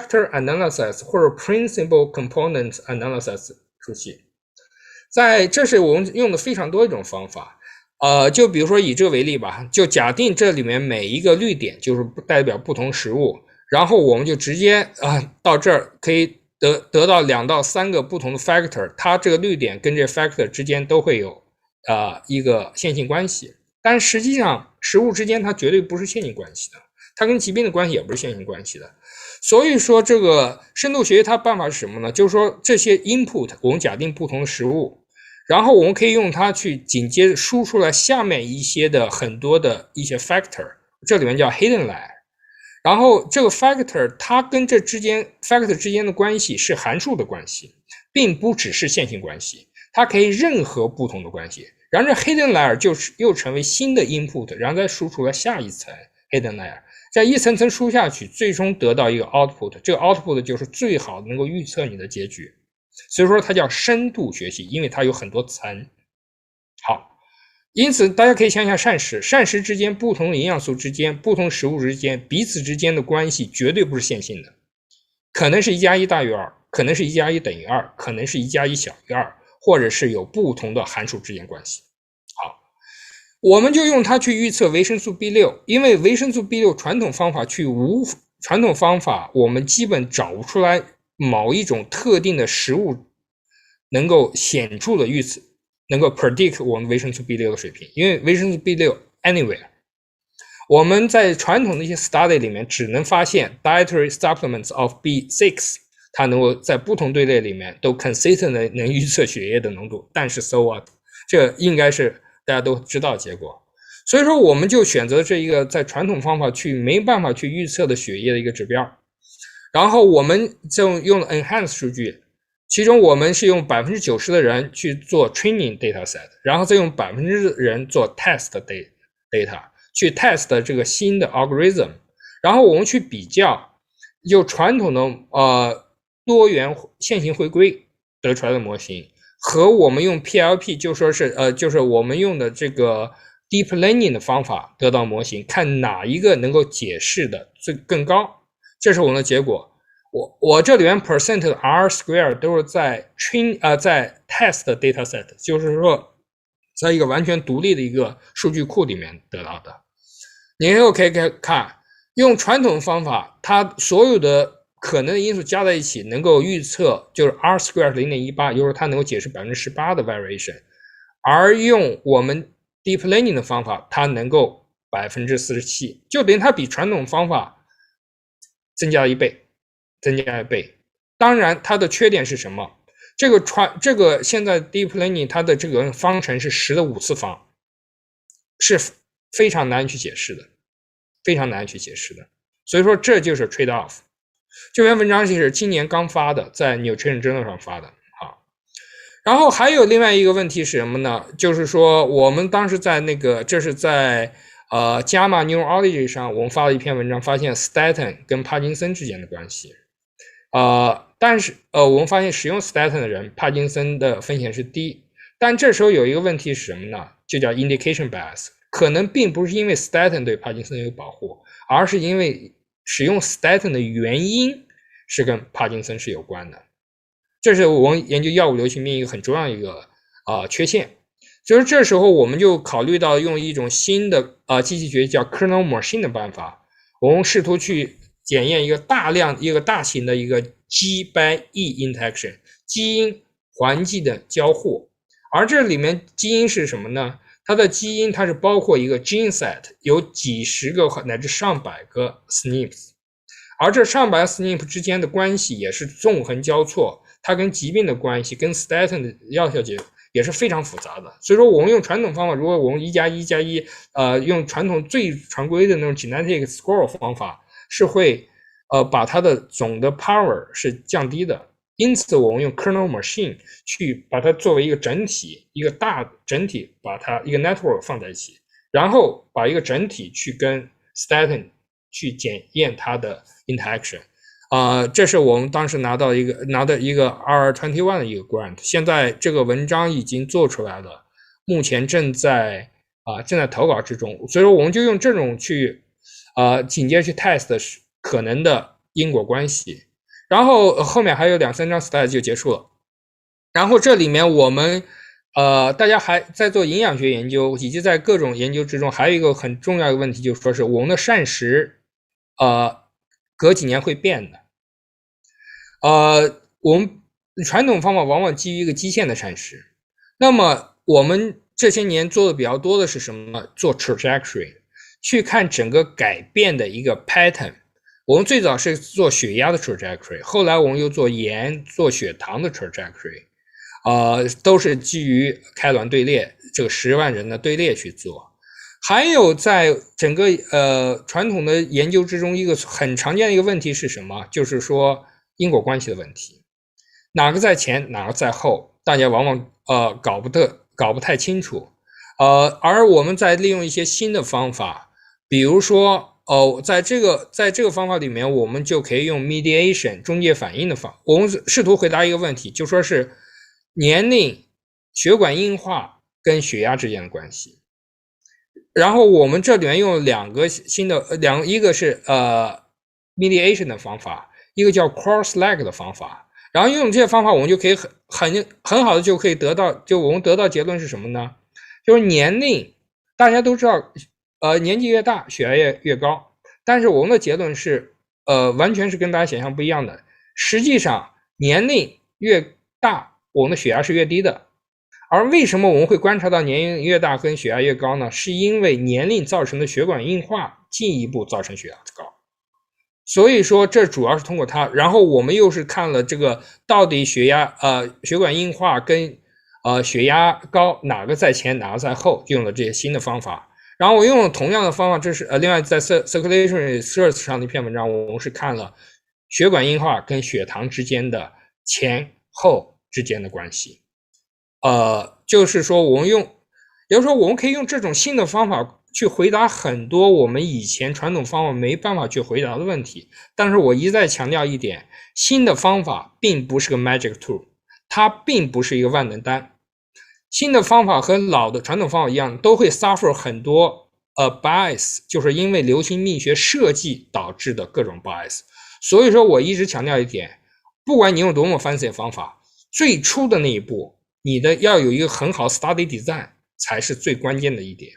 factor analysis 或者 principal component analysis 出现。这是我们用的非常多一种方法。就比如说以这个为例吧，就假定这里面每一个绿点就是代表不同食物，然后我们就直接到这儿可以得到2到3个不同的 factor， 它这个绿点跟这 factor 之间都会有一个线性关系，但实际上食物之间它绝对不是线性关系的，它跟疾病的关系也不是线性关系的。所以说这个深度学习它办法是什么呢？就是说这些 input 我们假定不同的食物，然后我们可以用它去紧接着输出来下面一些的很多的一些 factor， 这里面叫 hidden layer。然后这个 factor 它跟这factor 之间的关系是函数的关系，并不只是线性关系，它可以任何不同的关系。然后这 hidden layer 就是又成为新的 input， 然后再输出了下一层 hidden layer， 再一层层输下去，最终得到一个 output， 这个 output 就是最好能够预测你的结局。所以说它叫深度学习，因为它有很多层。好，因此大家可以想想膳食之间，不同的营养素之间，不同食物之间，彼此之间的关系绝对不是线性的，可能是1+1大于2，可能是1+1等于2，可能是1+1小于2，或者是有不同的函数之间关系。好，我们就用它去预测维生素 B6， 因为维生素 B6 传统方法我们基本找不出来某一种特定的食物能够显著的预测，能够 predict 我们维生素 B6 的水平，因为维生素 B6 anywhere， 我们在传统的一些 study 里面只能发现 Dietary Supplements of B6， 它能够在不同队列里面都 consistent 的能预测血液的浓度，但是 so what， 这应该是大家都知道结果。所以说我们就选择这一个在传统方法没办法去预测的血液的一个指标，然后我们就用了 enhanced 数据，其中我们是用 90% 的人去做 training data set， 然后再用 % 的人做 test data 去 test 这个新的 algorithm， 然后我们去比较就传统的多元线性回归得出来的模型和我们用 PLP 就是我们用的这个 deep learning 的方法得到模型，看哪一个能够解释的更高。这是我们的结果。我这里面 percent 的 R square 都是在在 test data set， 就是说在一个完全独立的一个数据库里面得到的。你又可以看用传统方法，它所有的可能的因素加在一起能够预测就是 R square 0.18， 就是它能够解释 18% 的 variation， 而用我们 deep learning 的方法，它能够 47%， 就等于它比传统方法增加一倍。当然它的缺点是什么？这个现在 deep learning 它的这个方程是10的5次方，是非常难去解释的，所以说这就是 trade off。这篇文章是今年刚发的，在 Nutrition Journal 上发的。好，然后还有另外一个问题是什么呢？就是说我们当时在这是在JAMA Neurology 上我们发了一篇文章，发现 statin 跟帕金森之间的关系。但是我们发现使用 statin 的人帕金森的风险是低，但这时候有一个问题是什么呢？就叫 indication bias， 可能并不是因为 statin 对帕金森有保护，而是因为使用 statin 的原因是跟帕金森是有关的。这是我们研究药物流行病一个很重要的一个缺陷。所以这时候我们就考虑到用一种新的机器学叫 kernel machine 的办法，我们试图去检验一个大型的一个 G by E interaction， 基因环境的交互。而这里面基因是什么呢？它的基因它是包括一个 gene set， 有几十个乃至上百个 SNPs， 而这上百个 SNP 之间的关系也是纵横交错，它跟疾病的关系跟 statin 的药效也是非常复杂的。所以说我们用传统方法，如果我们1+1+1用传统最常规的那种 genetic score 方法，是会把它的总的 power 是降低的，因此我们用 kernel machine 去把它作为一个整体，一个大整体，把它一个 network 放在一起，然后把一个整体去跟 statin 去检验它的 interaction。这是我们当时拿到一个R21的一个 grant， 现在这个文章已经做出来了，目前正在投稿之中，所以说我们就用这种去紧接着去 test 可能的因果关系，然后后面还有2-3张 slide 就结束了。然后这里面我们大家还在做营养学研究，以及在各种研究之中，还有一个很重要的问题，就是说是我们的膳食隔几年会变的。我们传统方法往往基于一个基线的膳食，那么我们这些年做的比较多的是什么呢？做 trajectory， 去看整个改变的一个 pattern。我们最早是做血压的 trajectory， 后来我们又做盐、做血糖的 trajectory， 都是基于开卵队列这个10万人的队列去做。还有在整个传统的研究之中，一个很常见的一个问题是什么？就是说因果关系的问题，哪个在前，哪个在后，大家往往搞不太清楚。而我们在利用一些新的方法，比如说在这个方法里面，我们就可以用 mediation 中介反应的方法，我们试图回答一个问题，就说是年龄、血管硬化跟血压之间的关系。然后我们这里面用2个新的一个是mediation 的方法，一个叫 cross-leg 的方法。然后用这些方法，我们就可以很好的就可以得到，就我们得到结论是什么呢？就是年龄，大家都知道，年纪越大，血压越高。但是我们的结论是，完全是跟大家想象不一样的。实际上，年龄越大，我们的血压是越低的。而为什么我们会观察到年龄越大跟血压越高呢？是因为年龄造成的血管硬化进一步造成血压高。所以说这主要是通过它，然后我们又是看了这个到底血管硬化跟血压高哪个在前哪个在后，用了这些新的方法。然后我用了同样的方法，这是另外在 Circulation Research 上的一篇文章，我们是看了血管硬化跟血糖之间的前后之间的关系。就是说也就是说我们可以用这种新的方法去回答很多我们以前传统方法没办法去回答的问题。但是我一再强调一点，新的方法并不是个 magic tool， 它并不是一个万能丹。新的方法和老的传统方法一样，都会 suffer 很多bias， 就是因为流行病学设计导致的各种 bias。所以说我一直强调一点，不管你用多么 fancy 的方法，最初的那一步，你的要有一个很好 study design 才是最关键的一点。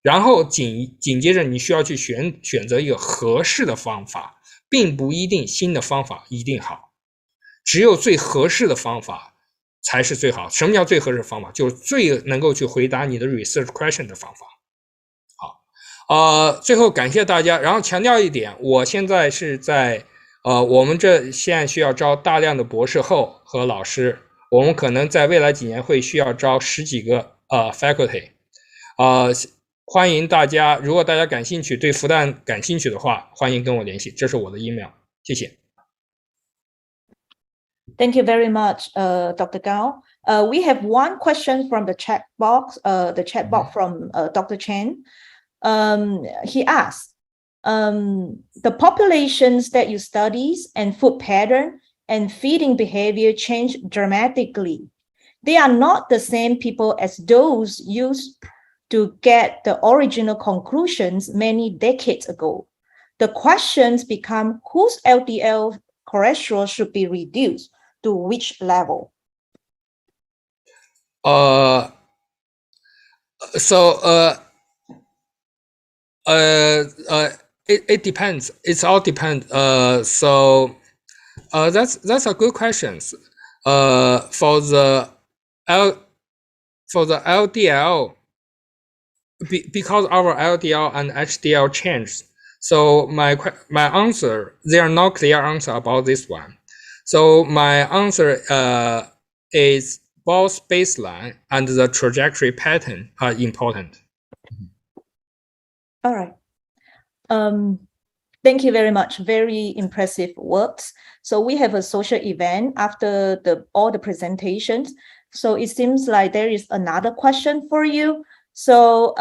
然后紧接着你需要去选择一个合适的方法，并不一定新的方法一定好，只有最合适的方法才是最好。什么叫最合适的方法？就是最能够去回答你的 research question 的方法。好，最后感谢大家，然后强调一点，我现在是在我们现在需要招大量的博士后和老师，我们可能在未来几年会需要招10几个faculty，欢迎大家，如果大家感兴趣，对复旦感兴趣的话，欢迎跟我联系，这是我的 email， 谢谢。Thank you very much, Dr. Gao. We have one question from the chat box, from Dr. Chen. He asked, the populations that you study and food pattern and feeding behavior change dramatically. They are not the same people as those used to get the original conclusions many decades ago. The questions become whose LDL cholesterol should be reduced to which level? It depends. It's all depends. That's a good question. For the LDL, because our LDL and HDL changed, so my answer, there are no clear answer about this one. So my answer is both baseline and the trajectory pattern are important. All right. Thank you very much. Very impressive works. So we have a social event after all the presentations. So it seems like there is another question for you. So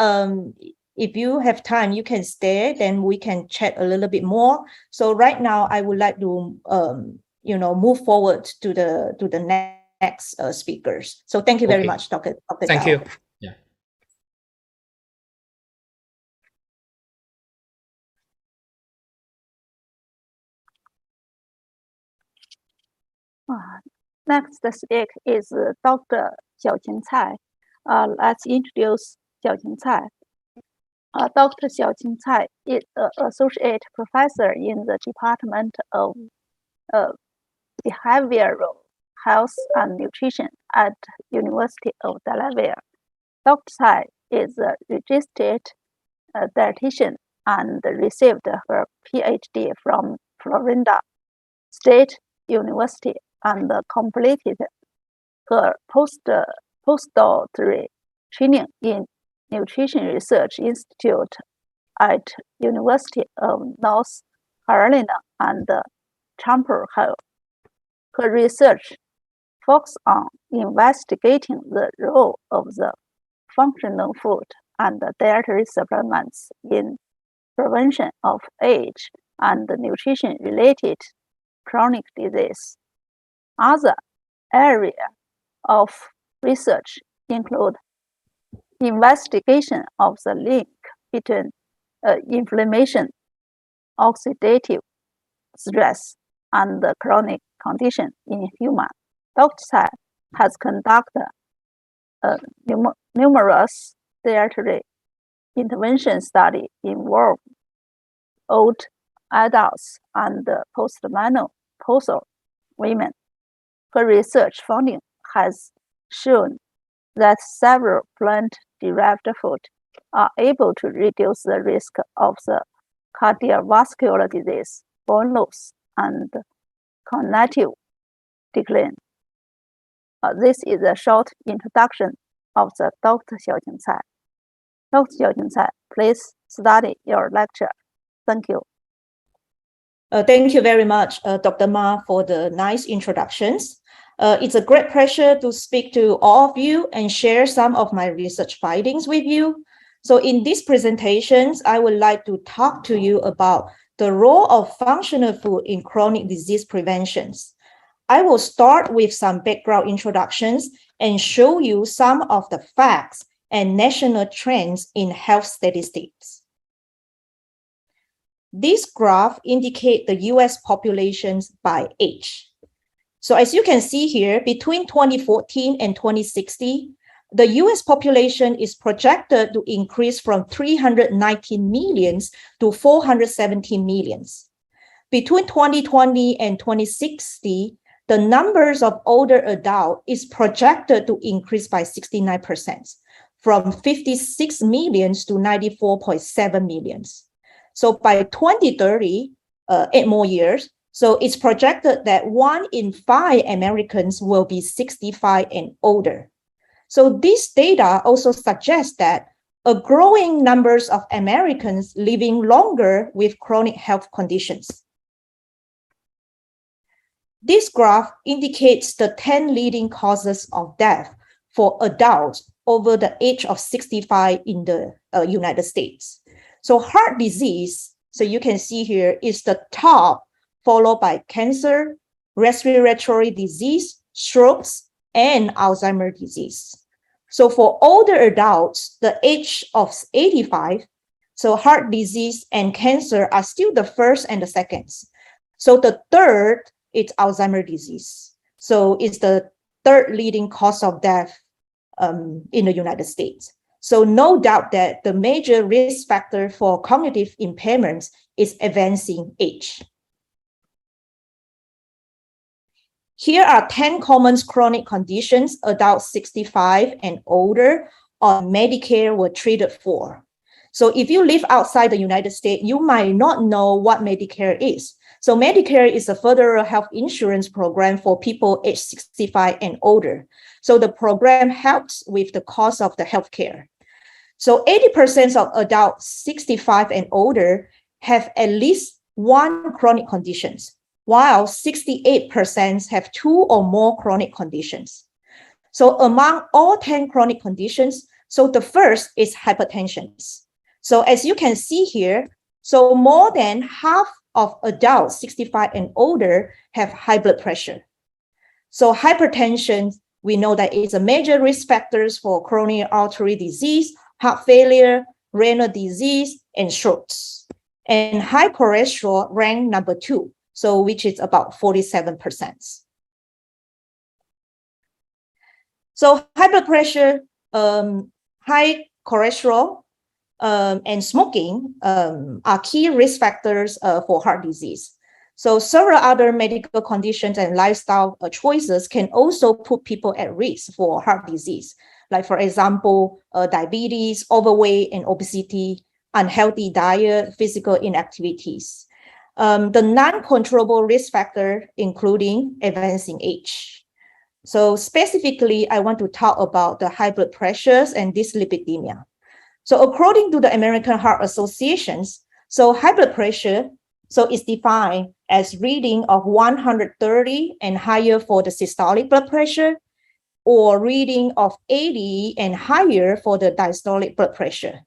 if you have time, you can stay, then we can chat a little bit more. So right now, I would like to move forward to the next speakers. So thank you very much, Dr. Thank Gao. you. Yeah. Next speaker is Dr. Xiao Ting Liu. Let's introduce Xiao Ting Liu. Dr. Xiao Ting Liu is an associate professor in the Department of Behavioral Health and Nutrition at University of Delaware. Dr. Liu is a registered dietitian and received her PhD from Florida State University and completed her postdoctoral training in Nutrition Research Institute at University of North Carolina and Chapel Hill. Her research focuses on investigating the role of the functional food and dietary supplements in prevention of age and nutrition-related chronic disease. Other areas of research include investigation of the link between inflammation, oxidative stress, and chronic condition in humans. Dr. Liu has conducted numerous dietary intervention studies involving old adults and postmenopausal women. Her research finding has shown that several plant-derived foods are able to reduce the risk of the cardiovascular disease, bone loss, and cognitive decline. This is a short introduction of the Dr. Xiao Ting Liu. Dr. Xiao Ting Liu, please start your lecture. Thank you. Thank you very much, Dr. Ma, for the nice introductions. It's a great pleasure to speak to all of you and share some of my research findings with you. So in these presentations, I would like to talk to you about the role of functional food in chronic disease preventions. I will start with some background introductions and show you some of the facts and national trends in health statistics. This graph indicates the US populations by age. So as you can see here, between 2014 and 2060, the US population is projected to increase from 319 millions to 417 millions. Between 2020 and 2060, the numbers of older adults is projected to increase by 69%, from 56 millions to 94.7 millions. So by 2030, 8 more years, so it's projected that 1 in 5 Americans will be 65 and older. So this data also suggests that a growing numbers of Americans living longer with chronic health conditions. This graph indicates the 10 leading causes of death for adults over the age of 65 in the United States. So heart disease, so you can see here, is the top, followed by cancer, respiratory disease, strokes, and Alzheimer's disease. So for older adults, the age of 85, so heart disease and cancer are still the first and the second. So the third is Alzheimer's disease. So it's the third leading cause of death in the United States. So no doubt that the major risk factor for cognitive impairments is advancing age. Here are 10 common chronic conditions adults 65 and older on Medicare were treated for. So if you live outside the United States, you might not know what Medicare is. So Medicare is a federal health insurance program for people aged 65 and older. So the program helps with the cost of the healthcare. So 80% of adults 65 and older have at least one chronic conditions, while 68% have 2 or more chronic conditions. So among all 10 chronic conditions, so the first is hypertension. So as you can see here, so more than half of adults 65 and older have high blood pressure. So hypertension, we know that is a major risk factors for coronary artery disease, heart failure, renal disease, and strokes. And high cholesterol ranked number 2, so which is about 47%. So high blood pressure, high cholesterol, and smoking are key risk factors for heart disease. So several other medical conditions and lifestyle choices can also put people at risk for heart disease. Like, for example, diabetes, overweight and obesity, unhealthy diet, physical inactivities. The non-controllable risk factor, including advancing age. So specifically, I want to talk about the high blood pressures and dyslipidemia. So according to the American Heart Associations, so high blood pressure is defined as reading of 130 and higher for the systolic blood pressure, or reading of 80 and higher for the diastolic blood pressure.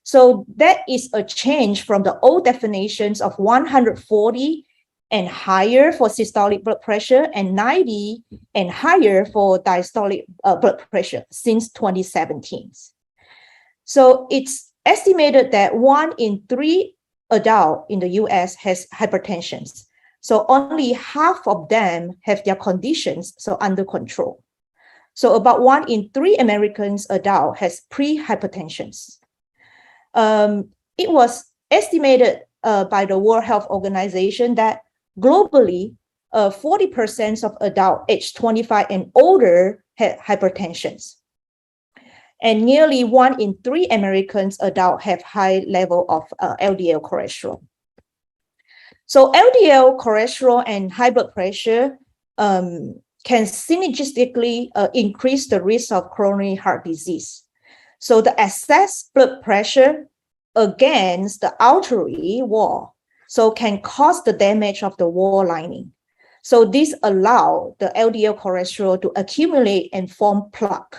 So that is a change from the old definitions of 140 and higher for systolic blood pressure and 90 and higher for diastolic blood pressure since 2017. So it's estimated that 1 in 3 adults in the US has hypertension. So only half of them have their conditions under control. So about 1 in 3 Americans adult has pre-hypertension. It was estimated by the World Health Organization that globally, 40% of adults aged 25 and older had hypertension. And nearly 1 in 3 Americans adults have high level of LDL cholesterol. So LDL cholesterol and high blood pressure can synergistically increase the risk of coronary heart disease. So the excess blood pressure against the artery wall can cause the damage of the wall lining. So this allows the LDL cholesterol to accumulate and form plaque.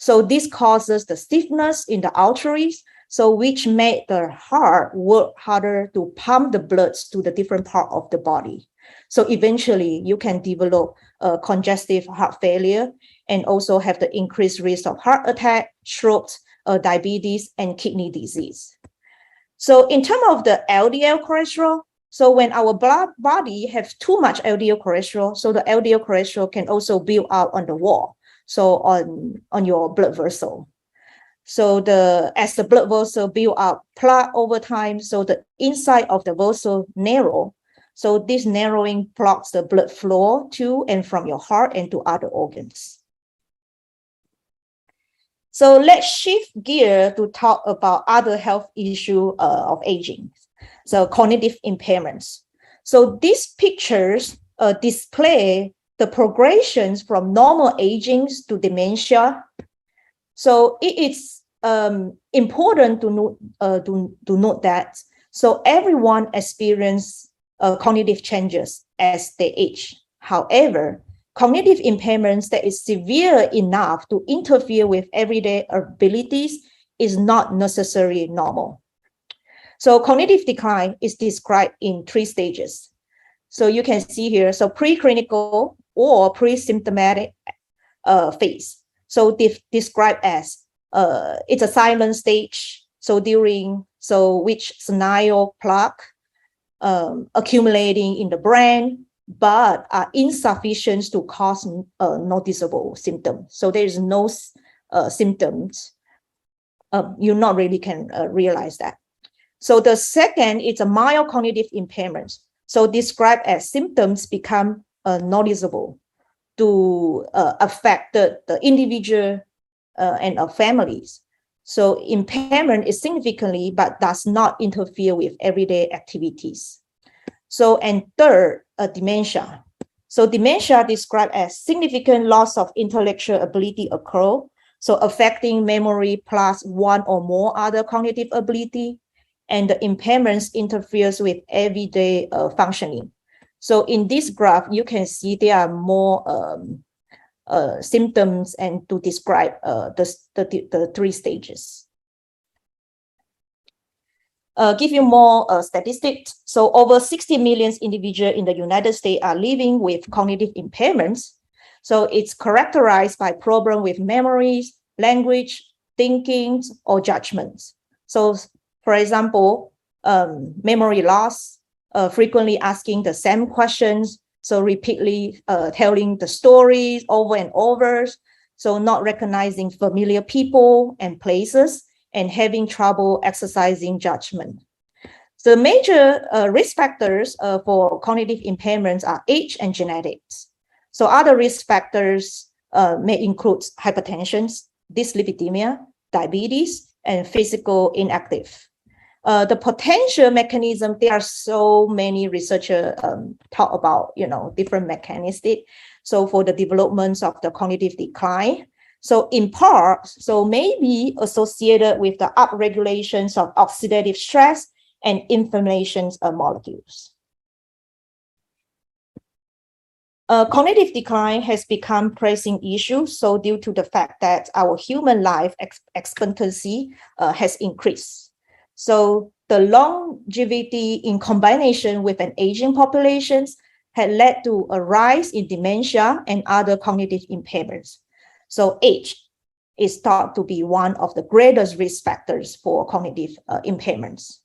So this causes the stiffness in the arteries, which make the heart work harder to pump the blood to the different part of the body. So eventually you can develop congestive heart failure and also have the increased risk of heart attack, stroke, diabetes, and kidney disease. So in terms of the LDL cholesterol, when our body has too much LDL cholesterol, the LDL cholesterol can also build up on the wall, on your blood vessel. So as the blood vessel build up plaque over time, the inside of the vessel narrow. So this narrowing blocks the blood flow to and from your heart and to other organs. So let's shift gear to talk about other health issue of aging. So cognitive impairments. So these pictures display the progressions from normal aging to dementia. So it is important to note that everyone experiences cognitive changes as they age. However, cognitive impairments that is severe enough to interfere with everyday abilities is not necessarily normal. So cognitive decline is described in 3 stages. So you can see here, preclinical or pre-symptomatic phase. So described as it's a silent stage. Which senile plaque accumulating in the brain, but are insufficient to cause noticeable symptoms. So there is no symptoms. You not really can realize that. So the second is a mild cognitive impairment. So described as symptoms become noticeable to affect the individual and families. So impairment is significantly, but does not interfere with everyday activities. And third, dementia. So dementia described as significant loss of intellectual ability occur, affecting memory plus 1 or more other cognitive ability, and the impairments interferes with everyday functioning. So in this graph, you can see there are more symptoms and to describe the 3 stages. Give you more statistics. So over 60 million individuals in the United States are living with cognitive impairments. So it's characterized by problems with memories, language, thinking, or judgments. So for example, memory loss, frequently asking the same questions, repeatedly telling the stories over and over. so not recognizing familiar people and places, and having trouble exercising judgment. The major risk factors for cognitive impairments are age and genetics. So other risk factors may include hypertension, dyslipidemia, diabetes, and physical inactive. The potential mechanism, there are so many researchers talk about, different mechanisms. So for the development of the cognitive decline. So in part, so maybe associated with the upregulations of oxidative stress and inflammation molecules. Cognitive decline has become pressing issue, so due to the fact that our human life expectancy has increased. So the longevity in combination with an aging population had led to a rise in dementia and other cognitive impairments. So age is thought to be one of the greatest risk factors for cognitive impairments.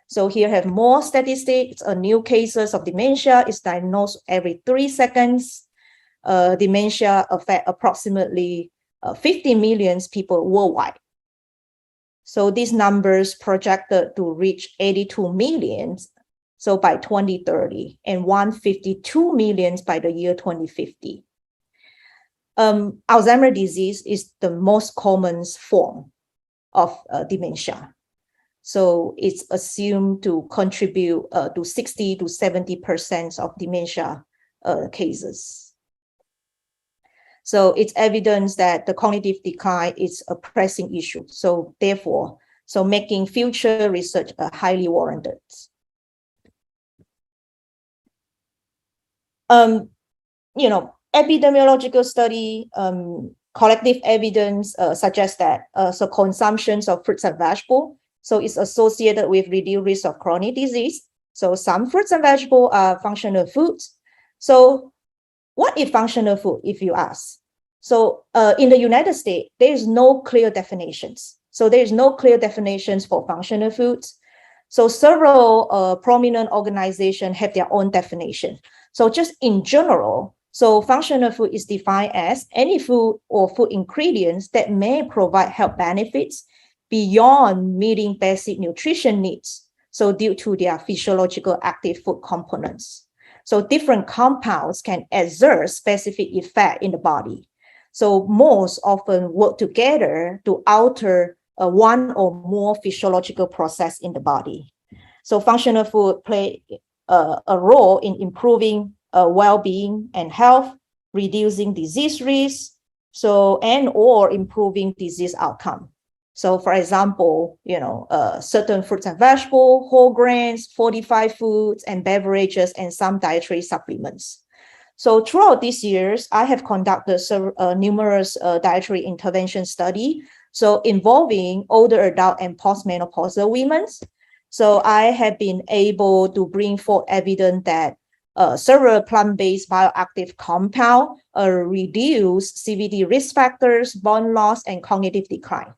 So here have more statistics. New cases of dementia is diagnosed every 3 seconds. Dementia affect approximately 50 million people worldwide. So these numbers projected to reach 82 million, so by 2030, and 152 million by the year 2050. Alzheimer's disease is the most common form of dementia. So it's assumed to contribute to 60 to 70% of dementia cases. So it's evidence that the cognitive decline is a pressing issue. So therefore, so making future research highly warranted. Epidemiological study, collective evidence suggests that so consumptions of fruits and vegetables, so it's associated with reduced risk of chronic disease. So some fruits and vegetables are functional foods. So what is functional food, if you ask? So in the United States, there is no clear definitions. So there is no clear definitions for functional foods. So several prominent organizations have their own definition. So just in general, so functional food is defined as any food or food ingredients that may provide health benefits beyond meeting basic nutrition needs. So due to their physiological active food components. So different compounds can exert specific effect in the body. So most often work together to alter one or more physiological process in the body. So functional food play a role in improving well-being and health, reducing disease risk, and or improving disease outcome. So for example, certain fruits and vegetables, whole grains, fortified foods and beverages, and some dietary supplements. So throughout these years, I have conducted numerous dietary intervention studies, so involving older adult and postmenopausal women. So I have been able to bring forth evidence that several plant-based bioactive compounds reduce CVD risk factors, bone loss, and cognitive decline.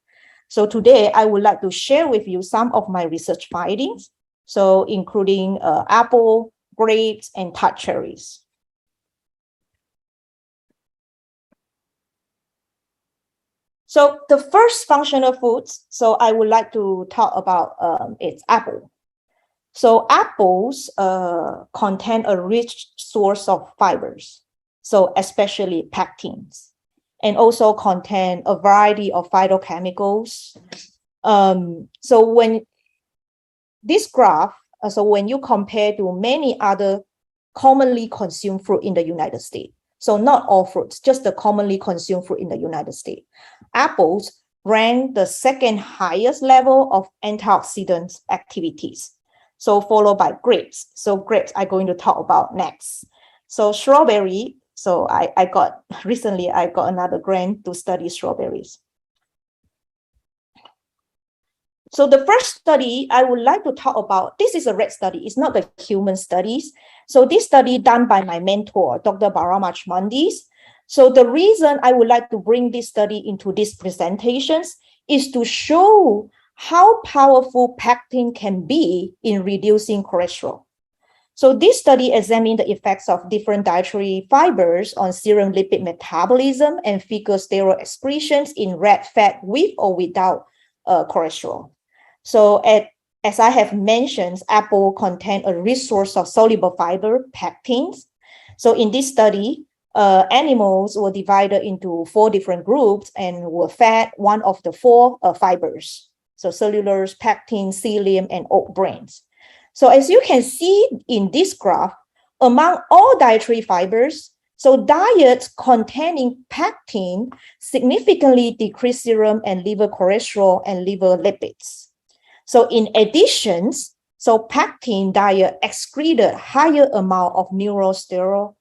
So today, I would like to share with you some of my research findings, so including apple, grapes, and tart cherries. So the first functional foods, so I would like to talk about it's apple. So apples contain a rich source of fibers, so especially pectins, and also contain a variety of phytochemicals. So when this graph, so when you compare to many other commonly consumed fruit in the United States, so not all fruits, just the commonly consumed fruit in the United States, apples rank the second highest level of antioxidant activities. So followed by grapes. So grapes I'm going to talk about next. So strawberry. So recently I got another grant to study strawberries. So the first study I would like to talk about, this is a rat study. It's not the human studies. So this study done by my mentor, Dr. Baramach Mandis. So the reason I would like to bring this study into these presentations is to show how powerful pectin can be in reducing cholesterol. So this study examined the effects of different dietary fibers on serum lipid metabolism and fecal steroid excretions in red fat with or without cholesterol. So as I have mentioned, apple contained a rich source of soluble fiber, pectins. So in this study, animals were divided into 4 different groups and were fed one of the 4 fibers. So cellulose, pectin, psyllium, and oat brains. So as you can see in this graph, among all dietary fibers, so diets containing pectin significantly decrease serum and liver cholesterol and liver lipids. So in addition, so pectin diet excreted higher amount of neurosterol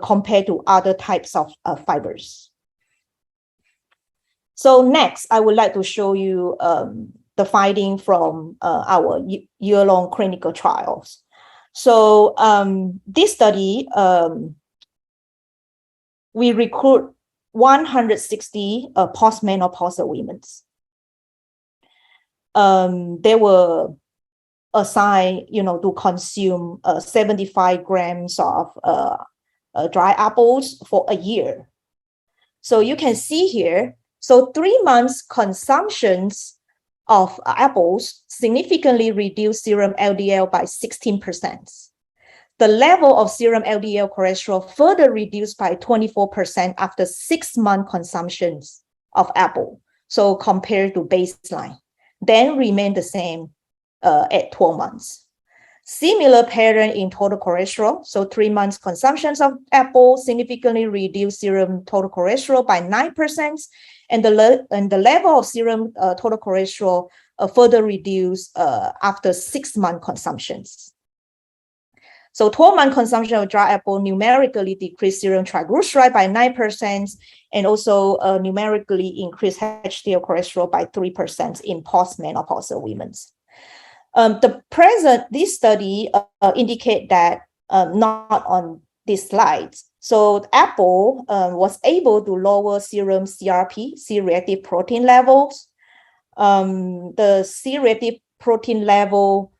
compared to other types of fibers. So next, I would like to show you the finding from our year-long clinical trials. So this study, we recruit 160 postmenopausal women. They were assigned, to consume 75 grams of dry apples for a year. So you can see here, so 3 months consumptions of apples significantly reduced serum LDL by 16%. The level of serum LDL cholesterol further reduced by 24% after 6-month consumptions of apple, so compared to baseline, then remained the same at 12 months. Similar pattern in total cholesterol, so 3 months consumptions of apple significantly reduced serum total cholesterol by 9%, and the level of serum total cholesterol further reduced after 6-month consumptions. So 12-month consumption of dry apple numerically decreased serum triglyceride by 9% and also numerically increased HDL cholesterol by 3% in postmenopausal women. This study indicate that not on this slide. So apple was able to lower serum CRP, C-reactive protein levels. The C-reactive protein level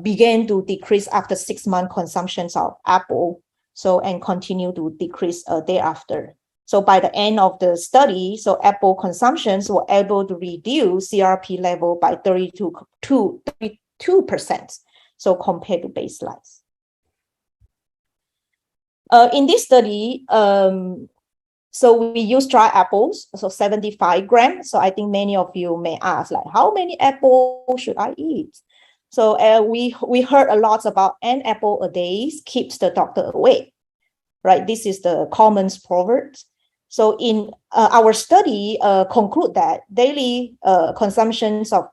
began to decrease after 6-month consumptions of apple, so and continue to decrease thereafter. So by the end of the study, so apple consumptions were able to reduce CRP level by 32%, so compared to baselines. In this study, so we use dry apples, so 75 grams. So I think many of you may ask, like, how many apples should I eat? So we heard a lot about an apple a day keeps the doctor away, right? This is the common proverb. So in our study conclude that daily consumptions of,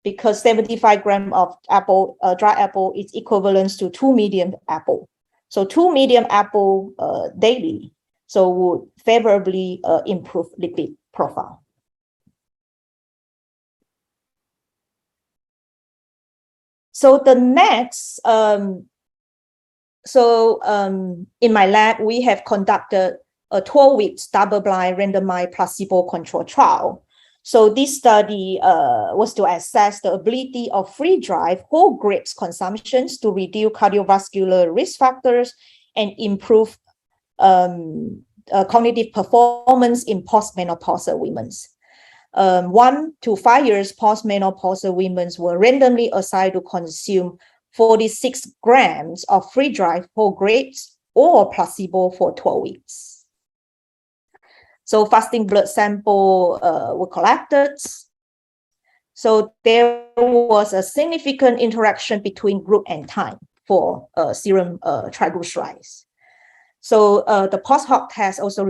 because 75 grams of apple, dry apple is equivalent to 2 medium apple. So 2 medium apple daily, so would favorably improve lipid profile. So the next, in my lab, we have conducted a 12-week double-blind randomized placebo-controlled trial. So this study was to assess the ability of freeze-dried whole grapes consumptions to reduce cardiovascular risk factors and improve cognitive performance in postmenopausal women. 1 to 5 years postmenopausal women were randomly assigned to consume 46 grams of freeze-dried whole grapes or placebo for 12 weeks. So fasting blood sample were collected. So there was a significant interaction between group and time for serum triglycerides. So the post-hoc test also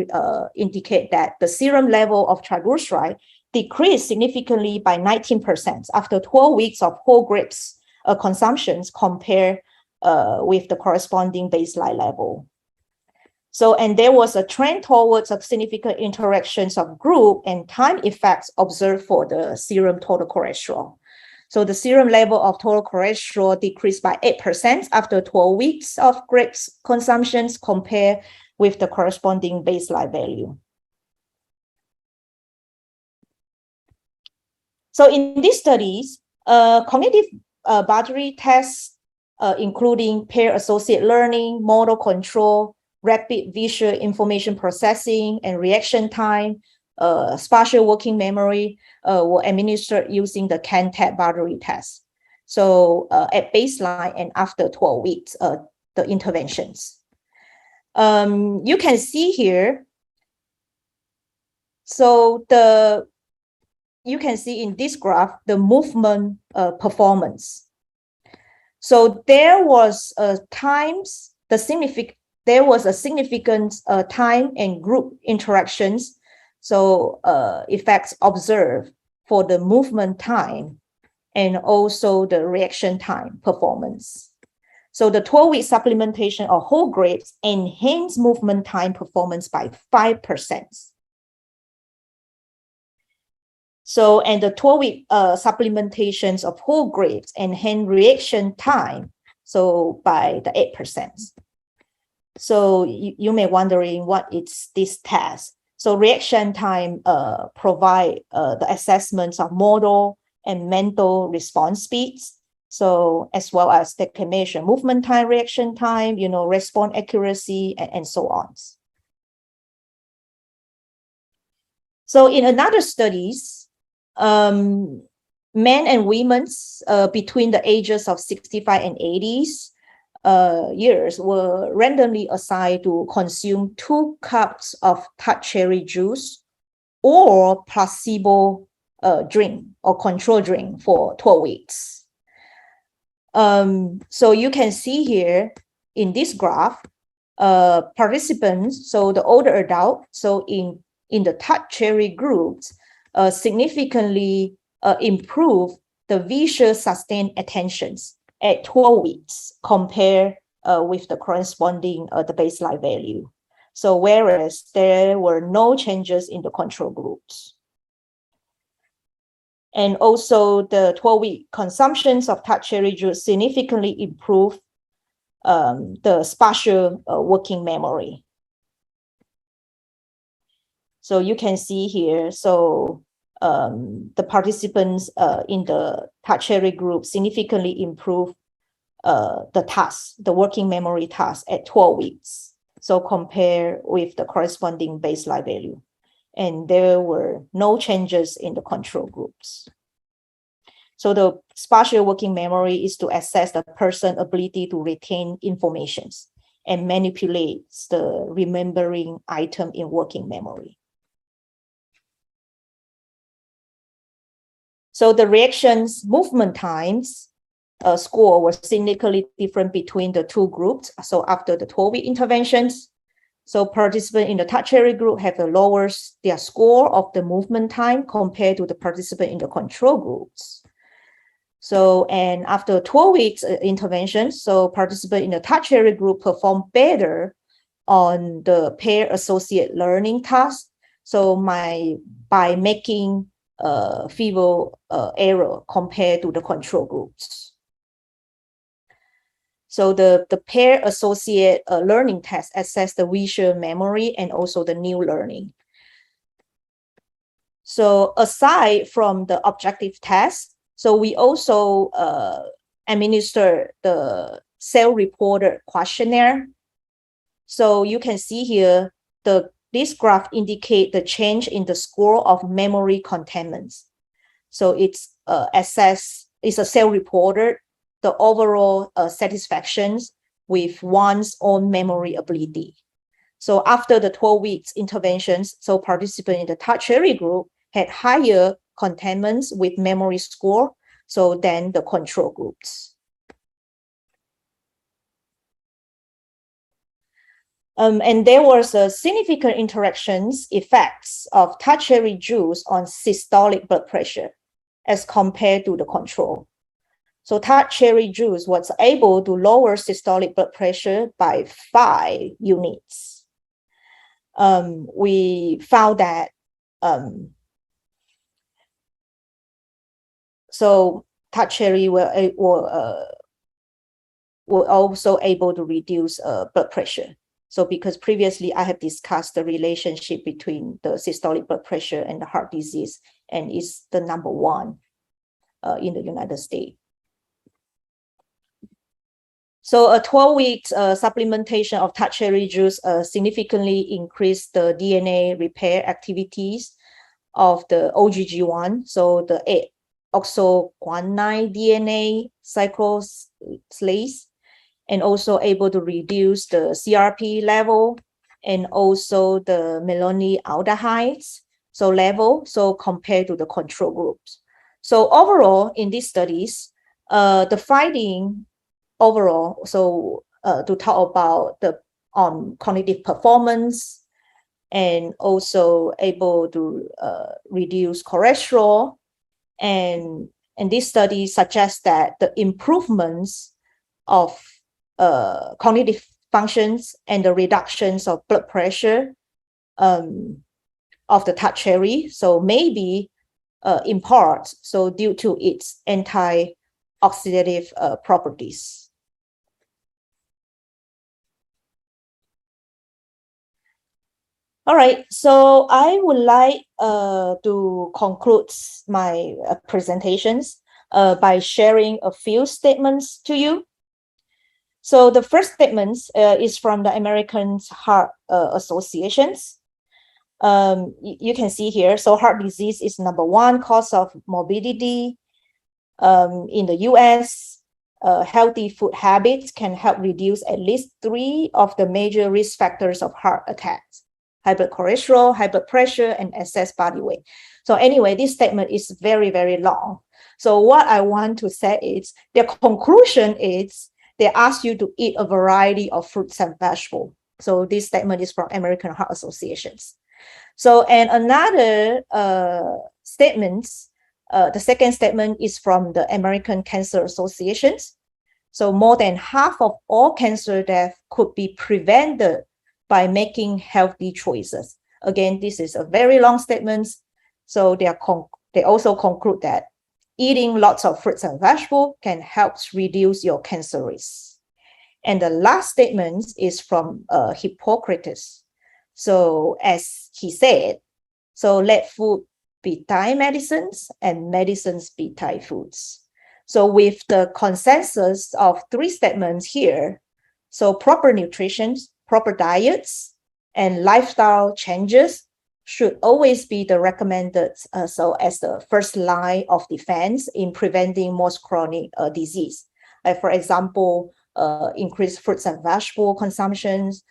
indicate that the serum level of triglyceride decreased significantly by 19% after 12 weeks of whole grapes consumptions compared with the corresponding baseline level. So, and there was a trend towards a significant interactions of group and time effects observed for the serum total cholesterol. So the serum level of total cholesterol decreased by 8% after 12 weeks of grapes consumptions compared with the corresponding baseline value. So in these studies, cognitive battery tests including pair-associated learning, model control, rapid visual information processing, and reaction time, spatial working memory were administered using the CAN-TET boundary test. So at baseline and after 12 weeks, the interventions. You can see here, so you can see in this graph, the movement performance. So there was a significant time and group interactions. So effects observed for the movement time and also the reaction time performance. So the 12-week supplementation of whole grapes enhanced movement time performance by 5%. So, and the 12-week supplementations of whole grapes enhanced reaction time, so by the 8%. So you may wondering what is this test? So reaction time provide the assessments of model and mental response speeds. So as well as they can measure movement time, reaction time, response accuracy, and so on. So in another studies, men and women between the ages of 65 and 80 years were randomly assigned to consume 2 cups of tart cherry juice or placebo drink or control drink for 12 weeks. So you can see here in this graph, participants, so the older adult, so in the tart cherry groups, significantly improve the visual sustained attentions at 12 weeks compared with the corresponding the baseline value. So whereas there were no changes in the control groups. And also the 12-week consumptions of tart cherry juice significantly improve the spatial working memory. So you can see here, so the participants in the tart cherry group significantly improve the task, the working memory task at 12 weeks. So compare with the corresponding baseline value. And there were no changes in the control groups. So the spatial working memory is to assess the person's ability to retain information and manipulate the remembering item in working memory. So the reactions movement times score was significantly different between the 2 groups. So after the 12-week interventions, so participants in the tart cherry group have the lowest their score of the movement time compared to the participant in the control groups. So, and after 12 weeks intervention, so participants in the tart cherry group perform better on the pair associated learning task. So by making feeble error compared to the control groups. So the pair associate learning test assess the visual memory and also the new learning. So aside from the objective test, so we also administer the self-reported questionnaire. So you can see here, this graph indicate the change in the score of memory containments. So it's it's a self-reported, the overall satisfactions with one's own memory ability. So after the 12 weeks interventions, so participants in the tart cherry group had higher containments with memory score than the control groups. And there was a significant interactions effects of tart cherry juice on systolic blood pressure as compared to the control. So tart cherry juice was able to lower systolic blood pressure by 5 units. We found that so tart cherry were also able to reduce blood pressure. So because previously I have discussed the relationship between the systolic blood pressure and the heart disease, and it's the #1 in the United States. So a 12-week supplementation of tart cherry juice significantly increased the DNA repair activities of the OGG1, so the oxoguanine DNA cyclase, and also able to reduce the CRP level and also the malonylaldehydes level, so compared to the control groups. So overall, in these studies, the finding overall, so to talk about the cognitive performance and also able to reduce cholesterol, and this study suggests that the improvements of cognitive functions and the reductions of blood pressure of the tart cherry, so maybe in part, so due to its anti-oxidative properties. All right, so I would like to conclude my presentations by sharing a few statements to you. So the first statement is from the American Heart Associations. You can see here, so heart disease is #1 cause of morbidity in the US. Healthy food habits can help reduce at least 3 of the major risk factors of heart attacks: high blood cholesterol, high blood pressure, and excess body weight. So anyway, this statement is very, very long. So what I want to say is, their conclusion is they ask you to eat a variety of fruits and vegetables. So this statement is from American Heart Associations. So, and another statement, the second statement is from the American Cancer Associations. So more than half of all cancer deaths could be prevented by making healthy choices. Again, this is a very long statement. So they also conclude that eating lots of fruits and vegetables can help reduce your cancer risk. And the last statement is from Hippocrates. So as he said, so let food be Thai medicines and medicines be Thai foods. So with the consensus of 3 statements here, so proper nutrition, proper diets, and lifestyle changes should always be the recommended so as the first line of defense in preventing most chronic disease. Like for example, increase fruits and vegetable consumptions,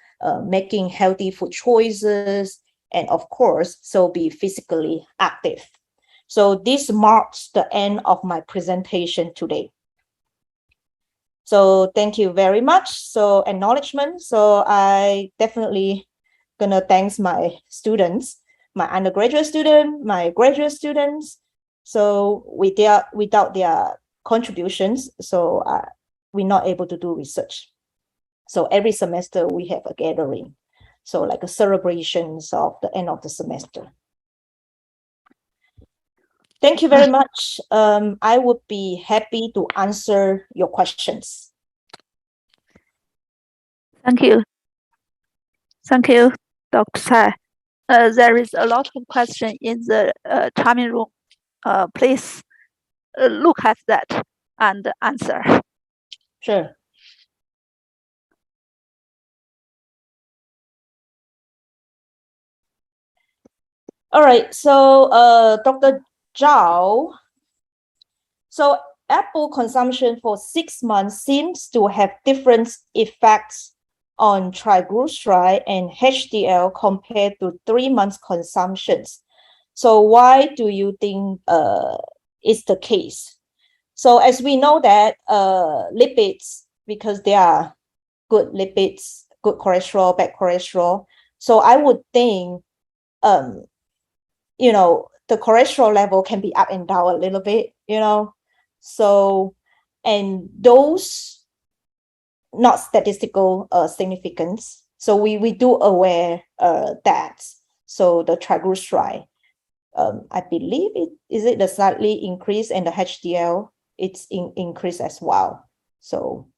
making healthy food choices, and of course, so be physically active. So this marks the end of my presentation today. So thank you very much. So acknowledgement. So I definitely gonna thank my students, my undergraduate student, my graduate students. So without their contributions, so we're not able to do research. So every semester we have a gathering, so like a celebrations of the end of the semester. Thank you very much. I would be happy to answer your questions. Thank you. Thank you, Dr. Tsai. There is a lot of questions in the charming room. Please look at that and answer. Sure. All right, so Dr. Zhao, so apple consumption for 6 months seems to have different effects on triglyceride and HDL compared to 3 months consumptions. So why do you think is the case? So as we know that lipids, because they are good lipids, good cholesterol, bad cholesterol. So I would think, you know, the cholesterol level can be up and down a little bit, you know. So, and those not statistical significance. So we do aware that. So the triglyceride, I believe it the slightly increase, and the HDL it's increase as well. So,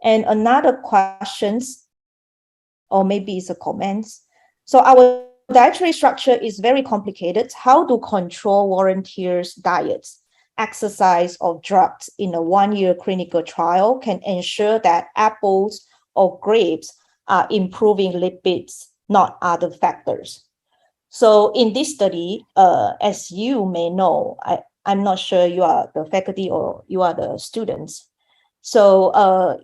and another questions, or maybe it's a comments. So our dietary structure is very complicated. How to control volunteers' diets? exercise or drugs in a 1-year clinical trial can ensure that apples or grapes are improving lipids, not other factors. So in this study, as you may know, I'm not sure you are the faculty or you are the students. So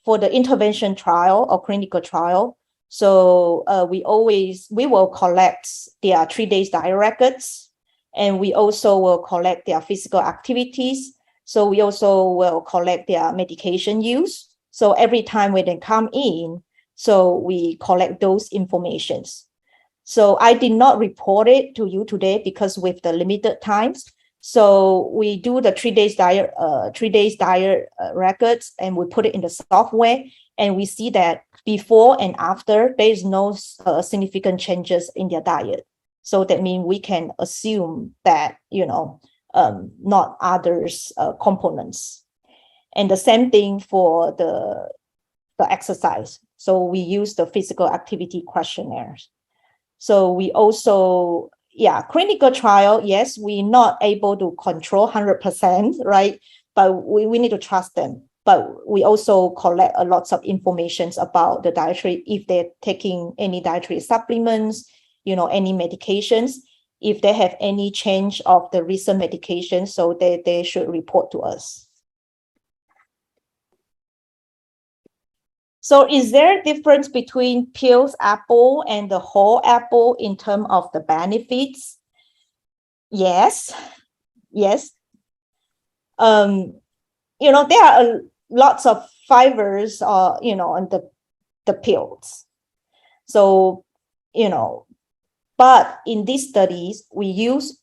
for the intervention trial or clinical trial, so we will collect their 3 days diet records, and we also will collect their physical activities. So we also will collect their medication use. So every time when they come in, so we collect those informations. So I did not report it to you today because with the limited times. So we do the 3 days diet, records, and we put it in the software, and we see that before and after there is no significant changes in their diet. So that means we can assume that not others components. And the same thing for the exercise. So we use the physical activity questionnaires. So we also, clinical trial, yes, we're not able to control 100%, right? But we need to trust them. But we also collect a lot of information about the dietary, if they're taking any dietary supplements, any medications, if they have any change of the recent medication, so they should report to us. So is there a difference between peeled apple and the whole apple in terms of the benefits? Yes. There are lots of fibers, on the peels. So, but in these studies, we use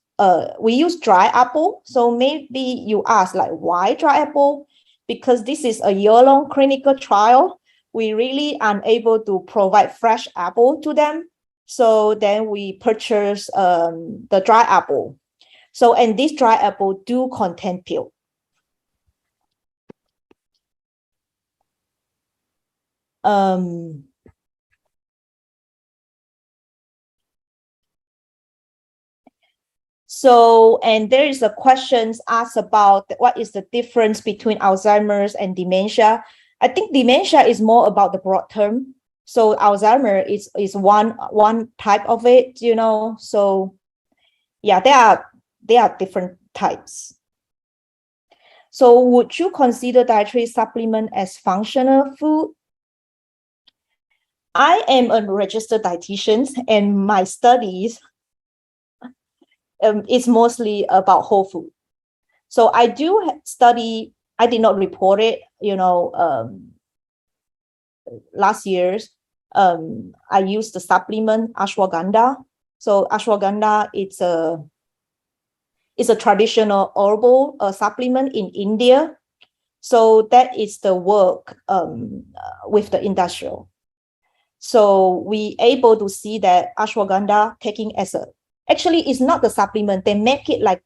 dry apple. So maybe you ask, like, why dry apple? Because this is a year-long clinical trial. We really unable to provide fresh apple to them. So then we purchase the dry apple. So, and this dry apple do contain peel. So, and there is a questions asked about what is the difference between Alzheimer's and dementia. I think dementia is more about the broad term. So Alzheimer is one type of it, So yeah, there are different types. So would you consider dietary supplement as functional food? I am a registered dietitian, and my studies is mostly about whole food. So I do study. I did not report it, last year's. I used the supplement ashwagandha. So ashwagandha, it's a traditional herbal supplement in India. So that is the work with the industrial. So we able to see that ashwagandha taking as actually it's not the supplement. They make it like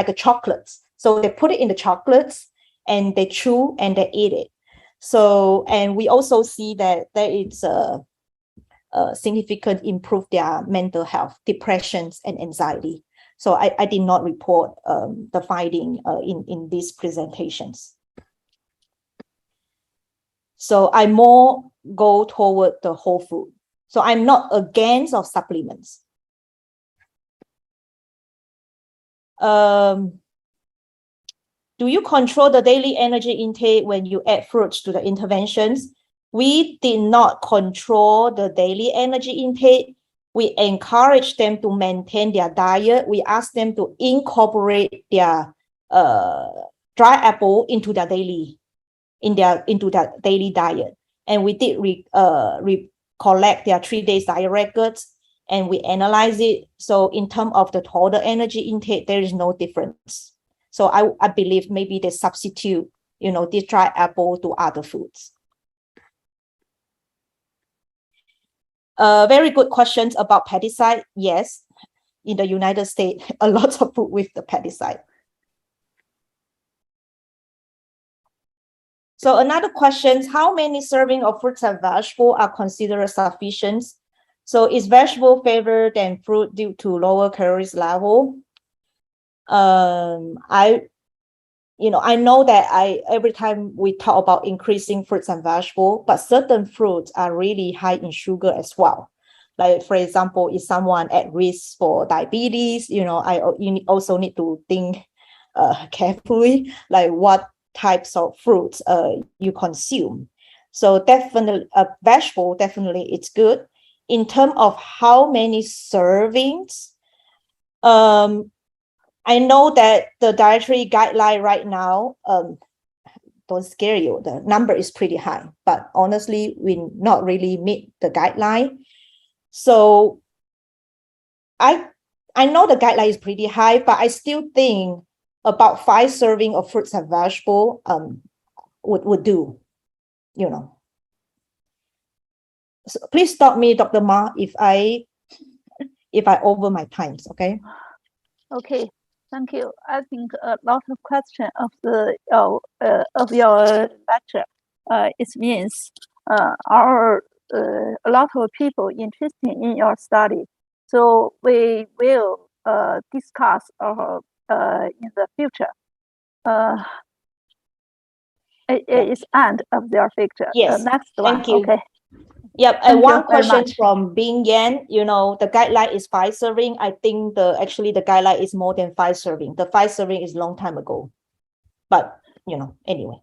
a chocolate. So they put it in the chocolates and they chew and they eat it. So, and we also see that there is a significant improve their mental health, depressions and anxiety. So I did not report the finding in these presentations. So I more go toward the whole food. So I'm not against of supplements. Do you control the daily energy intake when you add fruits to the interventions? We did not control the daily energy intake. We encourage them to maintain their diet. We ask them to incorporate their dry apple into their daily diet. And we did collect their 3 days diet records, and we analyze it. So in terms of the total energy intake, there is no difference. So I believe maybe they substitute, this dry apple to other foods. Very good questions about pesticide. Yes, in the United States, a lot of food with the pesticide. So another question, how many serving of fruits and vegetables are considered sufficient? So is vegetable favored than fruit due to lower calories level? I I know that every time we talk about increasing fruits and vegetables, but certain fruits are really high in sugar as well. Like, for example, if someone at risk for diabetes, you also need to think carefully, like what types of fruits you consume. So definitely, vegetable, definitely it's good. In terms of how many servings, I know that the dietary guideline right now, don't scare you, the number is pretty high, but honestly, we not really meet the guideline. So I know the guideline is pretty high, but I still think about 5 servings of fruits and vegetables would do, So please stop me, Dr. Ma, if I over my times, okay? Okay, thank you. I think a lot of questions of your lecture. It means a lot of people interested in your study. So we will discuss in the future. It's end of their picture. Yes, Next one. thank you. Okay. Yep, Thank and you one very question much. from Bing Yan, the guideline is 5 serving. I think actually the guideline is more than 5 serving. The 5 serving is long time ago. But, anyway.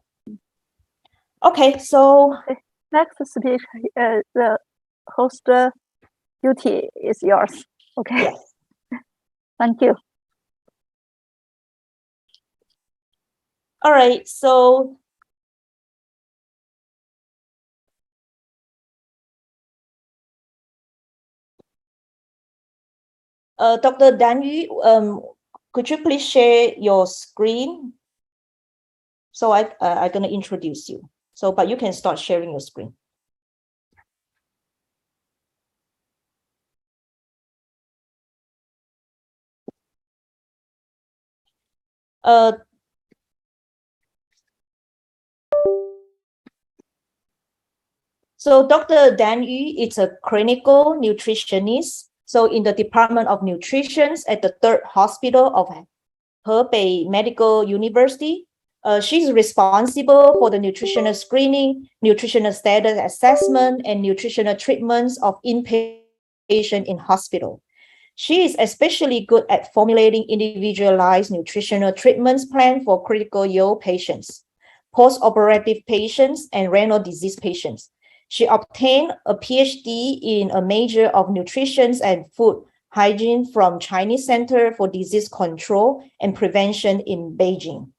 Okay, so next speaker, the host duty is yours. Okay. yes. Thank you. All right, so Dr. Dan Yu, could you please share your screen? So I'm going to introduce you. So, but you can start sharing your screen. So Dr. Dan Yu is a clinical nutritionist. So in the Department of Nutrition at the 3rd Hospital of Hebei Medical University, she's responsible for the nutritional screening, nutritional status assessment, and nutritional treatments of inpatient in hospital. She is especially good at formulating individualized nutritional treatments plan for critical ill patients, post-operative patients, and renal disease patients. She obtained a PhD in a major of nutrition and food hygiene from Chinese Center for Disease Control and Prevention in Beijing.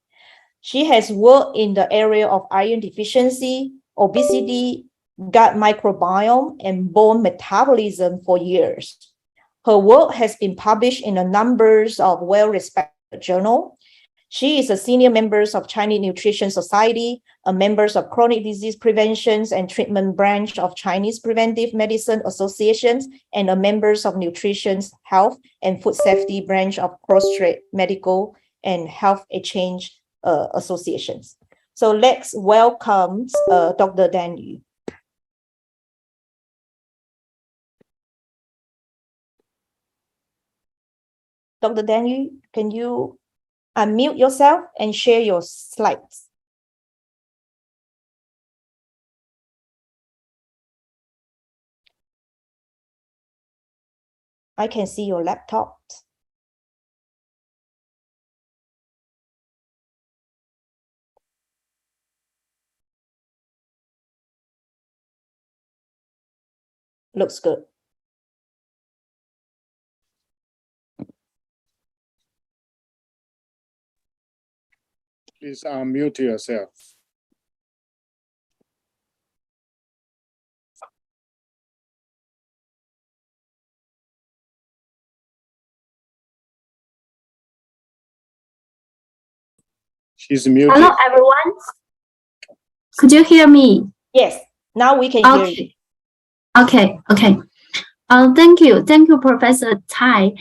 She has worked in the area of iron deficiency, obesity, gut microbiome, and bone metabolism for years. Her work has been published in a number of well-respected journals. She is a senior member of Chinese Nutrition Society, a member of Chronic Disease Prevention and Treatment Branch of Chinese Preventive Medicine Associations, and a member of Nutrition, Health, and Food Safety Branch of Cross-Strait Medical and Health Exchange Associations. So let's welcome Dr. Dan Yu. Dr. Dan Yu, can you unmute yourself and share your slides? I can see your laptop. Looks good. Please unmute yourself. She's muted. Hello, everyone. Could you hear me? Yes, now we can hear you. Okay. Thank you, Professor Tai.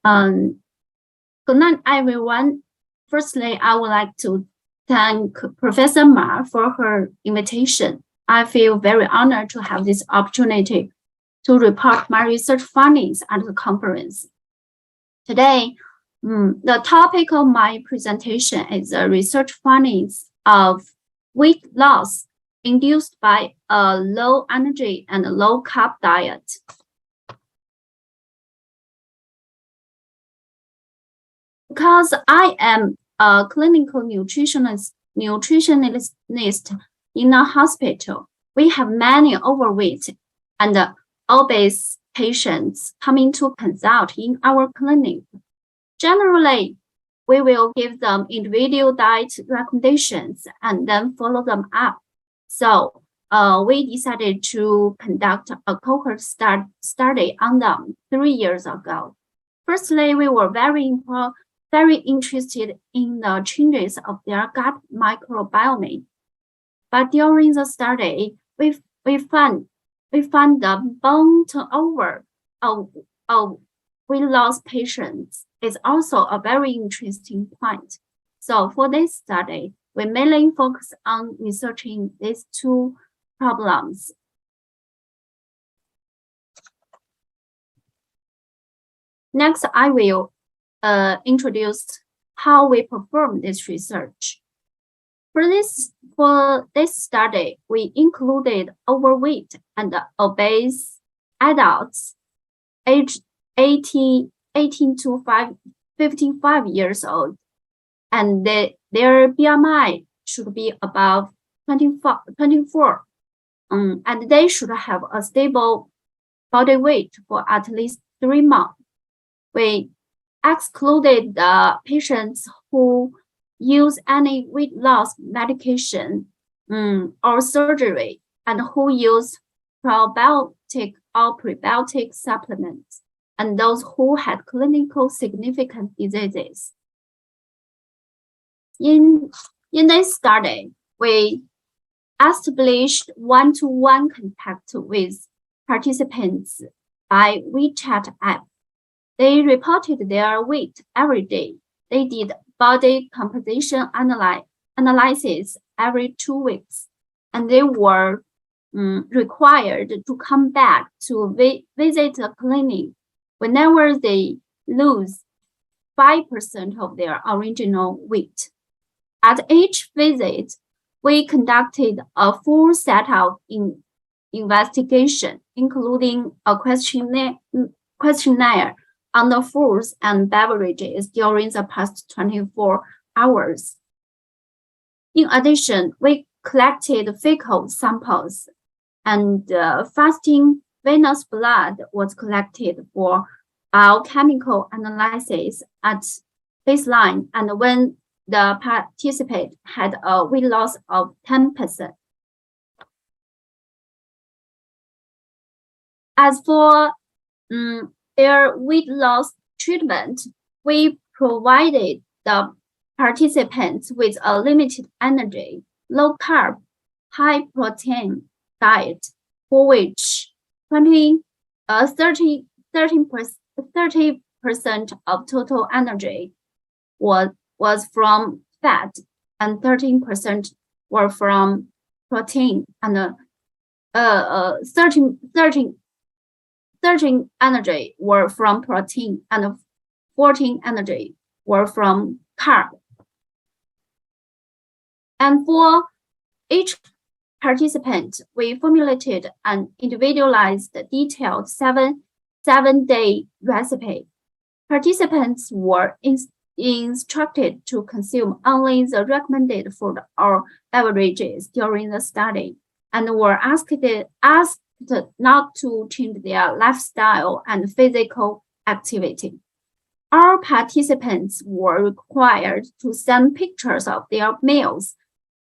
Good night, everyone. Firstly, I would like to thank Professor Ma for her invitation. I feel very honored to have this opportunity to report my research findings at the conference. Today, The topic of my presentation is the research findings of weight loss induced by a low energy and low carb diet. Because I am a clinical nutritionist in a hospital, we have many overweight and obese patients coming to consult in our clinic. Generally, we will give them individual diet recommendations and then follow them up. So we decided to conduct a cohort study on them 3 years ago. Firstly, we were very interested in the changes of their gut microbiome. But during the study, we found the bone turnover of weight loss patients is also a very interesting point. So for this study, we mainly focus on researching these two problems. Next, I will introduce how we perform this research. For this study, we included overweight and obese adults aged 18 to 55 years old, and their BMI should be above 24, and they should have a stable body weight for at least 3 months. We excluded the patients who use any weight loss medication or surgery and who use probiotic or prebiotic supplements, and those who had clinical significant diseases. In this study, we established one-to-one contact with participants by WeChat app. They reported their weight every day. They did body composition analysis every 2 weeks, and they were required to come back to visit the clinic whenever they lose 5% of their original weight. At each visit, we conducted a full set of investigation, including a questionnaire on the foods and beverages during the past 24 hours. In addition, we collected fecal samples, and fasting venous blood was collected for biochemical analysis at baseline and when the participant had a weight loss of 10%. As for their weight loss treatment, we provided the participants with a limited energy, low carb, high protein diet, for which 30% of total energy was from fat and 13% were from protein, and 13 energy were from protein and 14 energy were from carb. And for each participant, we formulated an individualized, detailed seven-day recipe. Participants were instructed to consume only the recommended food or beverages during the study, and were asked not to change their lifestyle and physical activity. All participants were required to send pictures of their meals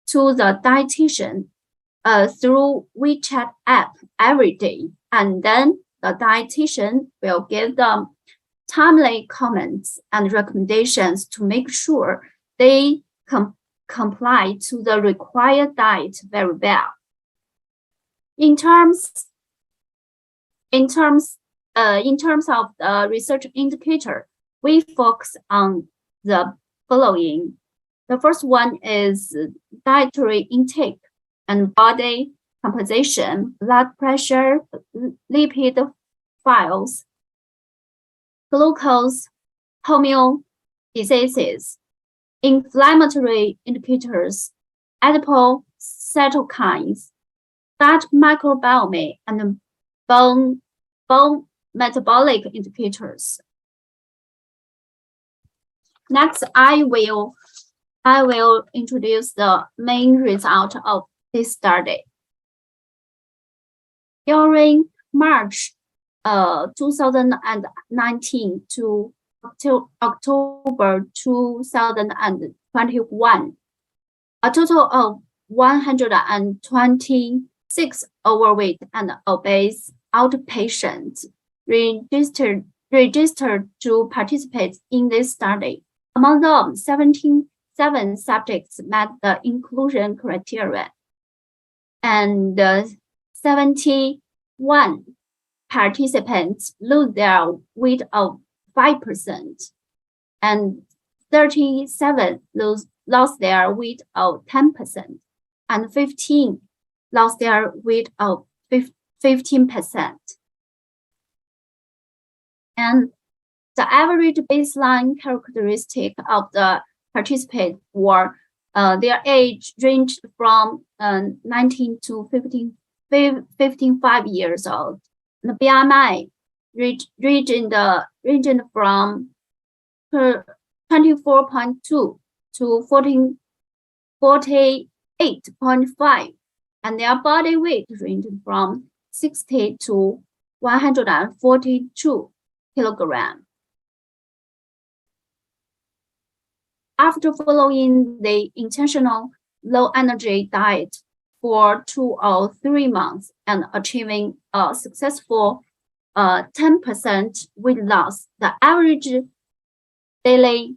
to the dietitian through WeChat app every day, and then the dietitian will give them timely comments and recommendations to make sure they comply to the required diet very well. In terms of the research indicator, we focus on the following. The first one is dietary intake and body composition, blood pressure, lipid files, glucose, diseases, inflammatory indicators, adipose cytokines, gut microbiome, and bone metabolic indicators. Next, I will introduce the main result of this study. During March 2019 to October 2021, a total of 126 overweight and obese outpatients registered to participate in this study. Among them, 77 subjects met the inclusion criteria, and 71 participants lose their weight of 5%, and 37 lost their weight of 10%, and 15 lost their weight of 15%. And the average baseline characteristic of the participants were their age ranged from 19 to 55 years old. The BMI ranged from 24.2 to 48.5, and their body weight ranged from 60 to 142 kilograms. After following the intentional low-energy diet for 2 or 3 months and achieving a successful 10% weight loss, the average daily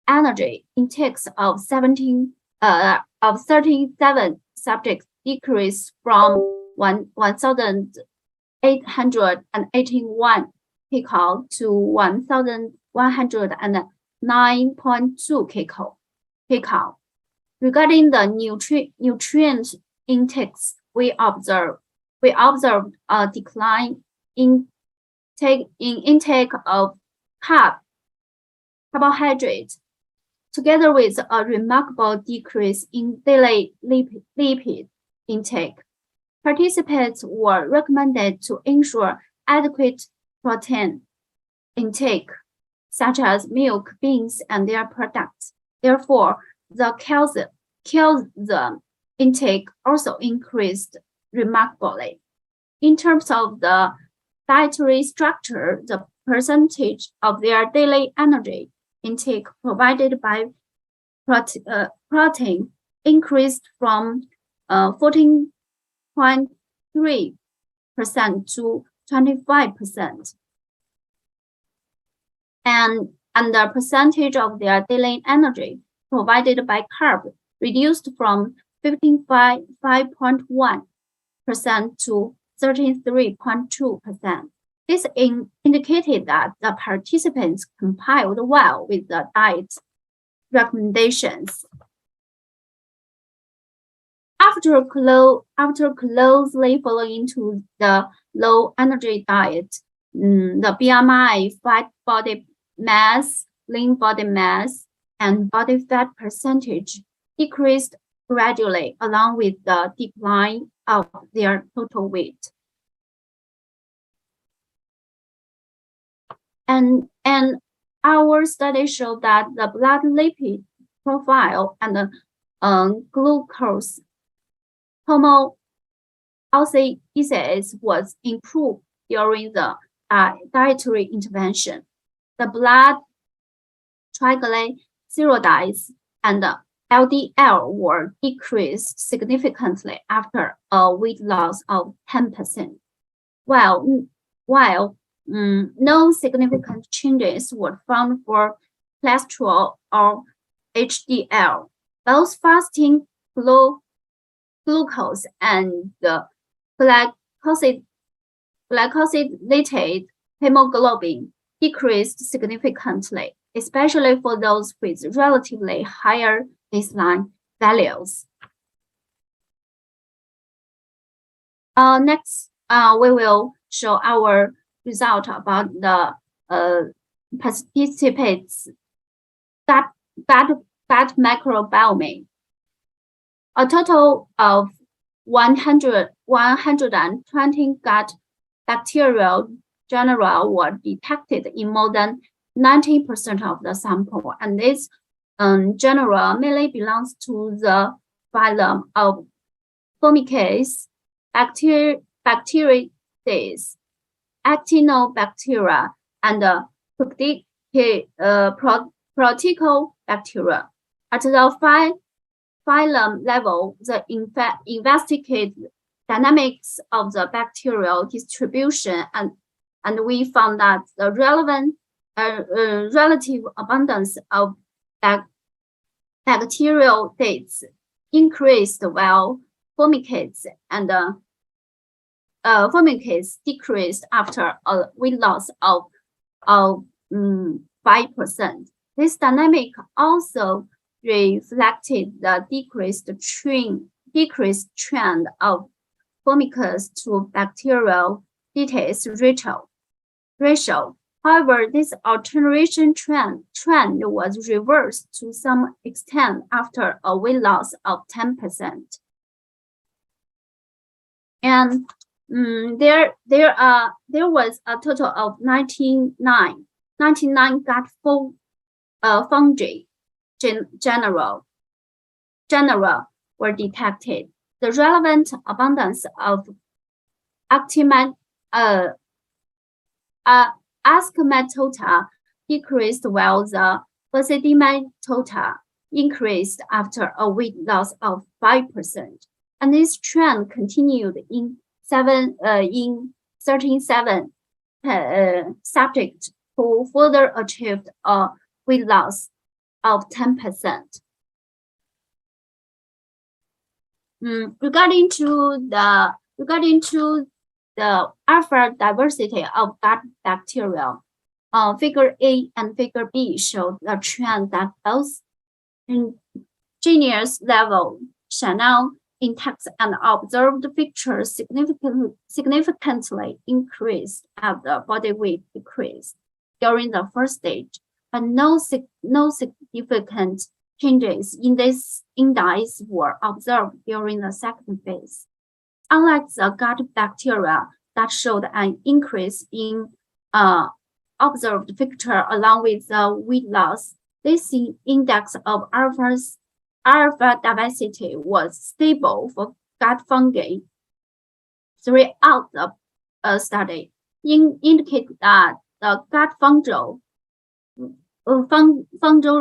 energy intakes of 37 subjects decreased from 1,881 kcal to 1,109.2 kcal. Regarding the nutrient intakes, we observed a decline in intake of carbohydrates, together with a remarkable decrease in daily lipid intake. Participants were recommended to ensure adequate protein intake, such as milk, beans, and their products. Therefore, the calcium intake also increased remarkably. In terms of the dietary structure, the percentage of their daily energy intake provided by protein increased from 14.3% to 25%. And the percentage of their daily energy provided by carb reduced from 15.1% to 33.2%. This indicated that the participants complied well with the diet recommendations. After closely following to the low energy diet, the BMI, fat body mass, lean body mass, and body fat percentage decreased gradually along with the decline of their total weight. And our study showed that the blood lipid profile and the glucose homeostasis was improved during the dietary intervention. The blood triglycerides and the LDL were decreased significantly after a weight loss of 10%, while no significant changes were found for cholesterol or HDL. Both fasting glucose and glycosylated hemoglobin decreased significantly, especially for those with relatively higher baseline values. Next, we will show our result about the participants' gut microbiome. A total of 120 gut bacterial genera were detected in more than 90% of the sample, and this genera mainly belongs to the phylum of Formicates, Bacteroides, Actinobacteria, and Proteobacteria. At the phylum level, the investigate dynamics of the bacterial distribution, and we found that the relative abundance of bacterial dates increased while Formicates and Formicates decreased after a weight loss of 5%. This dynamic also reflected the decreased trend of Formicates to bacterial dates ratio. However, this alteration trend was reversed to some extent after a weight loss of 10%. And there was a total of 99 gut fungi genera were detected. The relevant abundance of Ascomycota decreased while the Basidiomycota increased after a weight loss of 5%. And this trend continued in 37 subjects who further achieved a weight loss of 10%. Regarding to the alpha diversity of gut bacteria, Figure A and Figure B showed the trend that both genus level Chanel intact and observed features significantly increased as the body weight decreased during the first stage, but no significant changes in this index were observed during the second phase. Unlike the gut bacteria that showed an increase in observed feature along with the weight loss, this index of alpha diversity was stable for gut fungi throughout the study, indicate that the gut fungal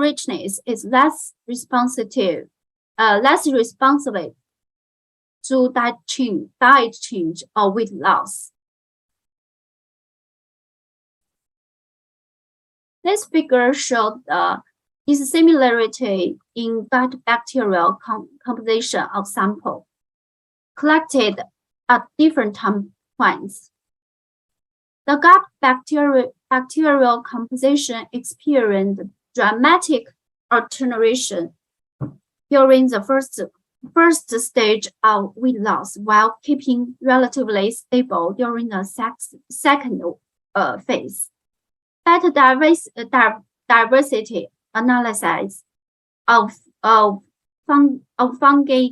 richness is less responsive to diet change or weight loss. This figure showed the dissimilarity in gut bacterial composition of sample collected at different time points. The gut bacterial composition experienced dramatic alteration during the first stage of weight loss, while keeping relatively stable during the second phase. Better diversity analysis of fungi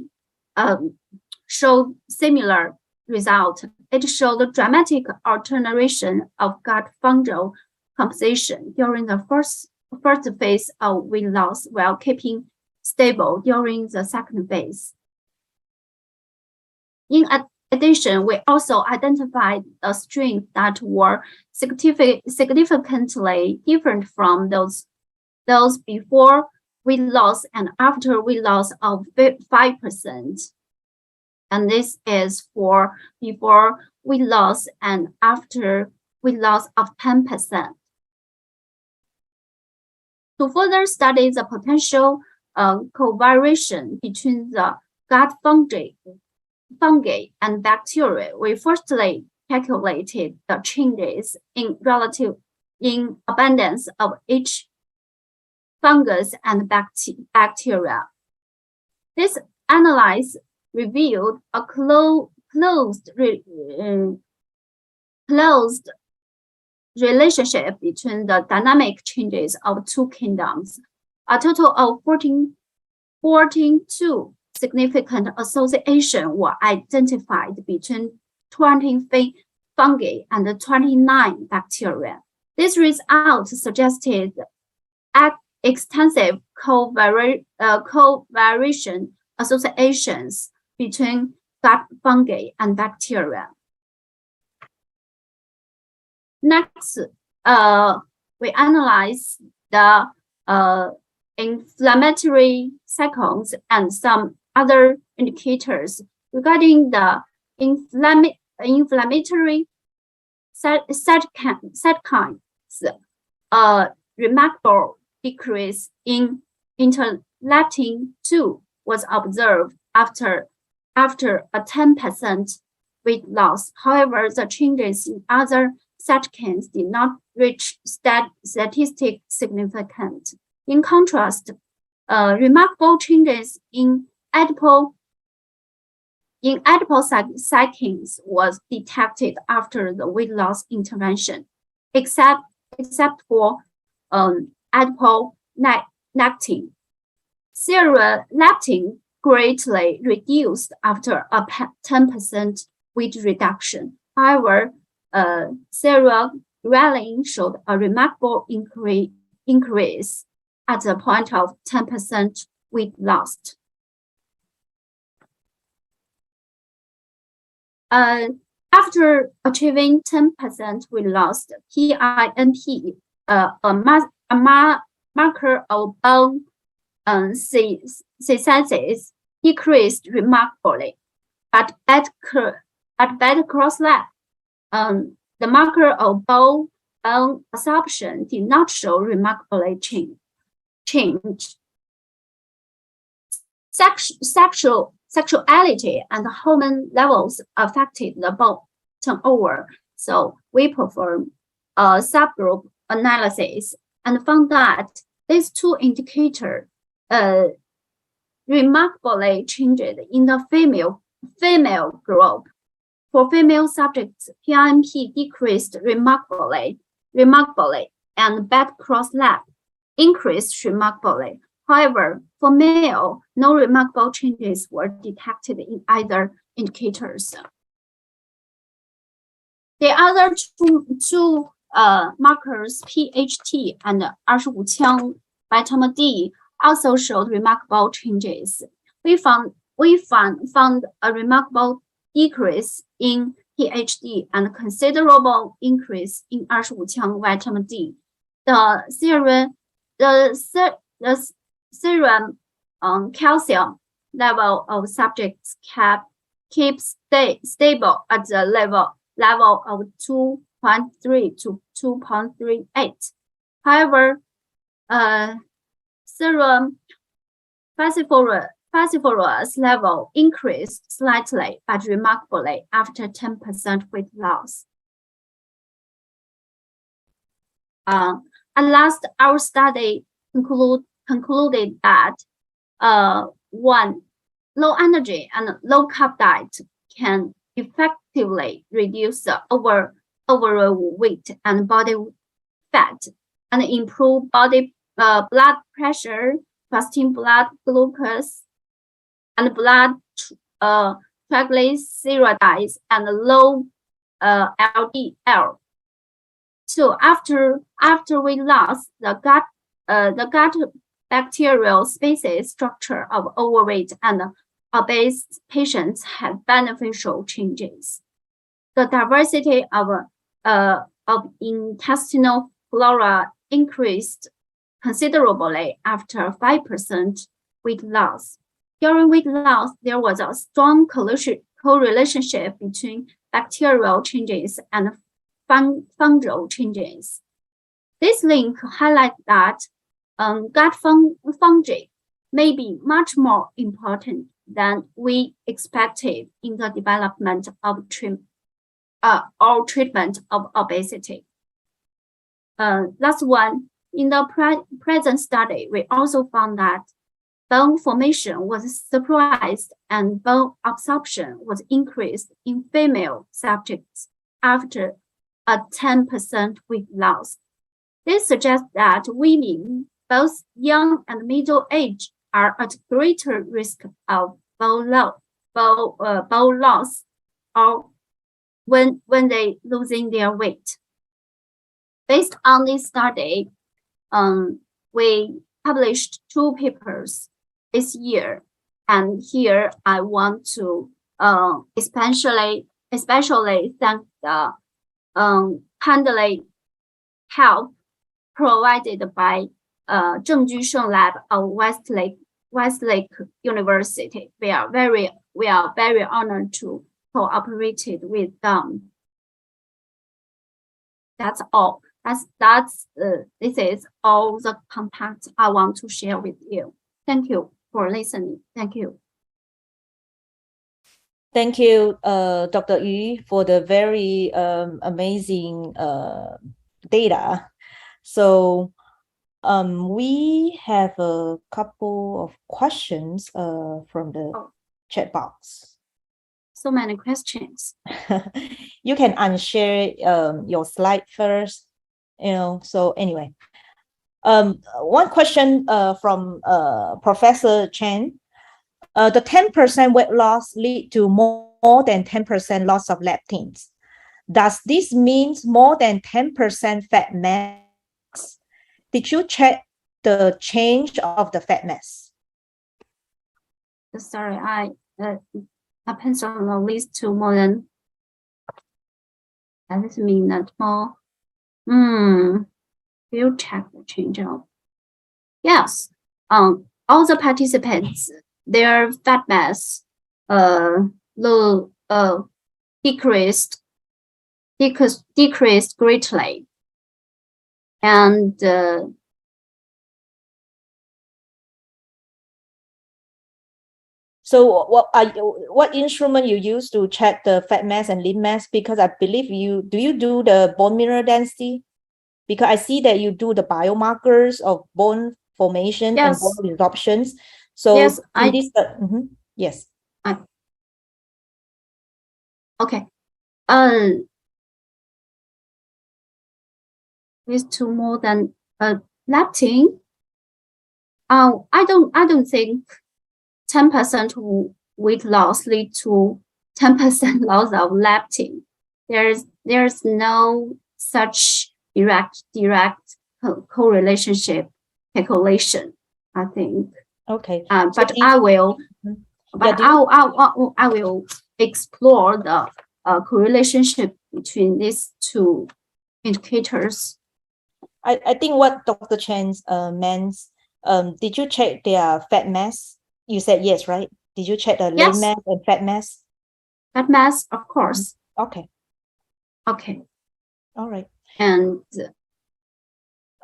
showed similar result. It showed a dramatic alteration of gut fungal composition during the first phase of weight loss, while keeping stable during the second phase. In addition, we also identified the strains that were significantly different from those before weight loss and after weight loss of 5%. And this is for before weight loss and after weight loss of 10%. To further study the potential covariation between the gut fungi and bacteria, we firstly calculated the changes in abundance of each fungus and bacteria. This analysis revealed a closed relationship between the dynamic changes of two kingdoms a total of 42 significant associations were identified between 20 fungi and 29 bacteria. This result suggested extensive covariation associations between gut fungi and bacteria. Next, we analyze the inflammatory cytokines and some other indicators regarding the inflammatory cytokines. A remarkable decrease in interleukin-2 was observed after a 10% weight loss. However, the changes in other cytokines did not reach statistically significant. In contrast, remarkable changes in adipocytes was detected after the weight loss intervention, except for adiponectin. Serum leptin greatly reduced after a 10% weight reduction. However, serum ghrelin showed a remarkable increase at the point of 10% weight loss. After achieving 10% weight loss, PINP, a marker of bone synthesis, decreased remarkably. But at cross-lab, the marker of bone absorption did not show remarkable change. Sexuality and hormone levels affected the bone turnover, so we performed a subgroup analysis and found that these two indicators remarkably changed in the female group. For female subjects, PINP decreased remarkably, and bed cross-lab increased remarkably. However, for male, no remarkable changes were detected in either indicators. The other two markers, PHT and 25羟vitamin D, also showed remarkable changes. We found a remarkable decrease in PHD and considerable increase in 25羟vitamin D. The serum calcium level of subjects keeps stable at the level of 2.3 to 2.38. However, serum phosphorus level increased slightly but remarkably after 10% weight loss. At last, our study concluded that one, low energy and low carb diet can effectively reduce the overall weight and body fat and improve body blood pressure, fasting blood glucose, and blood triglycerides and low LDL. So after weight loss, the gut bacterial species structure of overweight and obese patients have beneficial changes. The diversity of intestinal flora increased considerably after 5% weight loss. During weight loss, there was a strong correlation between bacterial changes and fungal changes. This link highlights that gut fungi may be much more important than we expected in the development of treatment of obesity. Last one, in the present study, we also found that bone formation was surprised and bone absorption was increased in female subjects after a 10% weight loss. This suggests that women both young and middle age are at greater risk of bone loss or when they losing their weight. Based on this study, we published 2 papers this year, and here I want to especially thank the kindly help provided by Zheng Jusheng Lab of Westlake University. We are very honored to cooperate with them. That's all. This is all the content I want to share with you. Thank you for listening. Thank you. Thank you, Dr. Yu, for the very amazing data. So we have a couple of questions from the chat box. So many questions. You can unshare your slide first. So anyway, one question from Professor Chen. The 10% weight loss lead to more than 10% loss of leptins. Does this mean more than 10% fat mass? Did you check the change of the fat mass? Sorry, I pencil on the list to more than. Does this mean that more? You check the change of. Yes. All the participants, their fat mass decreased greatly, and so what instrument you use to check the fat mass and lean mass? Because I believe you do the bone mineral density? Because I see that you do the biomarkers of bone formation and bone resorptions. So yes, yes. Okay. With to more than leptin. I don't think 10% weight loss lead to 10% loss of leptin. There's no such direct correlation calculation, I think. Okay. But I will explore the correlation between these 2 indicators. I think what Dr. Chen meant, did you check their fat mass? You said yes, right? Did you check the lean mass and fat mass? Fat mass, of course. Okay. All right. And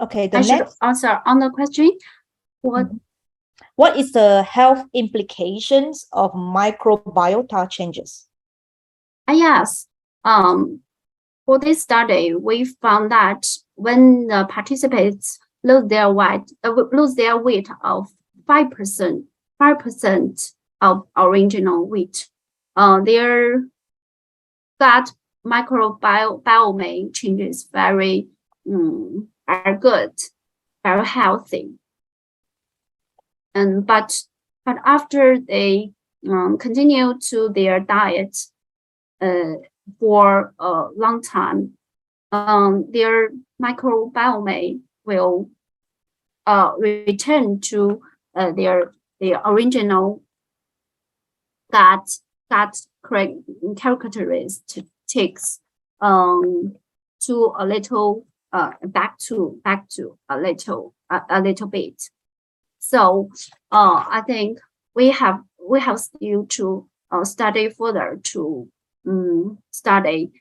okay, I should answer on the question. What is the health implications of microbiota changes? Yes. For this study, we found that when the participants lose their weight of 5% of original weight, their gut microbiome changes very are good, very healthy. And but after they continue to their diet for a long time, their microbiome will return to their original gut characteristics to a little back to a little bit. So I think we have still to study further to study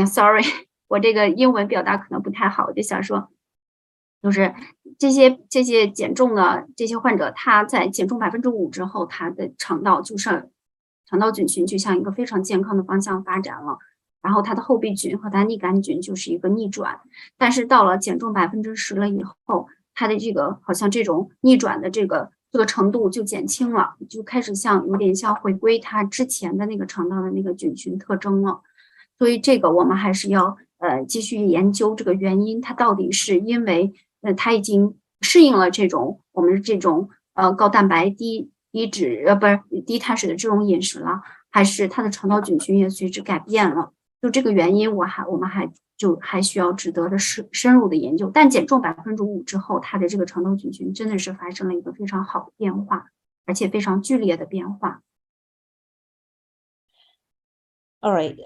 sorry 我这个英文表达可能不太好，我就想说就是这些减重的这些患者，他在减重5%之后，他的肠道菌群就向一个非常健康的方向发展了，然后他的后壁菌和他逆杆菌就是一个逆转，但是到了减重10%了以后，他的这个好像这种逆转的这个程度就减轻了，就开始有点像回归他之前的那个肠道的那个菌群特征了，所以这个我们还是要继续研究这个原因，它到底是因为它已经适应了我们这种高蛋白低碳水的这种饮食了，还是它的肠道菌群也随之改变了？就这个原因，我们还需要值得的深入的研究。但减重5%之后，它的这个肠道菌群真的是发生了一个非常好的变化，而且非常剧烈的变化。All right.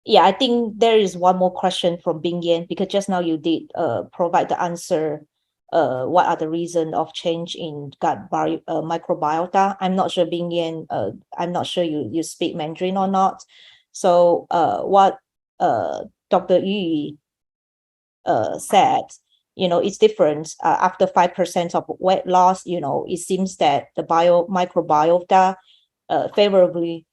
Yeah, I think there is one more question from Bing Yan, because just now you did provide the answer. What are the reasons of change in gut microbiota? I'm not sure, Bing Yan, I'm not sure you speak Mandarin or not. So what Dr. Yu said, it's different. After 5% of weight loss, it seems that the microbiota favorably,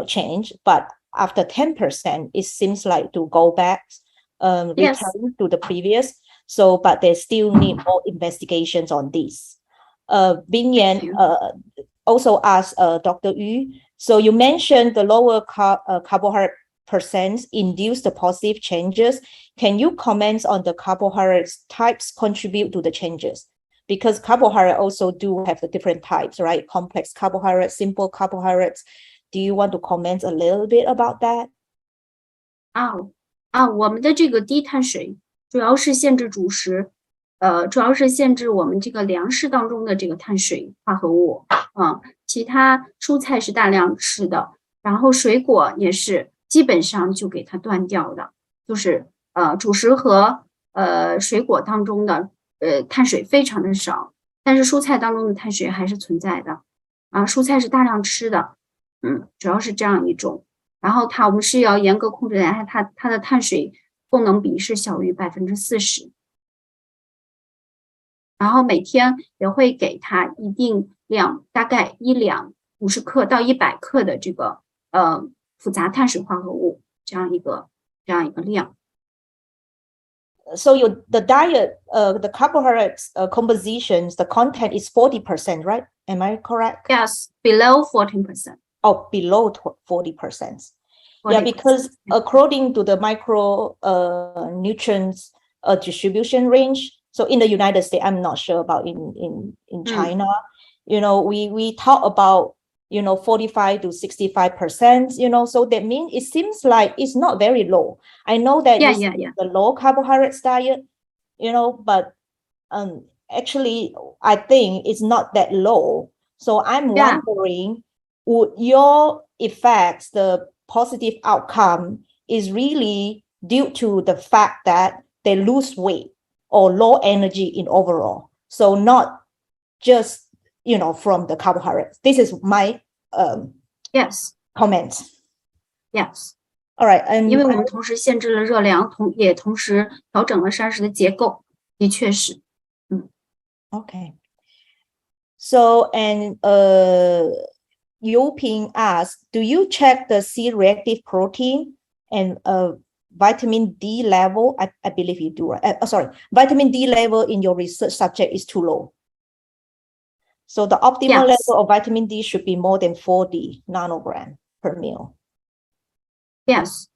change, but after 10%, it seems like to go back, return to the previous. So, but they still need more investigations on this. Bing Yan also asked Dr. Yu, so you mentioned the lower carbohydrate percents induce the positive changes. Can you comment on the carbohydrate types contribute to the changes? Because carbohydrate also do have the different types, right? Complex carbohydrates, simple carbohydrates. Do you want to comment a little bit about that? 我们的这个低碳水主要是限制主食，主要是限制我们这个粮食当中的这个碳水化合物，其他蔬菜是大量吃的，然后水果也是基本上就给它断掉的，就是主食和水果当中的碳水非常的少，但是蔬菜当中的碳水还是存在的，蔬菜是大量吃的。主要是这样一种，然后我们是要严格控制它的碳水功能比是小于40%，然后每天也会给它一定量，大概1两50克到100克的这个复杂碳水化合物，这样一个量。So the diet, the carbohydrates compositions, the content is 40%, right? Am I correct? Yes, below 14%. Oh, below 40%. Yeah, because according to the micronutrients distribution range, so in the United States, I'm not sure about in China, we talk about 45 to 65%, so that means it seems like it's not very low. I know that the low carbohydrates diet, but actually I think it's not that low. So I'm wondering, would your effects, the positive outcome is really due to the fact that they lose weight or low energy in overall? So not just, from the carbohydrates. This is my comment. Yes. All right. And 因为我们同时限制了热量，也同时调整了膳食的结构，的确是。Okay. So, and Yoping asks, do you check the C-reactive protein and vitamin D level? I believe you do. Vitamin D level in your research subject is too low. So the optimal level of vitamin D should be more than 40 nanogram per meal. Yes.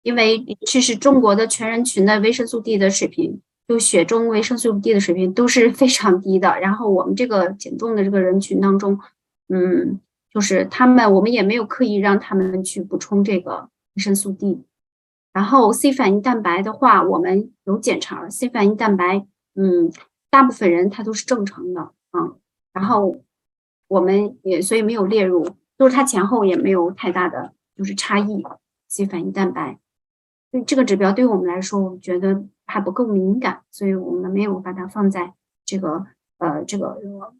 因为其实中国的全人群的维生素 D 的水平，就血中维生素 D 的水平都是非常低的。然后我们这个减重的这个人群当中，就是我们也没有刻意让他们去补充这个维生素 D。然后 C 反应蛋白的话，我们有检查了 C 反应蛋白，大部分人他都是正常的然后我们所以没有列入，就是它前后也没有太大的就是差异 C 反应蛋白。所以这个指标对于我们来说，我觉得还不够敏感，所以我们没有把它放在这个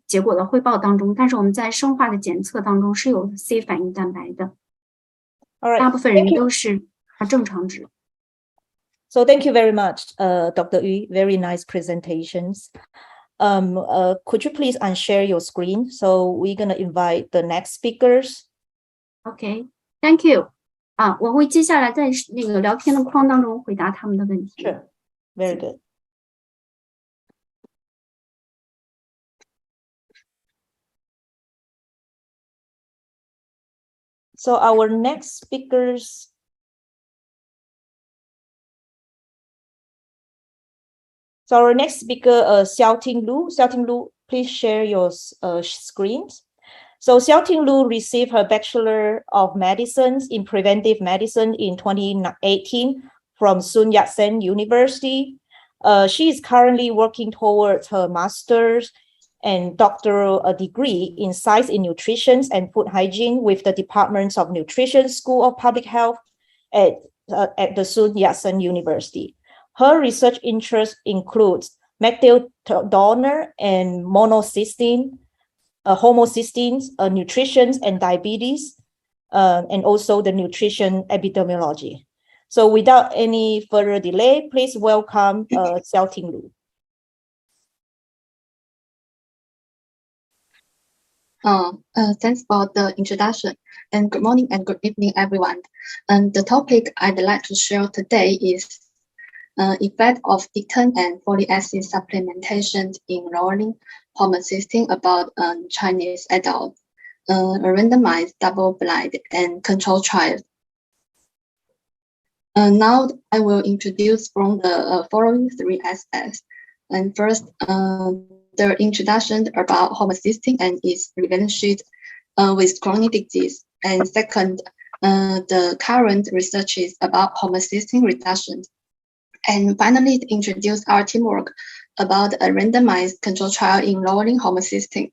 结果的汇报当中。但是我们在生化的检测当中是有 C 反应蛋白的，大部分人都是正常值。So thank you very much, Dr. Yu. Very nice presentations. Could you please unshare your screen? So we're going to invite the next speakers. Okay, thank you. 我会接下来在那个聊天的框当中回答他们的问题。Sure, very good. So our next speakers So our next speaker, Xiao Ting Liu. Xiao Ting Liu, please share your screens. So Xiao Ting Liu received her Bachelor of Medicine in Preventive Medicine in 2018 from Sun Yat-sen University. She is currently working towards her master's and doctoral degree in Science in Nutrition and Food Hygiene with the Departments of Nutrition School of Public Health at the Sun Yat-sen University. Her research interests includes methyl donor and monocysteine, homocysteines, nutrition and diabetes, and also the nutrition epidemiology. So without any further delay, please welcome Xiao Ting Liu. Thanks for the introduction, and good morning and good evening, everyone. And the topic I'd like to share today is effect of dictin and folic acid supplementation in lowering homocysteine about Chinese adults, a randomized double-blind and controlled trial. Now I will introduce from the following three aspects. And first, the introduction about homocysteine and its relationship with chronic disease. And second, the current researches about homocysteine reduction. And finally, introduce our teamwork about a randomized control trial in lowering homocysteine.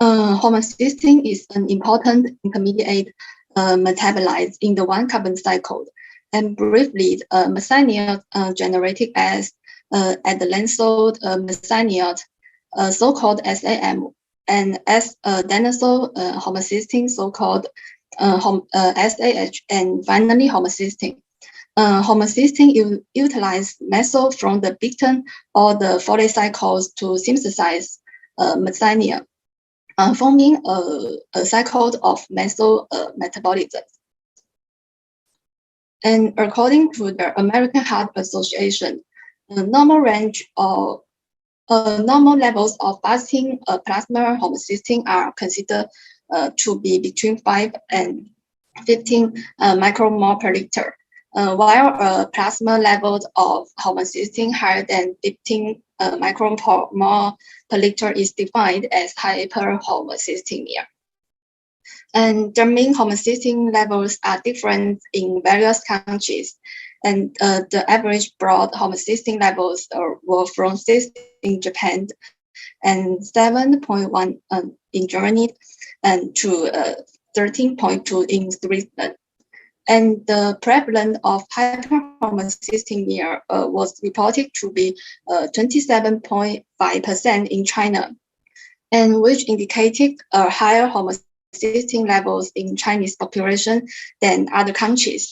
Homocysteine is an important intermediate metabolite in the 1-carbon cycle. And briefly, methionine generated as adenylyl methionine, so-called SAM, and as adenylyl homocysteine, so-called SAH, and finally homocysteine. Homocysteine utilize methyl from the pectin or the folic cycles to synthesize methionine, forming a cycle of methyl metabolism. And according to the American Heart Association, normal range of normal levels of fasting plasma homocysteine are considered to be between 5 and 15 micromole per liter, while a plasma level of homocysteine higher than 15 micromole per liter is defined as hyperhomocysteemia. And the mean homocysteine levels are different in various countries. And the average blood homocysteine levels were from 6 in Japan and 7.1 in Germany and to 13.2 in Switzerland. And the prevalence of hyperhomocysteemia was reported to be 27.5% in China, and which indicated a higher homocysteine levels in Chinese population than other countries.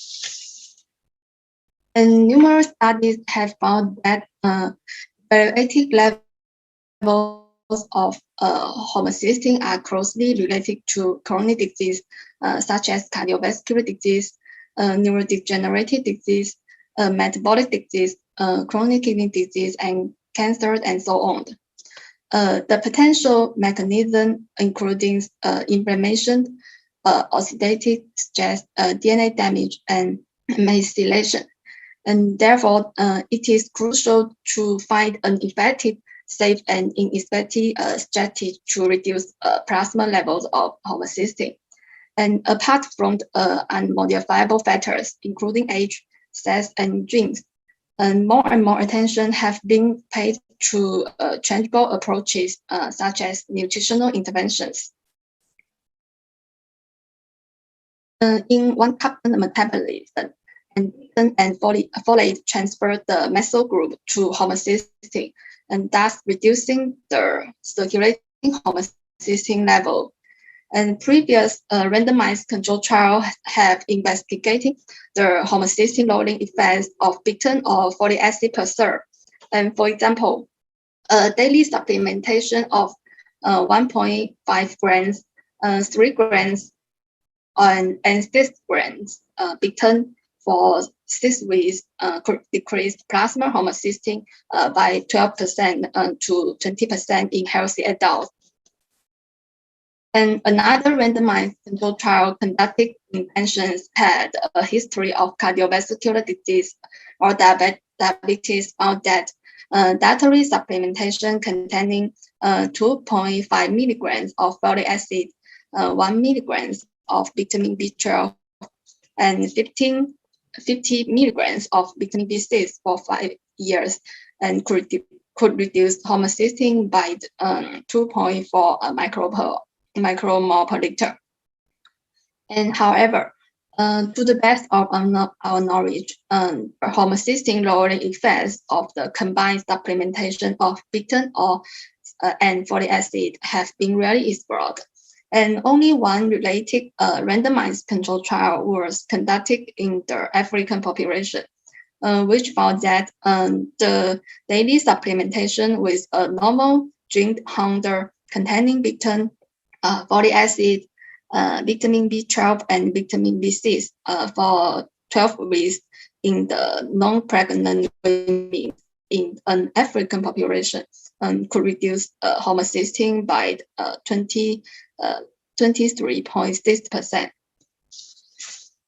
And numerous studies have found that elevated levels of homocysteine are closely related to chronic disease, such as cardiovascular disease, neurodegenerative disease, metabolic disease, chronic kidney disease, and cancer, and so on. The potential mechanism including inflammation, oxidative stress, DNA damage, and methylation. And therefore, it is crucial to find an effective, safe, and ineffective strategy to reduce plasma levels of homocysteine. And apart from unmodifiable factors, including age, sex, and genes, and more attention have been paid to changeable approaches such as nutritional interventions. In 1-carbon metabolism, and folate transfer the methyl group to homocysteine, and thus reducing the circulating homocysteine level. And previous randomized control trials have investigated the homocysteine lowering effects of pectin or folic acid per serve. And for example, daily supplementation of 1.5 grams, 3 grams, and 6 grams pectin for 6 weeks could decrease plasma homocysteine by 12% to 20% in healthy adults. And another randomized control trial conducted in patients had a history of cardiovascular disease or Diabetes found that dietary supplementation containing 2.5 milligrams of folic acid, 1 milligrams of vitamin B12, and 50 milligrams of vitamin B6 for 5 years, and could reduce homocysteine by 2.4 micromole per liter. And however, to the best of our knowledge, homocysteine lowering effects of the combined supplementation of betaine and folic acid have been rarely explored. And only one related randomized control trial was conducted in the African population, which found that the daily supplementation with a normal drink holder containing betaine, folic acid, vitamin B12 and vitamin B6 for 12 weeks in the non-pregnant women in an African population could reduce homocysteine by 23.6%.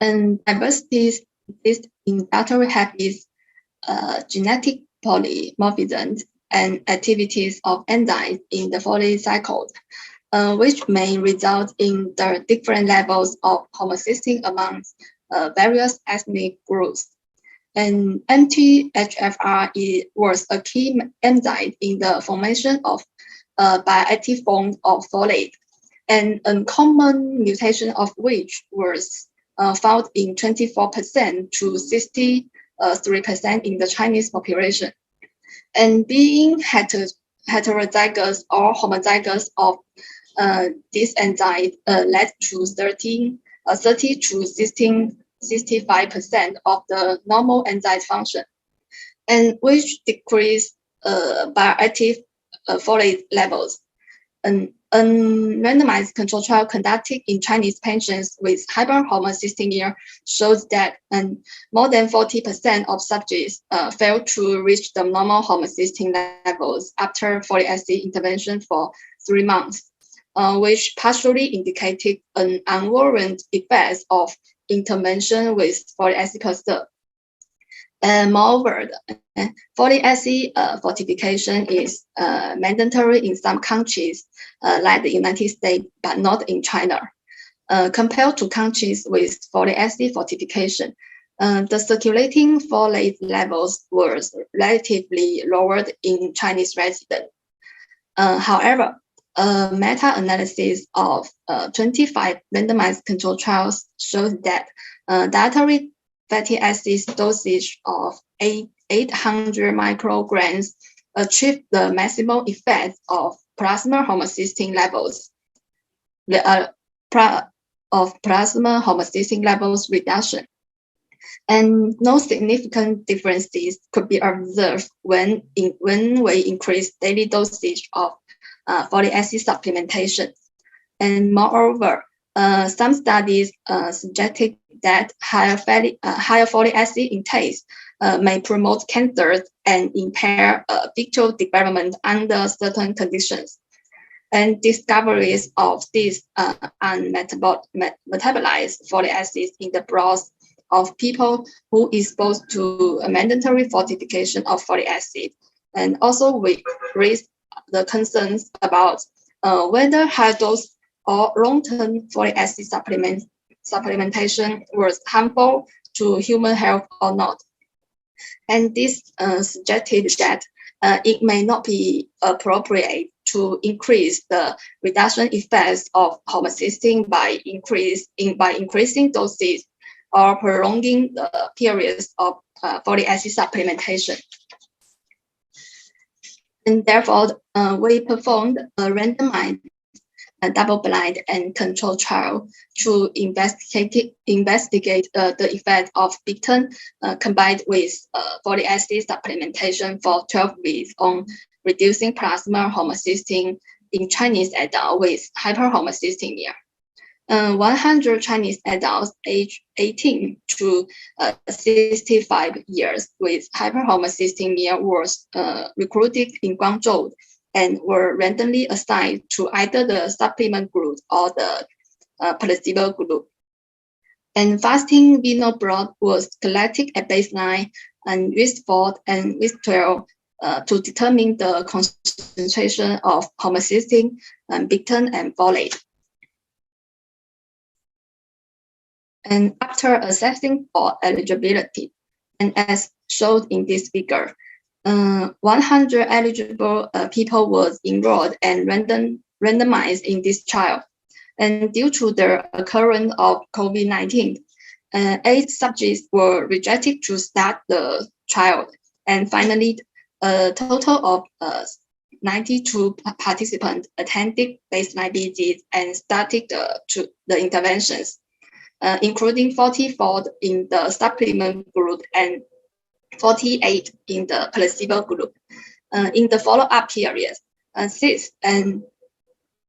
And diversities exist in dietary habits, genetic polymorphisms, and activities of enzymes in the Foley cycle, which may result in the different levels of homocysteine among various ethnic groups. And MTHFR was a key enzyme in the formation of bioactive form of folate, and a common mutation of which was found in 24% to 63% in the Chinese population. And being heterozygous or homozygous of this enzyme led to 30 to 65% of the normal enzyme function, and which decrease bioactive folate levels. An randomized control trial conducted in Chinese patients with hyperhomocysteine shows that more than 40% of subjects failed to reach the normal homocysteine levels after folic acid intervention for 3 months, which partially indicated an unwarranted effect of intervention with folic acid cluster. And moreover, folic acid fortification is mandatory in some countries like the United States, but not in China. Compared to countries with folic acid fortification, the circulating folate levels were relatively lowered in Chinese residents. However, a meta-analysis of 25 randomized control trials shows that dietary fatty acids dosage of 800 micrograms achieved the maximum effect of plasma homocysteine levels reduction. And no significant differences could be observed when we increase daily dosage of folic acid supplementation. And moreover, some studies suggested that higher folic acid intake may promote cancer and impair fetal development under certain conditions. And discoveries of these unmetabolized folic acids in the blood of people who exposed to a mandatory fortification of folic acid, and also we raised the concerns about whether high dose or long-term folic acid supplementation was harmful to human health or not. And this suggested that it may not be appropriate to increase the reduction effects of homocysteine by increasing doses or prolonging the periods of folic acid supplementation. And therefore, we performed a randomized double-blind and controlled trial to investigate the effect of betaine combined with folic acid supplementation for 12 weeks on reducing plasma homocysteine in Chinese adults with hyperhomocysteine. 100 Chinese adults aged 18 to 65 years with hyperhomocysteine was recruited in Guangzhou and were randomly assigned to either the supplement group or the placebo group. And fasting venal blood was collected at baseline and week 4 and week 12 to determine the concentration of homocysteine, pectin, and folate. And after assessing for eligibility, and as shown in this figure, 100 eligible people was enrolled and randomized in this trial. And due to the occurrence of COVID-19, 8 subjects were rejected to start the trial. And finally, a total of 92 participants attended baseline visits and started the interventions, including 44 in the supplement group and 48 in the placebo group. In the follow-up period, 6 and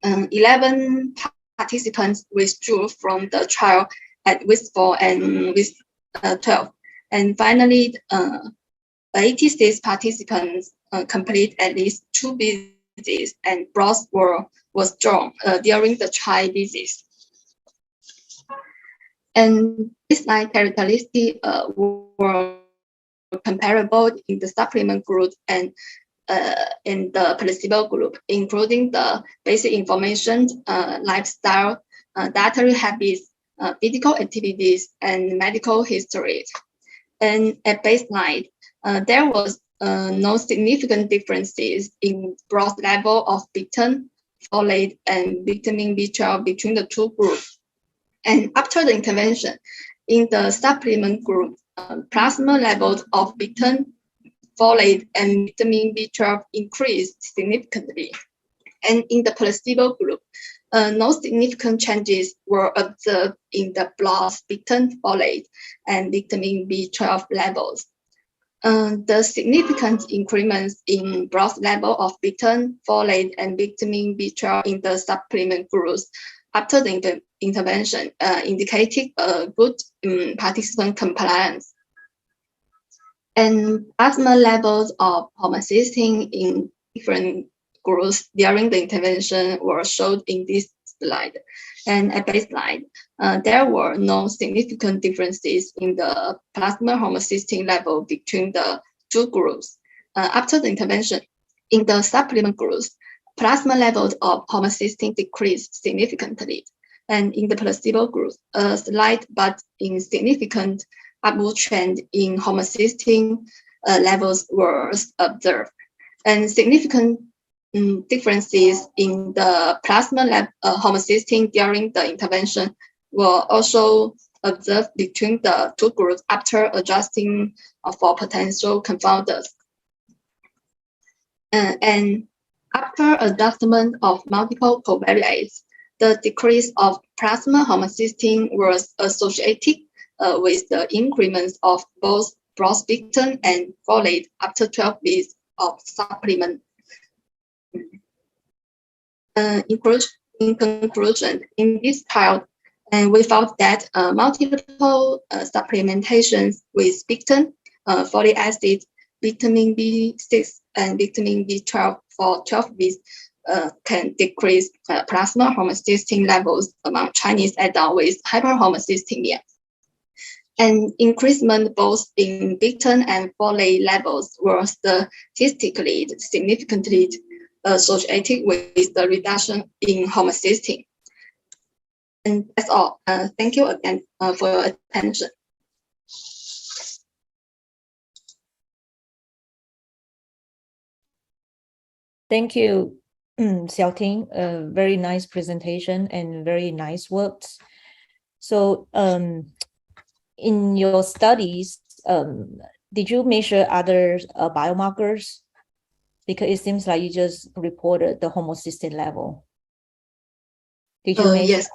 11 participants withdrew from the trial at week 4 and week 12. And finally, 86 participants complete at least 2 visits and blood were withdrawn during the trial visits. And baseline characteristics were comparable in the supplement group and in the placebo group, including the basic information, lifestyle, dietary habits, physical activities, and medical history. And at baseline, there was no significant differences in blood level of pectin, folate, and vitamin B12 between the 2 groups. And after the intervention, in the supplement group, plasma levels of pectin, folate, and vitamin B12 increased significantly. And in the placebo group, no significant changes were observed in the blood pectin, folate, and vitamin B12 levels. The significant increments in blood level of pectin, folate, and vitamin B12 in the supplement groups after the intervention indicated a good participant compliance. And plasma levels of homocysteine in different groups during the intervention were shown in this slide. And at baseline, there were no significant differences in the plasma homocysteine level between the 2 groups. After the intervention, in the supplement groups, plasma levels of homocysteine decreased significantly. And in the placebo group, a slight but insignificant upward trend in homocysteine levels were observed. And significant differences in the plasma homocysteine during the intervention were also observed between the 2 groups after adjusting for potential confounders. And after adjustment of multiple covariates, the decrease of plasma homocysteine was associated with the increments of both pectin and folate after 12 weeks of supplement. In conclusion, in this trial, we found that multiple supplementations with pectin, folic acid, vitamin B6, and vitamin B12 for 12 weeks can decrease plasma homocysteine levels among Chinese adults with hyperhomocysteemia. And increasement both in pectin and folate levels were statistically significantly associated with the reduction in homocysteine. And that's all. Thank you again for your attention. Thank you, Xiao Ting. Very nice presentation and very nice words. So in your studies, did you measure other biomarkers? Because it seems like you just reported the homocysteine level. Did you measure? Yes.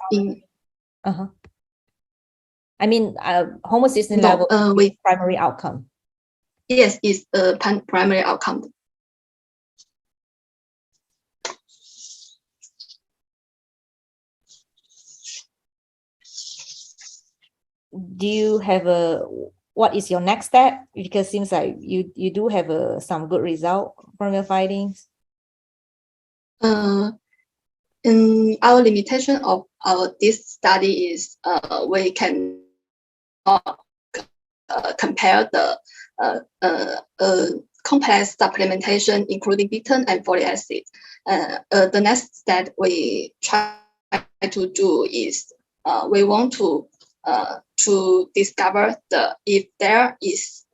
I mean, homocysteine level is primary outcome. Yes, it's a primary outcome. Do you have what is your next step? Because it seems like you do have some good result from your findings. In our limitation of this study is we can compare the complex supplementation, including betaine and folic acid. The next step we try to do is we want to discover if there is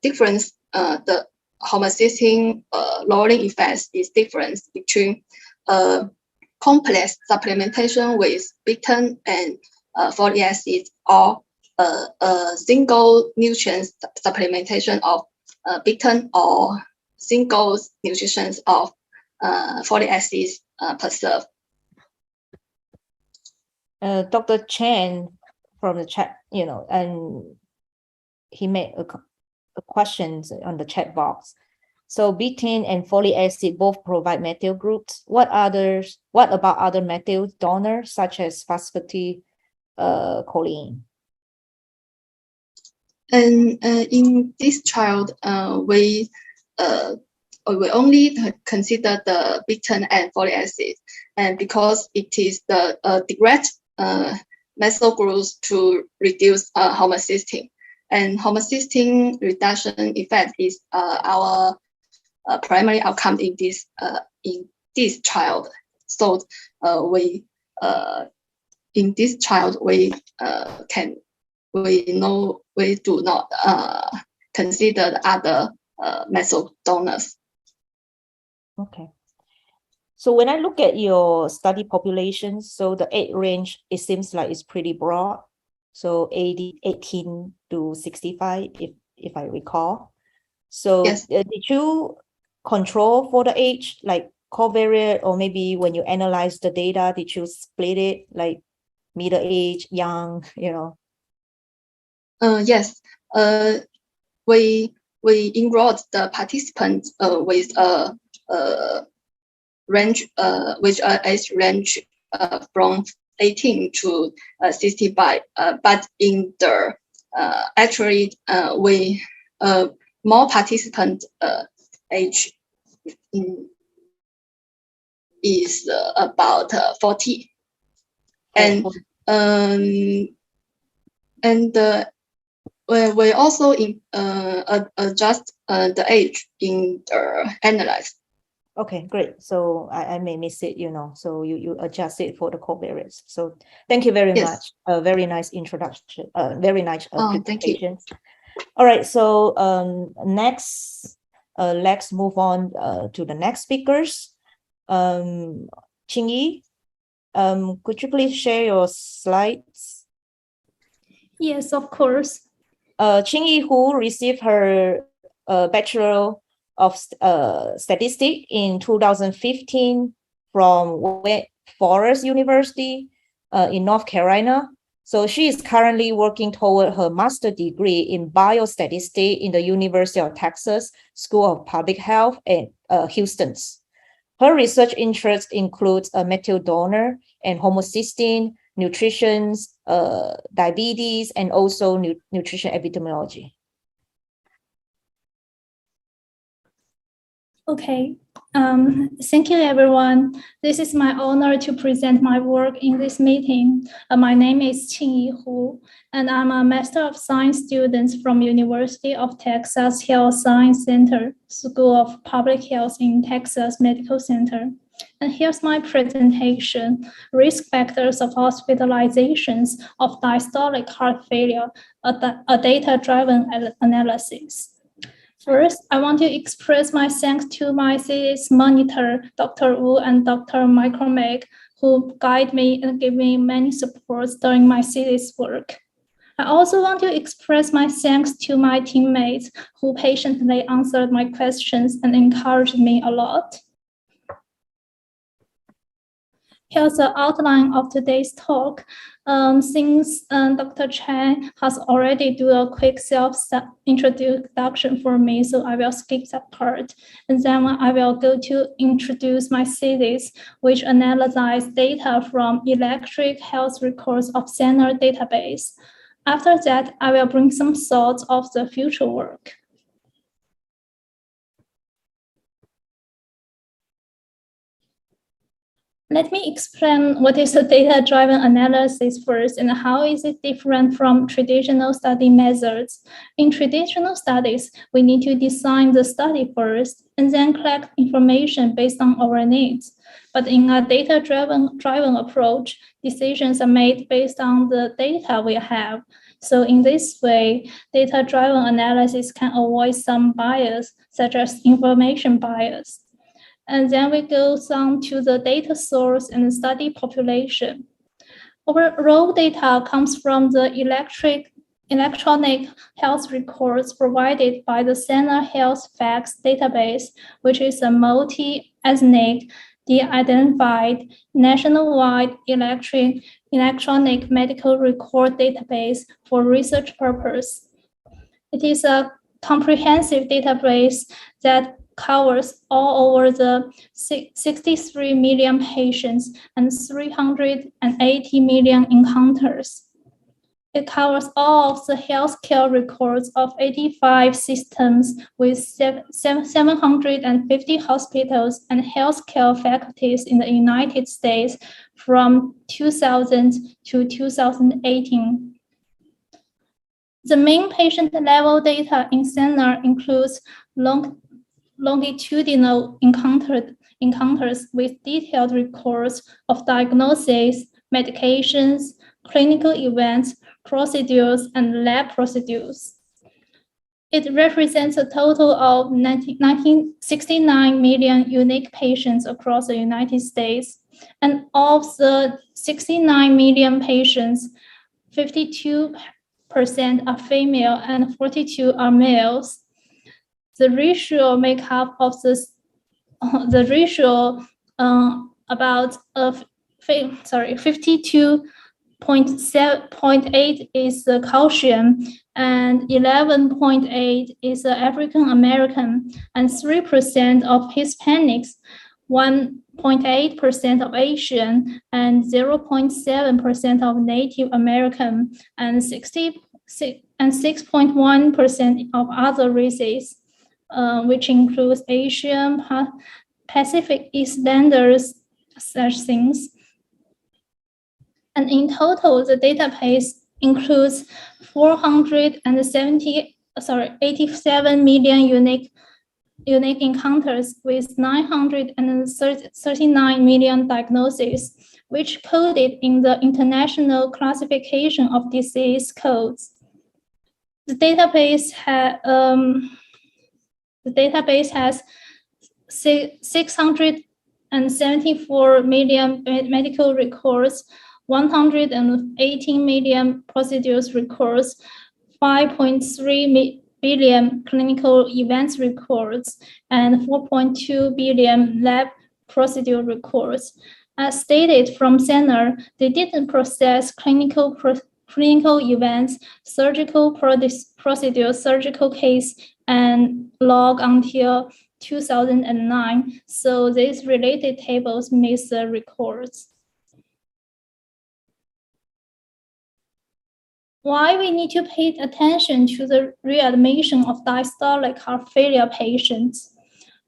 difference, the homocysteine lowering effects is difference between complex supplementation with betaine and folic acid, or a single nutrient supplementation of betaine or single nutrition of folic acid per serve. Dr. Chen from the chat, and he made a questions on the chat box. So betaine and folic acid both provide methyl groups. What about other methyl donors such as phosphatidylcholine? And in this trial, we only consider the betaine and folic acid, and because it is the direct methyl groups to reduce homocysteine, and homocysteine reduction effect is our primary outcome in this trial. So we in this trial we do not consider the other methyl donors. Okay. So when I look at your study population, so the age range, it seems like it's pretty broad. So 18 to 65, if I recall. So yes. Did you control for the age, like covariate, or maybe when you analyze the data, did you split it like middle age, young, Yes. We enrolled the participants with a range with an age range from 18 to 65. But in the actually we more participant age is about 40, and we also adjust the age in the analyze. Okay, great. So I may miss it, so you adjust it for the covariates. So thank you very much. A very nice introduction, very nice presentation. Thank you. All right, so next, let's move on to the next speakers. Qingyi, could you please share your slides? Yes, of course. Qingyi, who received her Bachelor of Statistics in 2015 from Wake Forest University in North Carolina. So she is currently working toward her master's degree in biostatistics in the University of Texas School of Public Health at Houston. Her research interests include methyl donor and homocysteine, nutrition, diabetes, and also nutrition epidemiology. Okay, thank you everyone. This is my honor to present my work in this meeting. My name is Qingyi Hu, and I'm a Master of Science student from University of Texas Health Science Center, School of Public Health in Texas Medical Center. And here's my presentation, Risk Factors of Hospitalizations of Diastolic Heart Failure, a data-driven analysis. First, I want to express my thanks to my thesis monitor, Dr. Wu and Dr. Microbiota, who guide me and give me many supports during my thesis work. I also want to express my thanks to my teammates who patiently answered my questions and encouraged me a lot. Here's the outline of today's talk. Since Dr. Chen has already done a quick self-introduction for me, so I will skip that part. And then I will go to introduce my thesis, which analyzes data from electronic health records of CENER database. After that, I will bring some thoughts of the future work. Let me explain what is a data-driven analysis first and how is it different from traditional study methods. In traditional studies, we need to design the study first and then collect information based on our needs. But in a data-driven approach, decisions are made based on the data we have. So in this way, data-driven analysis can avoid some bias, such as information bias. And then we go on to the data source and the study population. Our raw data comes from the electronic health records provided by the Center Health Facts database, which is a multi-ethnic, de-identified, nationwide electronic medical record database for research purpose. It is a comprehensive database that covers all over the 63 million patients and 380 million encounters. It covers all of the healthcare records of 85 systems with 750 hospitals and healthcare faculties in the United States from 2000 to 2018. The main patient level data in Center includes longitudinal encounters with detailed records of diagnosis, medications, clinical events, procedures, and lab procedures. It represents a total of 69 million unique patients across the United States. And of the 69 million patients, 52% are female and 42 are males. The ratio makeup of this, about 52.8 is the Caucasian, and 11.8 is the African American, and 3% of Hispanics, 1.8% of Asian, and 0.7% of Native American, and 6.1% of other races, which includes Asian, Pacific Islanders, such things. And in total, the database includes 87 million unique encounters with 939 million diagnoses, which coded in the International Classification of Disease Codes. The database has 674 million medical records, 118 million procedures records, 5.3 billion clinical events records, and 4.2 billion lab procedure records. As stated from Center, they didn't process clinical events, surgical procedures, surgical case, and log until 2009. So these related tables miss the records. Why we need to pay attention to the readmission of diastolic heart failure patients?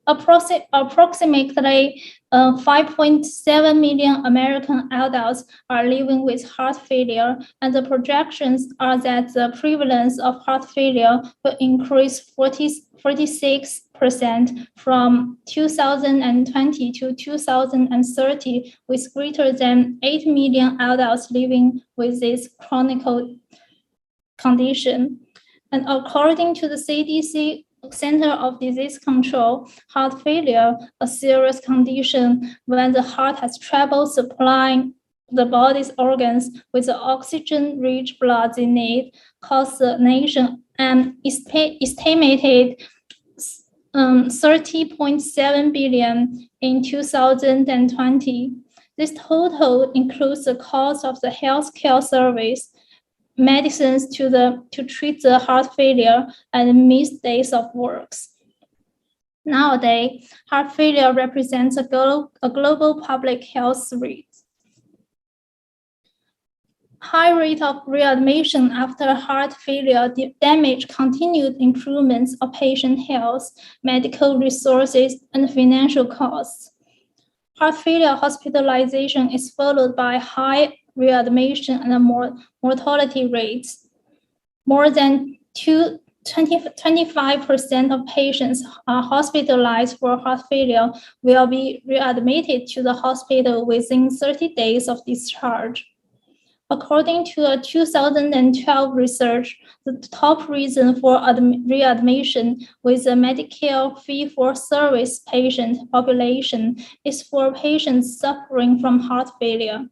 Approximately 5.7 million American adults are living with heart failure, and the projections are that the prevalence of heart failure will increase 46% from 2020 to 2030, with greater than 8 million adults living with this chronic condition. And according to the CDC Center of Disease Control, heart failure, a serious condition when the heart has trouble supplying the body's organs with the oxygen-rich blood they need, cost the nation an estimated $30.7 billion in 2020. This total includes the cost of the healthcare service, medicines to treat the heart failure, and missed days of works. Nowadays, heart failure represents a global public health threat. High rate of readmission after heart failure damage continued improvements of patient health, medical resources, and financial costs. heart failure hospitalization is followed by high readmission and mortality rates. More than 25% of patients are hospitalized for heart failure will be readmitted to the hospital within 30 days of discharge. According to a 2012 research, the top reason for readmission with a Medicare fee-for-service patient population is for patients suffering from heart failure.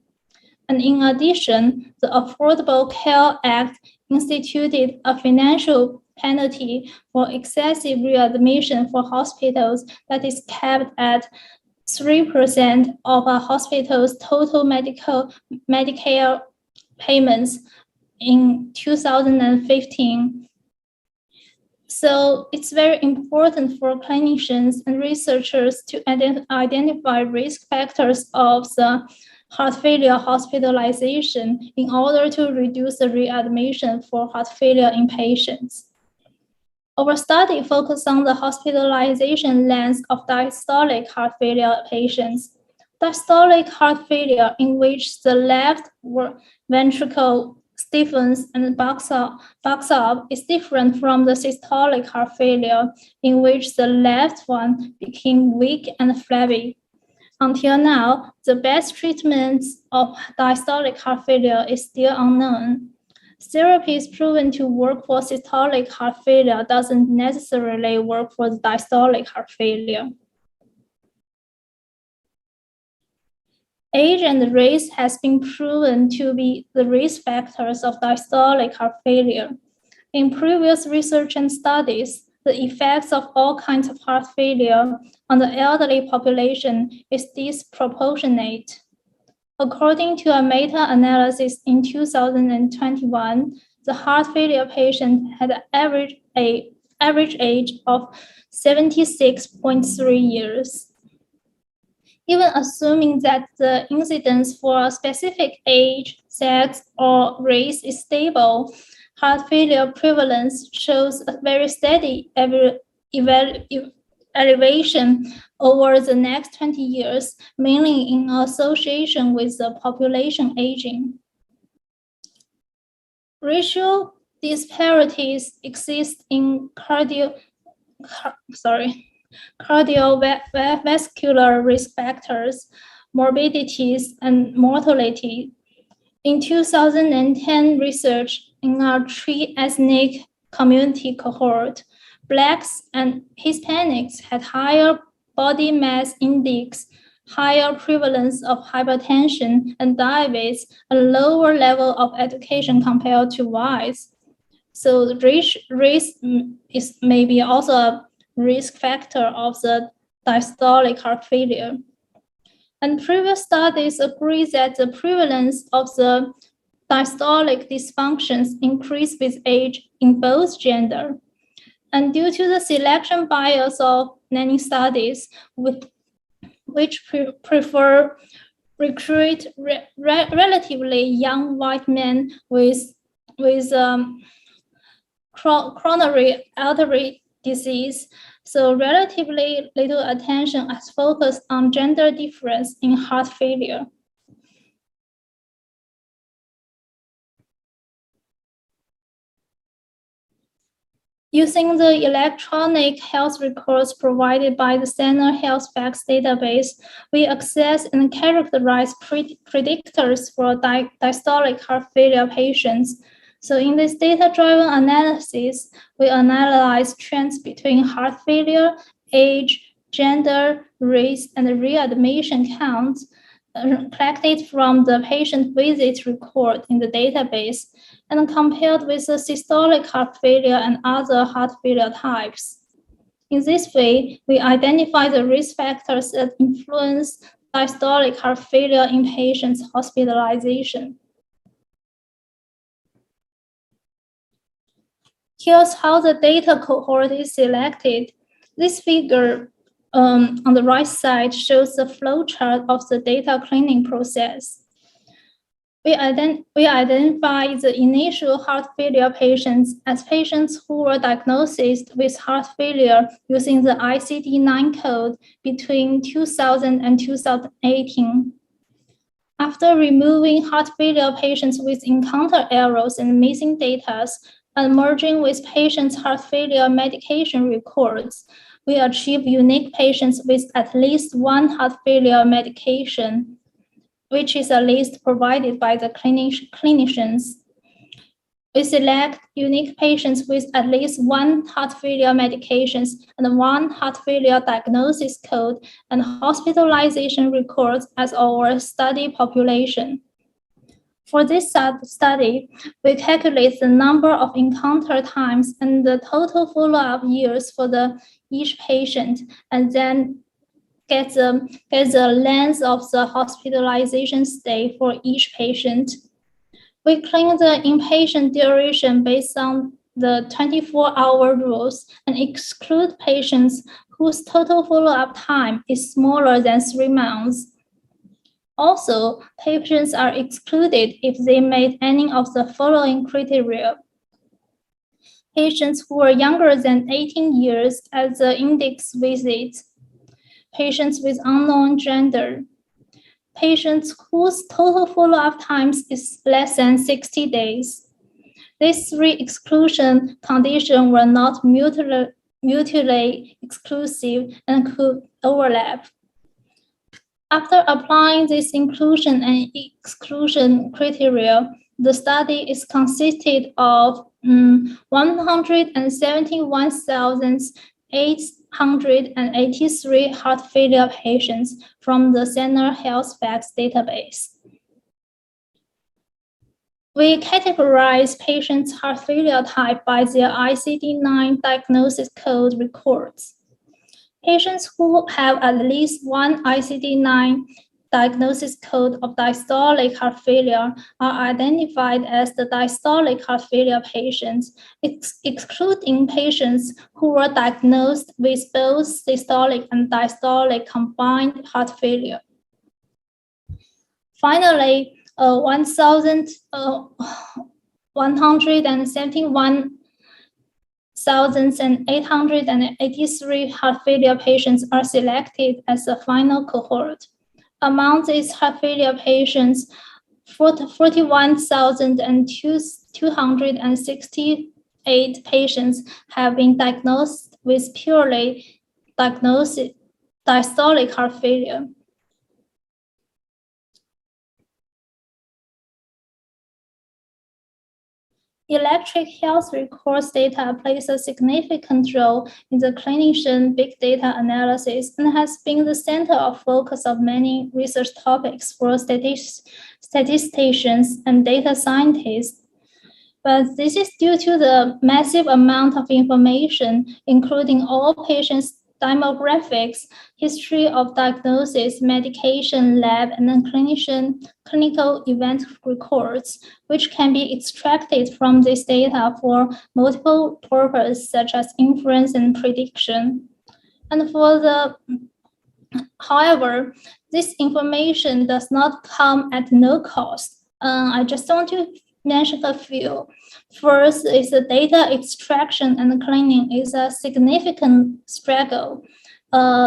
And in addition, the Affordable Care Act instituted a financial penalty for excessive readmission for hospitals that is capped at 3% of a hospital's total Medicare payments in 2015. So it's very important for clinicians and researchers to identify risk factors of the heart failure hospitalization in order to reduce the readmission for heart failure in patients. Our study focused on the hospitalization length of diastolic heart failure patients. Diastolic heart failure, in which the left ventricle stiffens and backs up, is different from the systolic heart failure, in which the left one became weak and flabby. Until now, the best treatment of diastolic heart failure is still unknown. Therapies proven to work for systolic heart failure doesn't necessarily work for the diastolic heart failure. Age and race has been proven to be the risk factors of diastolic heart failure. In previous research and studies, the effects of all kinds of heart failure on the elderly population is disproportionate. According to a meta-analysis in 2021, the heart failure patient had an average age of 76.3 years. Even assuming that the incidence for a specific age, sex, or race is stable, heart failure prevalence shows a very steady elevation over the next 20 years, mainly in association with the population aging. Racial disparities exist in cardiovascular risk factors, morbidities, and mortality. In 2010 research in our tri-ethnic community cohort, Blacks and Hispanics had higher body mass index, higher prevalence of hypertension and diabetes, and lower level of education compared to whites. So race is maybe also a risk factor of the diastolic heart failure. And previous studies agree that the prevalence of the diastolic dysfunctions increase with age in both gender. And due to the selection bias of many studies, which prefer recruit relatively young white men with coronary artery disease, so relatively little attention is focused on gender difference in heart failure. Using the electronic health records provided by the Center Health Facts database, we access and characterize predictors for diastolic heart failure patients. So in this data-driven analysis, we analyze trends between heart failure, age, gender, race, and readmission counts collected from the patient visit record in the database and compared with the systolic heart failure and other heart failure types. In this way, we identify the risk factors that influence diastolic heart failure in patients' hospitalization. Here's how the data cohort is selected. This figure on the right side shows the flowchart of the data cleaning process. We identify the initial heart failure patients as patients who were diagnosed with heart failure using the ICD-9 code between 2000 and 2018. After removing heart failure patients with encounter errors and missing data and merging with patients' heart failure medication records, we achieve unique patients with at least one heart failure medication, which is a list provided by the clinicians. We select unique patients with at least one heart failure medications and one heart failure diagnosis code and hospitalization records as our study population. For this study, we calculate the number of encounter times and the total follow-up years for each patient, and then get the length of the hospitalization stay for each patient. We claim the inpatient duration based on the 24-hour rules and exclude patients whose total follow-up time is smaller than 3 months. Also, patients are excluded if they made any of the following criteria. Patients who were younger than 18 years at the index visit, patients with unknown gender, patients whose total follow-up times is less than 60 days. These 3 exclusion conditions were not mutually exclusive and could overlap. After applying this inclusion and exclusion criteria, the study is consisted of 171,883 heart failure patients from the Center Health Facts database. We categorize patients' heart failure type by their ICD-9 diagnosis code records. Patients who have at least one ICD-9 diagnosis code of diastolic heart failure are identified as the diastolic heart failure patients, excluding patients who were diagnosed with both systolic and diastolic combined heart failure. Finally, 171,883 heart failure patients are selected as the final cohort. Among these heart failure patients, 41,268 patients have been diagnosed with purely diagnosed diastolic heart failure. Electric health records data plays a significant role in the clinician big data analysis and has been the center of focus of many research topics for statisticians and data scientists. But this is due to the massive amount of information, including all patients' demographics, history of diagnosis, medication, lab, and then clinical event records, which can be extracted from this data for multiple purposes, such as inference and prediction. And however, this information does not come at no cost. I just want to mention a few. First is the data extraction and cleaning is a significant struggle.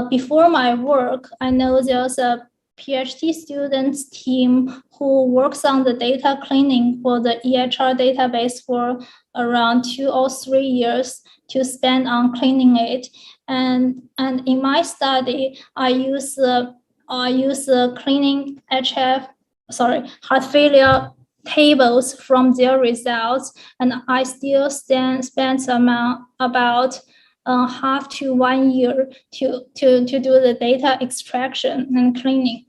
Before my work, I know there's a PhD students team who works on the data cleaning for the EHR database for around 2 or 3 years to spend on cleaning it. And in my study, I use cleaning heart failure tables from their results, and I still spend about half to 1 year to do the data extraction and cleaning.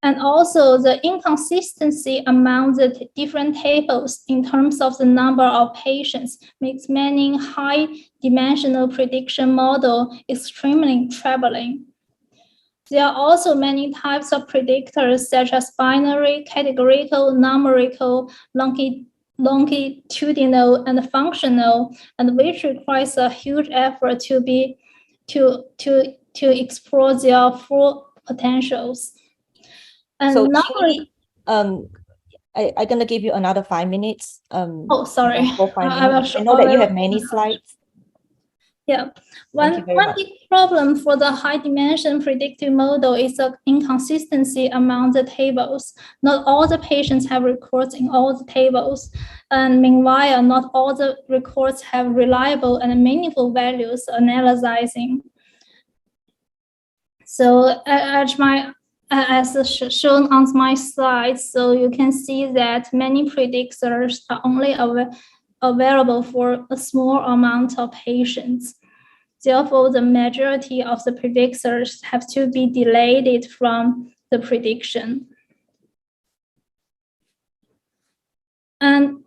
And also the inconsistency among the different tables in terms of the number of patients makes many high-dimensional prediction model extremely troubling. There are also many types of predictors such as binary, categorical, numerical, longitudinal, and functional, and which requires a huge effort to explore their full potentials. And so, I'm gonna give you another 5 minutes. Oh, sorry. For 5 I minutes. will I know that you show- have many slides. Yeah, Thank you one very much. big problem for the high dimension predictive model is the inconsistency among the tables. Not all the patients have records in all the tables, and meanwhile, not all the records have reliable and meaningful values analyzing. So as shown on my slide, so you can see that many predictors are only available for a small amount of patients. Therefore, the majority of the predictors have to be delayed from the prediction. And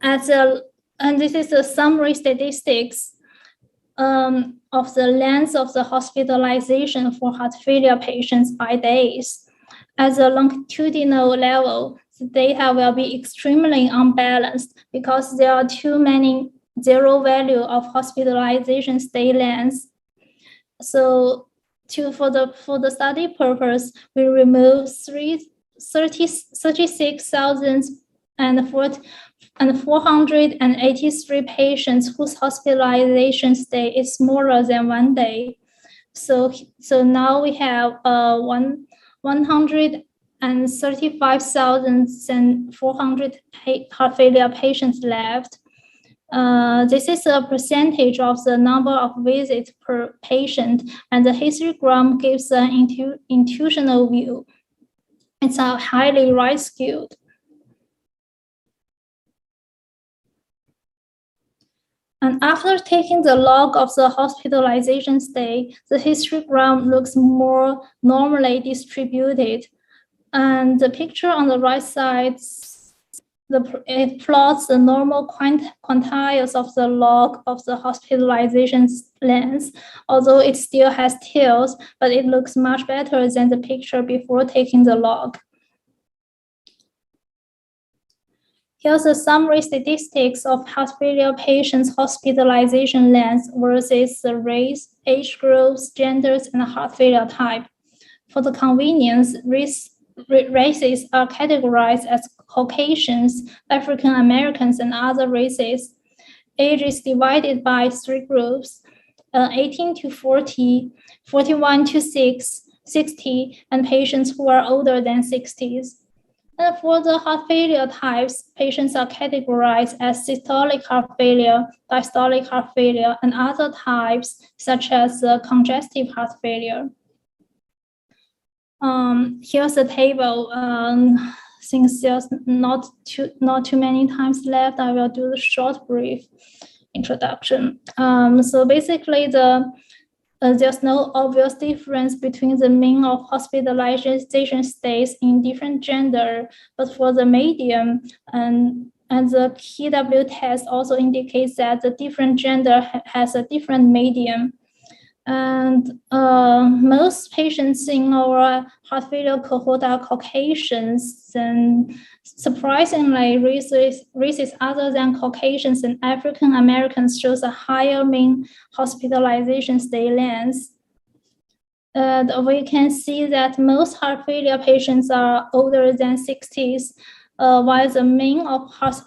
this is the summary statistics of the length of the hospitalization for heart failure patients by days. At the longitudinal level, the data will be extremely unbalanced because there are too many zero value of hospitalization stay lengths. So for the study purpose, we remove 36,483 patients whose hospitalization stay is smaller than 1 day. So now we have 135,400 heart failure patients left. This is a percentage of the number of visits per patient, and the histogram gives an intuitional view. It's a highly right-skewed. And after taking the log of the hospitalization stay, the histogram looks more normally distributed. And the picture on the right side, it plots the normal quantiles of the log of the hospitalization length, although it still has tails, but it looks much better than the picture before taking the log. Here's the summary statistics of heart failure patients' hospitalization length versus the race, age groups, genders, and heart failure type. For the convenience, races are categorized as Caucasians, African Americans, and other races. Age is divided by 3 groups, 18 to 40, 41 to 60, and patients who are older than 60s. And for the heart failure types, patients are categorized as systolic heart failure, diastolic heart failure, and other types such as congestive heart failure. Here's the table. Since there's not too many times left, I will do the short brief introduction. So basically, there's no obvious difference between the mean of hospitalization stays in different gender, but for the median and the KW test also indicates that the different gender has a different median. And most patients in our heart failure cohort are Caucasians, and surprisingly, races other than Caucasians and African Americans shows a higher mean hospitalization stay length. We can see that most heart failure patients are older than 60s, while the mean of heart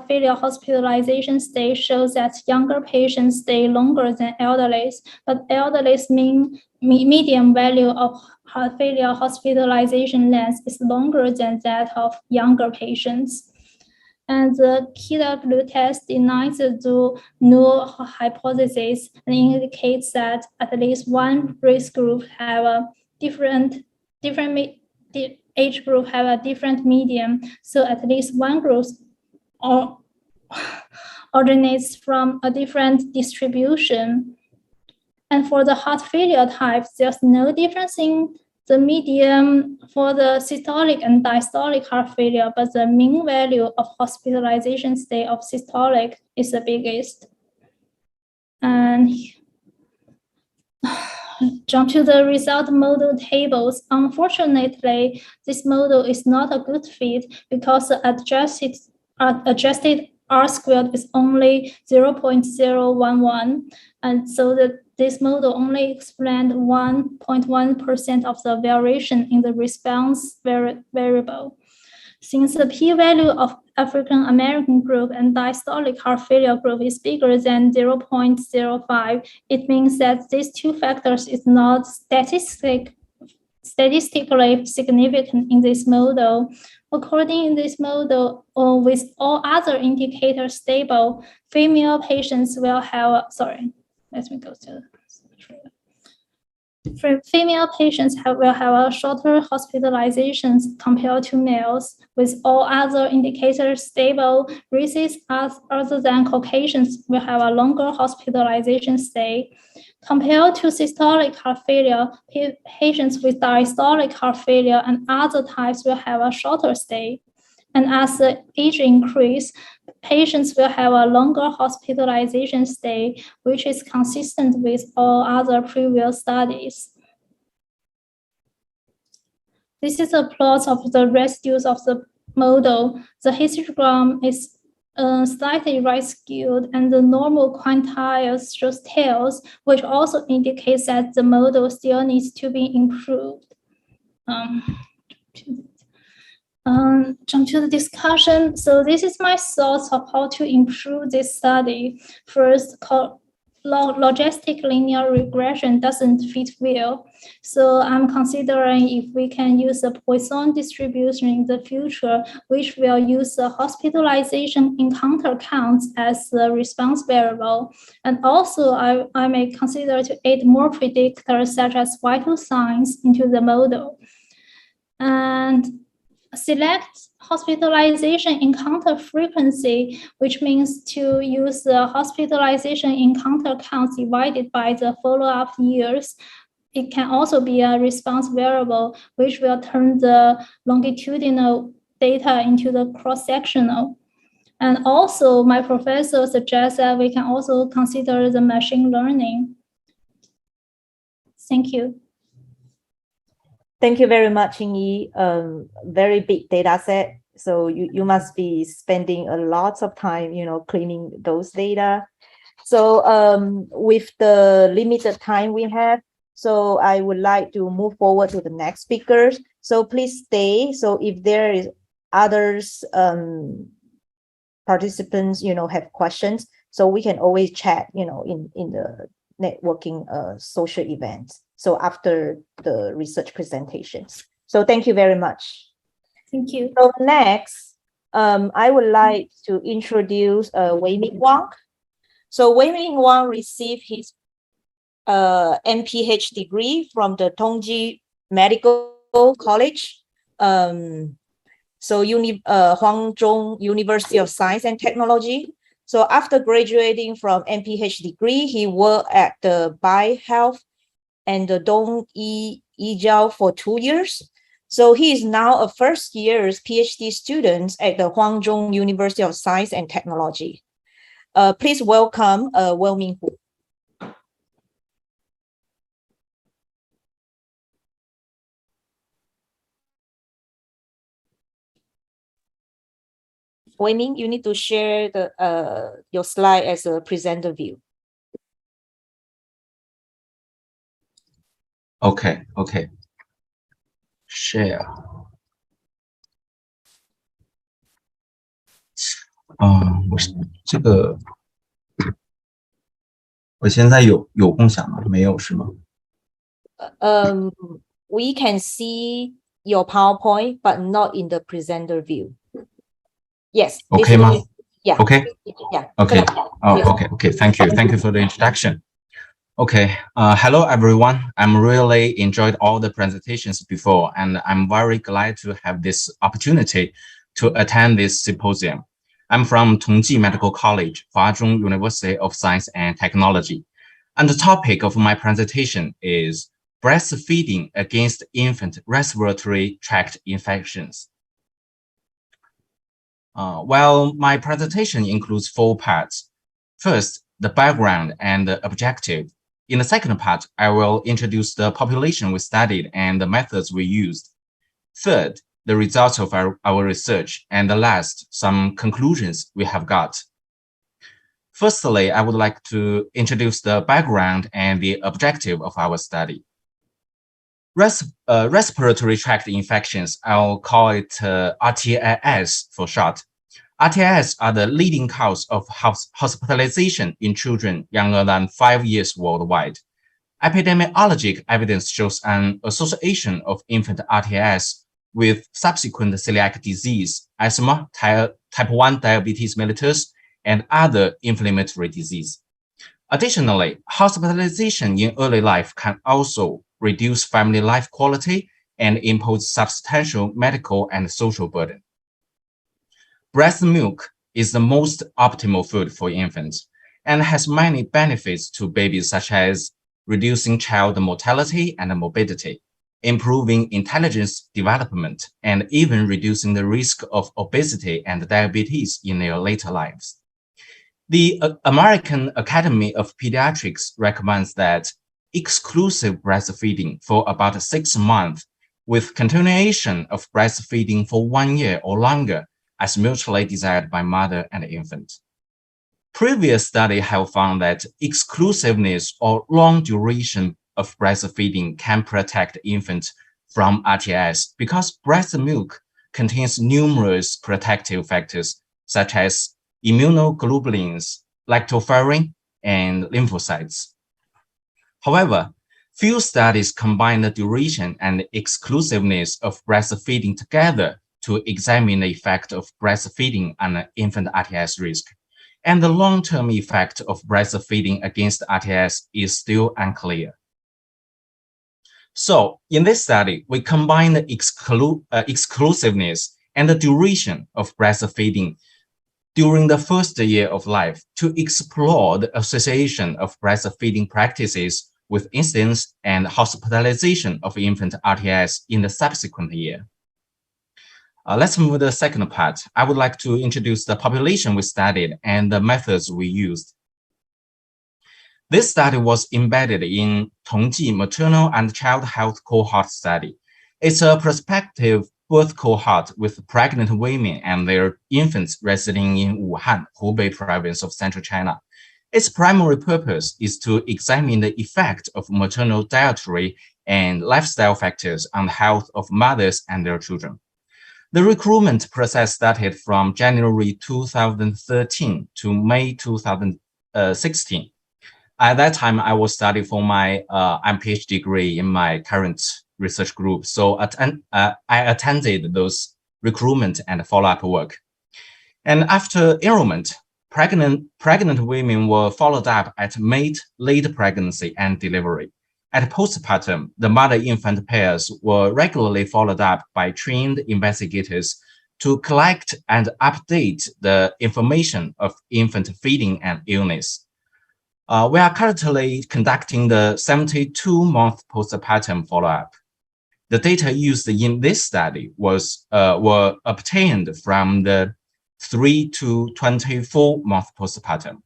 failure hospitalization stay shows that younger patients stay longer than elderly, but elderly's median value of heart failure hospitalization length is longer than that of younger patients. And the KW test denies the null hypothesis and indicates that at least one race group have a different age group have a different median, so at least one group originates from a different distribution. And for the heart failure types, there's no difference in the median for the systolic and diastolic heart failure, but the mean value of hospitalization stay of systolic is the biggest. And jump to the result model tables. Unfortunately, this model is not a good fit because the adjusted R-squared is only 0.011, and so this model only explained 1.1% of the variation in the response variable. Since the p-value of African American group and diastolic heart failure group is bigger than 0.05, it means that these two factors is not statistically significant in this model. According to this model, with all other indicators stable, female patients will have, female patients will have a shorter hospitalizations compared to males. With all other indicators stable, races other than Caucasians will have a longer hospitalization stay. Compared to systolic heart failure, patients with diastolic heart failure and other types will have a shorter stay. And as the age increase, patients will have a longer hospitalization stay, which is consistent with all other previous studies. This is a plot of the residues of the model. The histogram is slightly right-skewed, and the normal quantiles shows tails, which also indicates that the model still needs to be improved. Jump to the discussion. So this is my thoughts of how to improve this study. First, logistic linear regression doesn't fit well. So I'm considering if we can use a Poisson distribution in the future, which will use the hospitalization encounter counts as the response variable. And also I may consider to add more predictors such as vital signs into the model. And select hospitalization encounter frequency, which means to use the hospitalization encounter counts divided by the follow-up years. It can also be a response variable, which will turn the longitudinal data into the cross-sectional. And also, my professor suggests that we can also consider the machine learning. Thank you. Thank you very much, Ying-Yi. Very big data set. So you must be spending a lot of time, cleaning those data. So with the limited time we have, so I would like to move forward to the next speakers. So please stay. So if there is others participants, have questions, so we can always chat, in the networking social events. So after the research presentations. So thank you very much. Thank you. So next, I would like to introduce Weiming Wang. So Weiming Wang received his MPH degree from the Tongji Medical College. So Huangzhong University of Science and Technology. So after graduating from MPH degree, he worked at the BioHealth and the Dong Yijiao for 2 years. So he is now a first year's PhD student at the Huangzhong University of Science and Technology. Please welcome Weiming Hu. Weiming, you need to share the your slide as a presenter view. Okay. Share. 我现在有共享吗？没有是吗？ We can see your PowerPoint, but not in the presenter view. Yes. Okay, ma? Yeah. Okay. Yeah. Okay. Yes. Okay. Thank you for the introduction. Okay. Hello everyone. I'm really enjoyed all the presentations before, and I'm very glad to have this opportunity to attend this symposium. I'm from Tongji Medical College, Huazhong University of Science and Technology, and the topic of my presentation is breastfeeding against infant respiratory tract infections. Well, my presentation includes 4 parts. First, the background and the objective. In the second part, I will introduce the population we studied and the methods we used. Third, the results of our research. And the last, some conclusions we have got. Firstly, I would like to introduce the background and the objective of our study. respiratory tract infections, I'll call it RTIS for short. RTIS are the leading cause of hospitalization in children younger than 5 years worldwide. Epidemiologic evidence shows an association of infant RTIS with subsequent celiac disease, asthma, type 1 diabetes mellitus, and other inflammatory disease. Additionally, hospitalization in early life can also reduce family life quality and impose substantial medical and social burden. Breast milk is the most optimal food for infants and has many benefits to babies, such as reducing child mortality and morbidity, improving intelligence development, and even reducing the risk of obesity and diabetes in their later lives. The American Academy of Pediatrics recommends that exclusive breastfeeding for about 6 months with continuation of breastfeeding for 1 year or longer as mutually desired by mother and infant. Previous studies have found that exclusiveness or long duration of breastfeeding can protect infants from RTIS because breast milk contains numerous protective factors such as immunoglobulins, lactoferrin, and lymphocytes. However, few studies combine the duration and exclusiveness of breastfeeding together to examine the effect of breastfeeding on infant RTIS risk, and the long-term effect of breastfeeding against RTIS is still unclear. So, in this study, we combine the exclusiveness and the duration of breastfeeding during the first year of life to explore the association of breastfeeding practices with incidence and hospitalization of infant RTIS in the subsequent year. Let's move to the second part. I would like to introduce the population we studied and the methods we used. This study was embedded in Tongji Maternal and Child Health Cohort Study. It's a prospective birth cohort with pregnant women and their infants residing in Wuhan, Hubei province of central China. Its primary purpose is to examine the effect of maternal dietary and lifestyle factors on the health of mothers and their children. The recruitment process started from January 2013 to May 2016. At that time, I was studying for my MPH degree in my current research group, so I attended those recruitment and follow-up work. And after enrollment, pregnant women were followed up at late pregnancy and delivery. At postpartum, the mother-infant pairs were regularly followed up by trained investigators to collect and update the information of infant feeding and illness. We are currently conducting the 72-month postpartum follow-up. The data used in this study were obtained from the 3 to 24-month postpartum.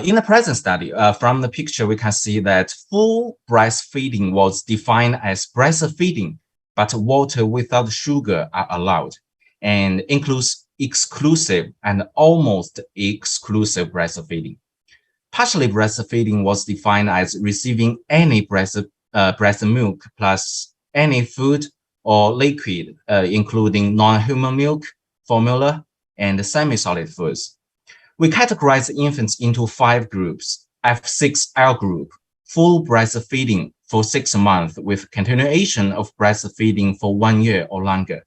In the present study, from the picture, we can see that full breastfeeding was defined as breastfeeding, but water without sugar are allowed, and includes exclusive and almost exclusive breastfeeding. Partially breastfeeding was defined as receiving any breast milk plus any food or liquid, including non-human milk, formula, and semi-solid foods. We categorize infants into 5 groups. F6L group, full breastfeeding for 6 months with continuation of breastfeeding for 1 year or longer.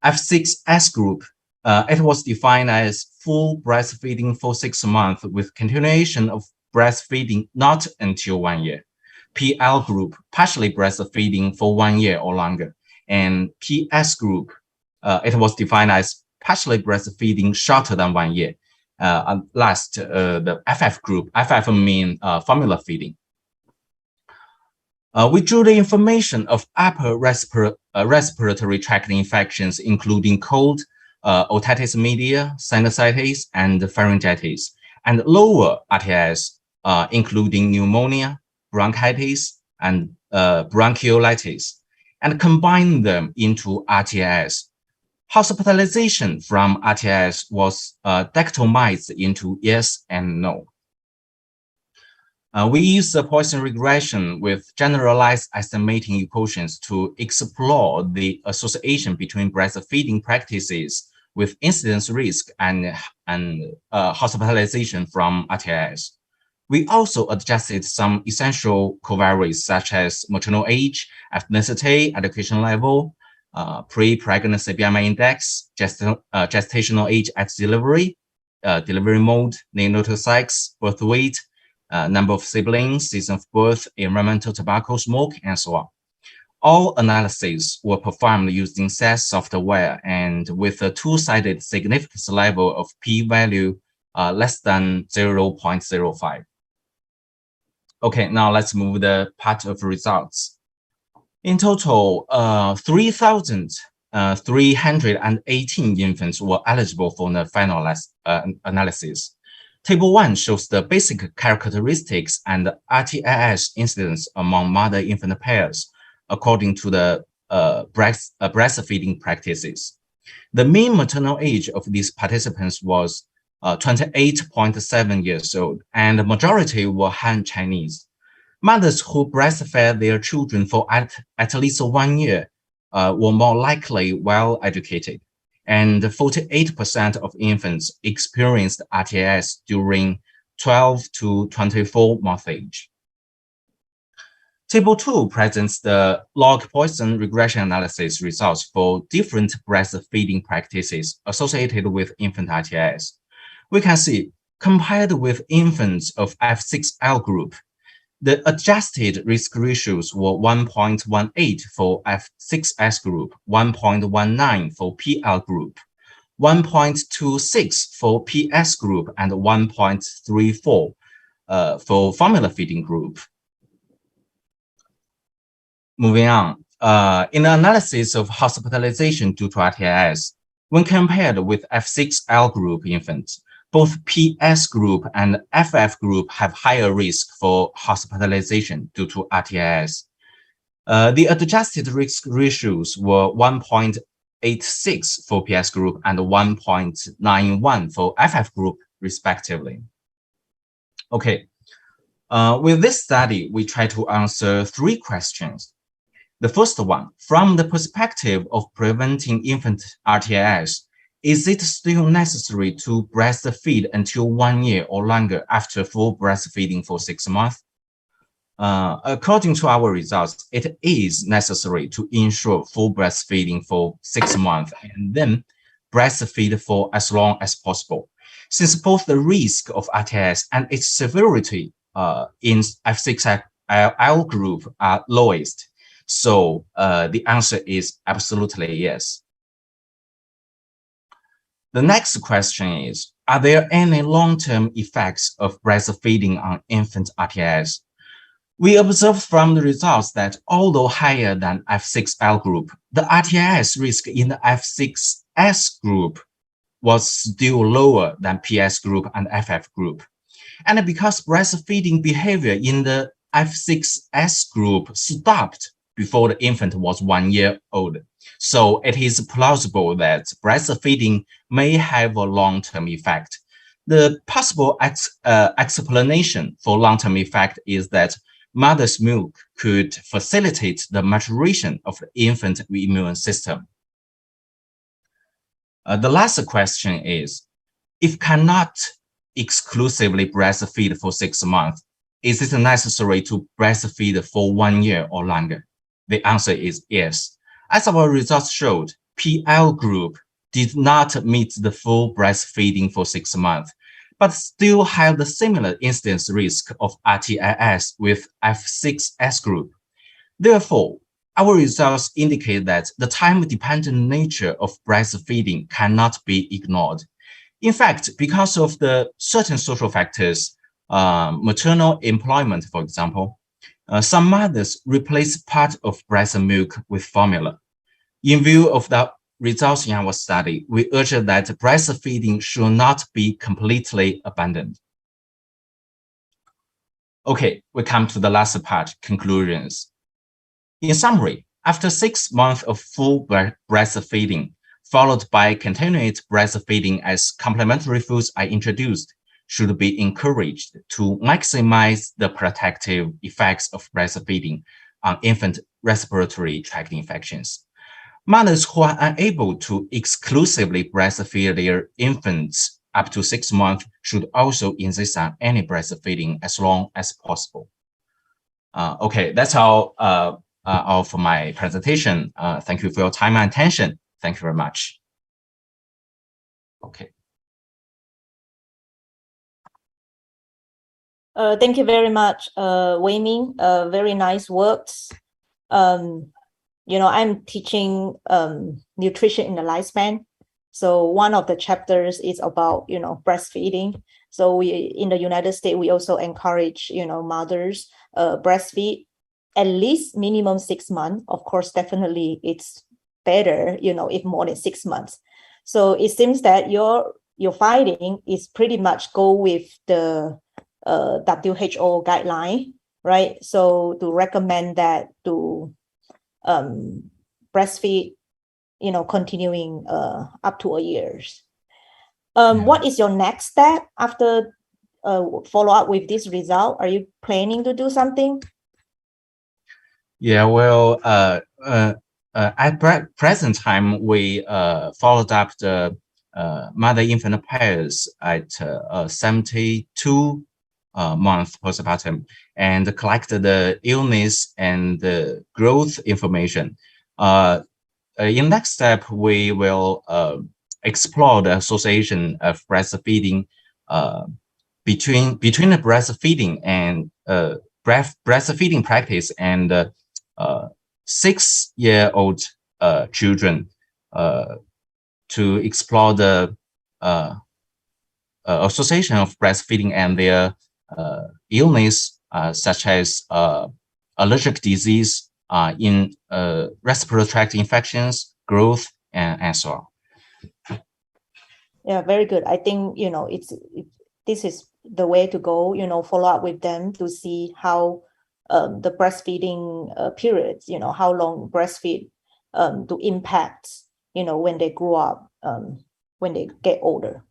F6S group, it was defined as full breastfeeding for 6 months with continuation of breastfeeding not until 1 year. PL group, partially breastfeeding for 1 year or longer. And PS group, it was defined as partially breastfeeding shorter than 1 year. Last, the FF group, FF means formula feeding. We drew the information of upper respiratory tract infections, including cold, otitis media, sinusitis, and pharyngitis, and lower RTIs, including pneumonia, bronchitis, and bronchiolitis, and combine them into RTIs. Hospitalization from RTIs was dichotomized into yes and no. We use the Poisson regression with generalized estimating equations to explore the association between breastfeeding practices with incidence risk and hospitalization from RTIS. We also adjusted some essential covariates such as maternal age, ethnicity, education level, pre-pregnancy BMI index, gestational age at delivery, delivery mode, neonatal sex, birth weight, number of siblings, season of birth, environmental tobacco smoke, and so on. All analyses were performed using SAS software and with a two-sided significance level of p-value less than 0.05. Okay, now let's move the part of results. In total, 3,318 infants were eligible for the final analysis. Table 1 shows the basic characteristics and RTIS incidence among mother-infant pairs according to the breastfeeding practices. The mean maternal age of these participants was 28.7 years old, and the majority were Han Chinese. Mothers who breastfed their children for at least 1 year were more likely well-educated, and 48% of infants experienced RTIS during 12 to 24 month age. Table 2 presents the log Poisson regression analysis results for different breastfeeding practices associated with infant RTIS. We can see, compared with infants of F6L group, the adjusted risk ratios were 1.18 for F6S group, 1.19 for PL group, 1.26 for PS group, and 1.34 for formula feeding group. Moving on, in the analysis of hospitalization due to RTIS, when compared with F6L group infants, both PS group and FF group have higher risk for hospitalization due to RTIS. The adjusted risk ratios were 1.86 for PS group and 1.91 for FF group, respectively. Okay, with this study, we try to answer 3 questions. The first one, from the perspective of preventing infant RTIS, is it still necessary to breastfeed until 1 year or longer after full breastfeeding for 6 months? According to our results, it is necessary to ensure full breastfeeding for 6 months and then breastfeed for as long as possible, since both the risk of RTIS and its severity in F6L group are lowest. So the answer is absolutely yes. The next question is, are there any long-term effects of breastfeeding on infant RTIS? We observed from the results that although higher than F6L group, the RTIS risk in the F6S group was still lower than PS group and FF group. And because breastfeeding behavior in the F6S group stopped before the infant was 1 year old, so it is plausible that breastfeeding may have a long-term effect. The possible explanation for long-term effect is that mother's milk could facilitate the maturation of the infant immune system. The last question is, if cannot exclusively breastfeed for 6 months, is it necessary to breastfeed for 1 year or longer? The answer is yes. As our results showed, PL group did not meet the full breastfeeding for 6 months, but still had the similar incidence risk of RTIS with F6S group. Therefore, our results indicate that the time-dependent nature of breastfeeding cannot be ignored. In fact, because of the certain social factors, maternal employment, for example, some mothers replace part of breast milk with formula. In view of the results in our study, we urge that breastfeeding should not be completely abandoned. Okay, we come to the last part, conclusions. In summary, after 6 months of full breastfeeding, followed by continued breastfeeding as complementary foods are introduced, should be encouraged to maximize the protective effects of breastfeeding on infant respiratory tract infections. Mothers who are unable to exclusively breastfeed their infants up to 6 months should also insist on any breastfeeding as long as possible. Okay, that's all for my presentation. Thank you for your time and attention. Thank you very much. Okay. Thank you very much, Wei Ming. Very nice words. You know, I'm teaching nutrition in the lifespan. So one of the chapters is about, you know, breastfeeding. So we, in the United States, we also encourage, you know, mothers breastfeed at least minimum 6 months. Of course, definitely it's better, you know, if more than 6 months. So it seems that your finding is pretty much go with the WHO guideline, right? So to recommend that to breastfeed, you know, continuing up to a year. What is your next step after follow up with this result? Are you planning to do something? Yeah, well, at present time, we followed up the mother-infant pairs at 72 month postpartum and collected the illness and the growth information. In next step, we will explore the association of breastfeeding between the breastfeeding and breastfeeding practice and 6-year-old children to explore the association of breastfeeding and their illness, such as allergic disease in respiratory tract infections, growth, and so on. Yeah, very good. I think, you know, this is the way to go, you know, follow up with them to see how the breastfeeding periods, you know, how long breastfeed to impact, you know, when they grow up, when they get older.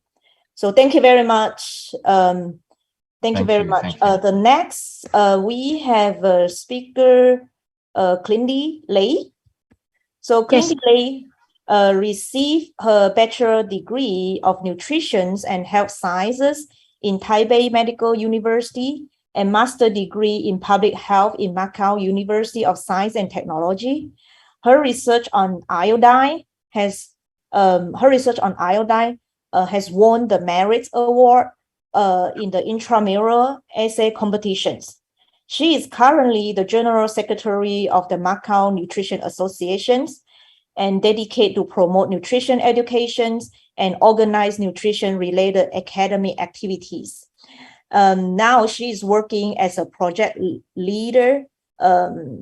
So thank you very much. Thank you very much. The next, we have a speaker, Clindi Lei. So Clindi Lei received her bachelor degree of nutrition and health sciences in Taipei Medical University and master degree in public health in Macau University of Science and Technology. Her research on iodine has won the Merit Award in the intramural essay competitions. She is currently the General Secretary of the Macau Nutrition Associations and dedicated to promote nutrition educations and organize nutrition-related academic activities. Now she is working as a project leader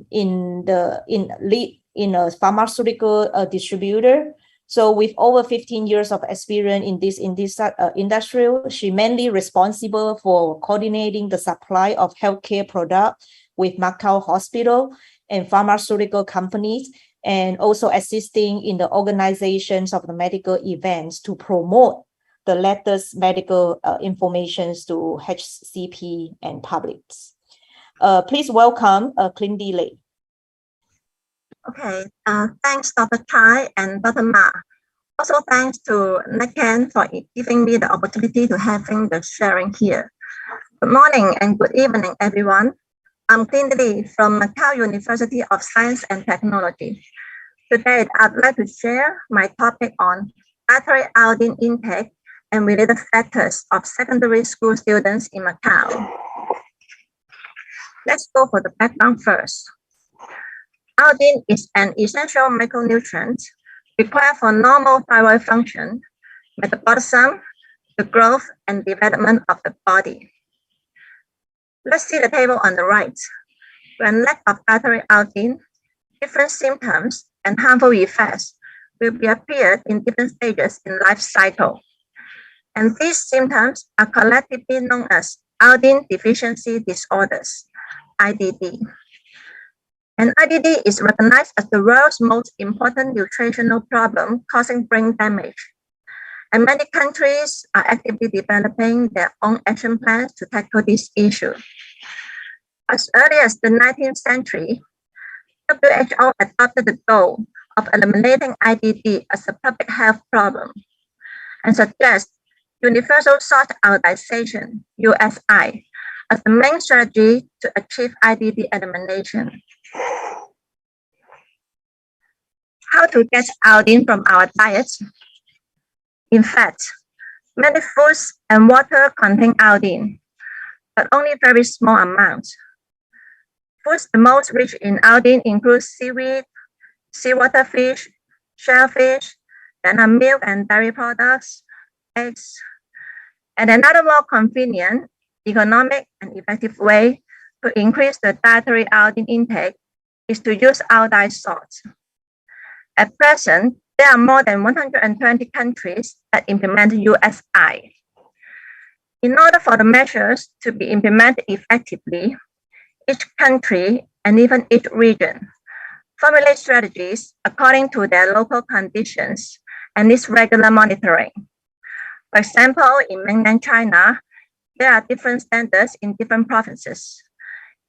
in a pharmaceutical distributor. So with over 15 years of experience in this industry, she mainly responsible for coordinating the supply of healthcare products with Macau hospital and pharmaceutical companies, and also assisting in the organizations of the medical events to promote the latest medical information to HCP and publics. Please welcome Clindi Lei. Okay, thanks Dr. Chai and Dr. Ma. Also thanks to NACAN for giving me the opportunity to having the sharing here. Good morning and good evening, everyone. I'm Clindi Lei from Macau University of Science and Technology. Today, I'd like to share my topic on dietary iodine intake and related factors of secondary school students in Macau. Let's go for the background first. Iodine is an essential micronutrient required for normal thyroid function, metabolism, the growth and development of the body. Let's see the table on the right. When lack of dietary iodine, different symptoms and harmful effects will be appeared in different stages in life cycle. And these symptoms are collectively known as iodine deficiency disorders, IDD. And IDD is recognized as the world's most important nutritional problem causing brain damage. And many countries are actively developing their own action plans to tackle this issue. As early as the 19th century, WHO adopted the goal of eliminating IBD as a public health problem and suggests universal salt iodization, USI, as the main strategy to achieve IBD elimination. How to get iodine from our diet? In fact, many foods and water contain iodine, but only very small amounts. Foods the most rich in iodine include seaweed, seawater fish, shellfish, banana milk and dairy products, eggs. And another more convenient, economic, and effective way to increase the dietary iodine intake is to use iodized salt. At present, there are more than 120 countries that implement USI. In order for the measures to be implemented effectively, each country and even each region formulate strategies according to their local conditions and needs regular monitoring. For example, in mainland China, there are different standards in different provinces,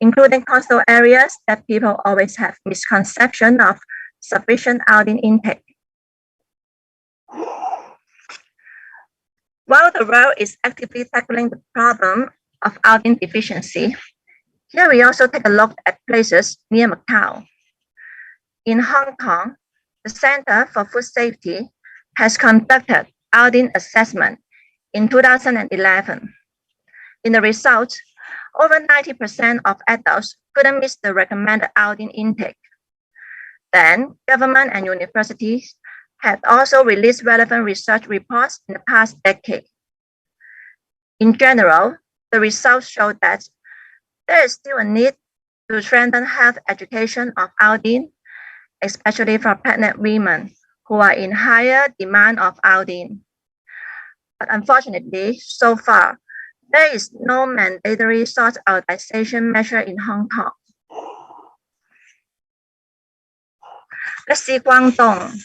including coastal areas that people always have misconception of sufficient iodine intake. While the world is actively tackling the problem of iodine deficiency, here we also take a look at places near Macau. In Hong Kong, the Center for Food Safety has conducted iodine assessment in 2011. In the results, over 90% of adults couldn't miss the recommended iodine intake. Then, government and universities had also released relevant research reports in the past decade. In general, the results show that there is still a need to strengthen health education of iodine, especially for pregnant women who are in higher demand of iodine. But unfortunately, so far, there is no mandatory salt iodization measure in Hong Kong. Let's see Guangdong.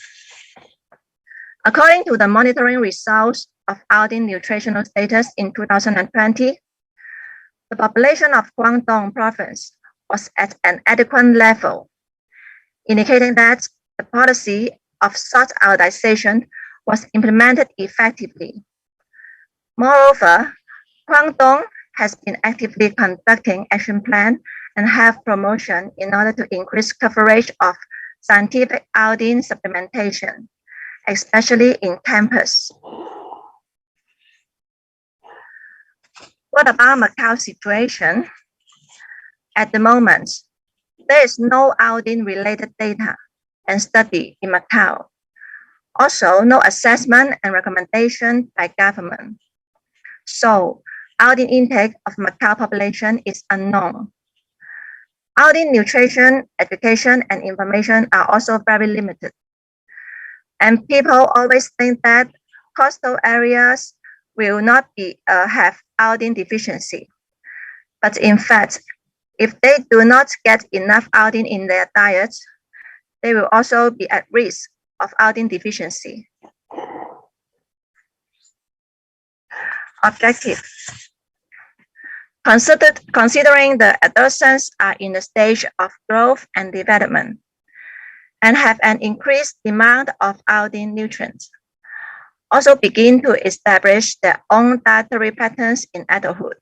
According to the monitoring results of iodine nutritional status in 2020, the population of Guangdong province was at an adequate level, indicating that the policy of salt iodization was implemented effectively. Moreover, Guangdong has been actively conducting action plan and health promotion in order to increase coverage of scientific iodine supplementation, especially in campus. What about Macau situation? At the moment, there is no iodine-related data and study in Macau. Also, no assessment and recommendation by government. So, iodine intake of Macau population is unknown. Iodine nutrition, education, and information are also very limited. And people always think that coastal areas will not have iodine deficiency. But in fact, if they do not get enough iodine in their diet, they will also be at risk of iodine deficiency. Objective. Considering the adolescents are in the stage of growth and development and have an increased demand of iodine nutrients, also begin to establish their own dietary patterns in adulthood.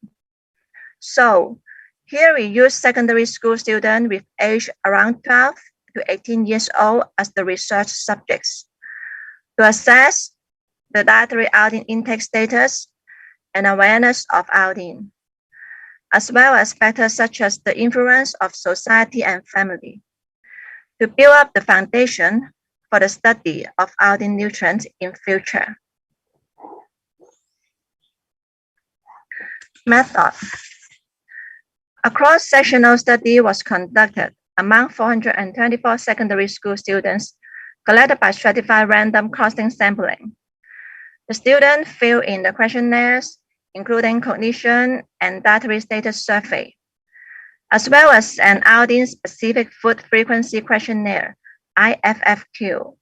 So here we use secondary school students with age around 12 to 18 years old as the research subjects to assess the dietary iodine intake status and awareness of iodine, as well as factors such as the influence of society and family, to build up the foundation for the study of iodine nutrients in future. Method. A cross-sectional study was conducted among 424 secondary school students collected by stratified random costing sampling. The students fill in the questionnaires, including cognition and dietary status survey, as well as an iodine-specific food frequency questionnaire, IFFQ.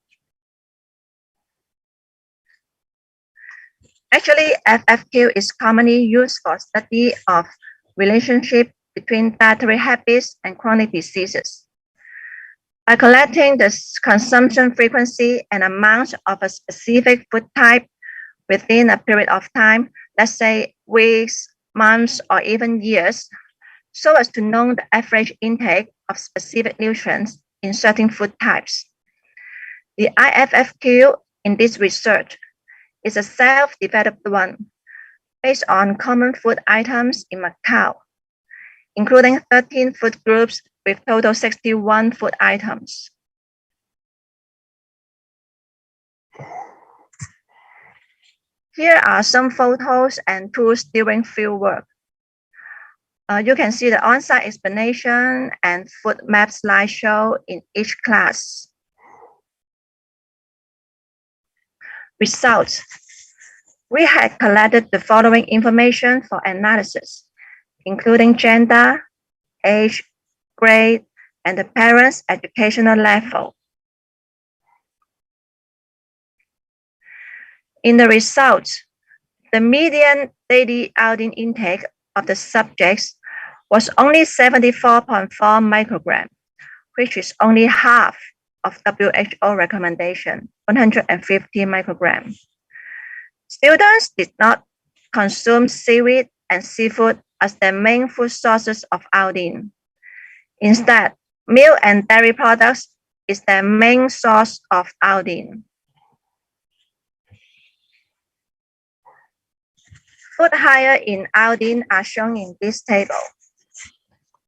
Actually, FFQ is commonly used for study of relationship between dietary habits and chronic diseases. By collecting the consumption frequency and amount of a specific food type within a period of time, let's say weeks, months, or even years, so as to know the average intake of specific nutrients in certain food types. The IFFQ in this research is a self-developed one based on common food items in Macau, including 13 food groups with total 61 food items. Here are some photos and tools during fieldwork. You can see the on-site explanation and food map slideshow in each class. Results. We had collected the following information for analysis, including gender, age, grade, and the parents' educational level. In the results, the median daily iodine intake of the subjects was only 74.4 microgram, which is only half of WHO recommendation, 150 microgram. Students did not consume seaweed and seafood as their main food sources of iodine. Instead, milk and dairy products is their main source of iodine. Food higher in iodine are shown in this table.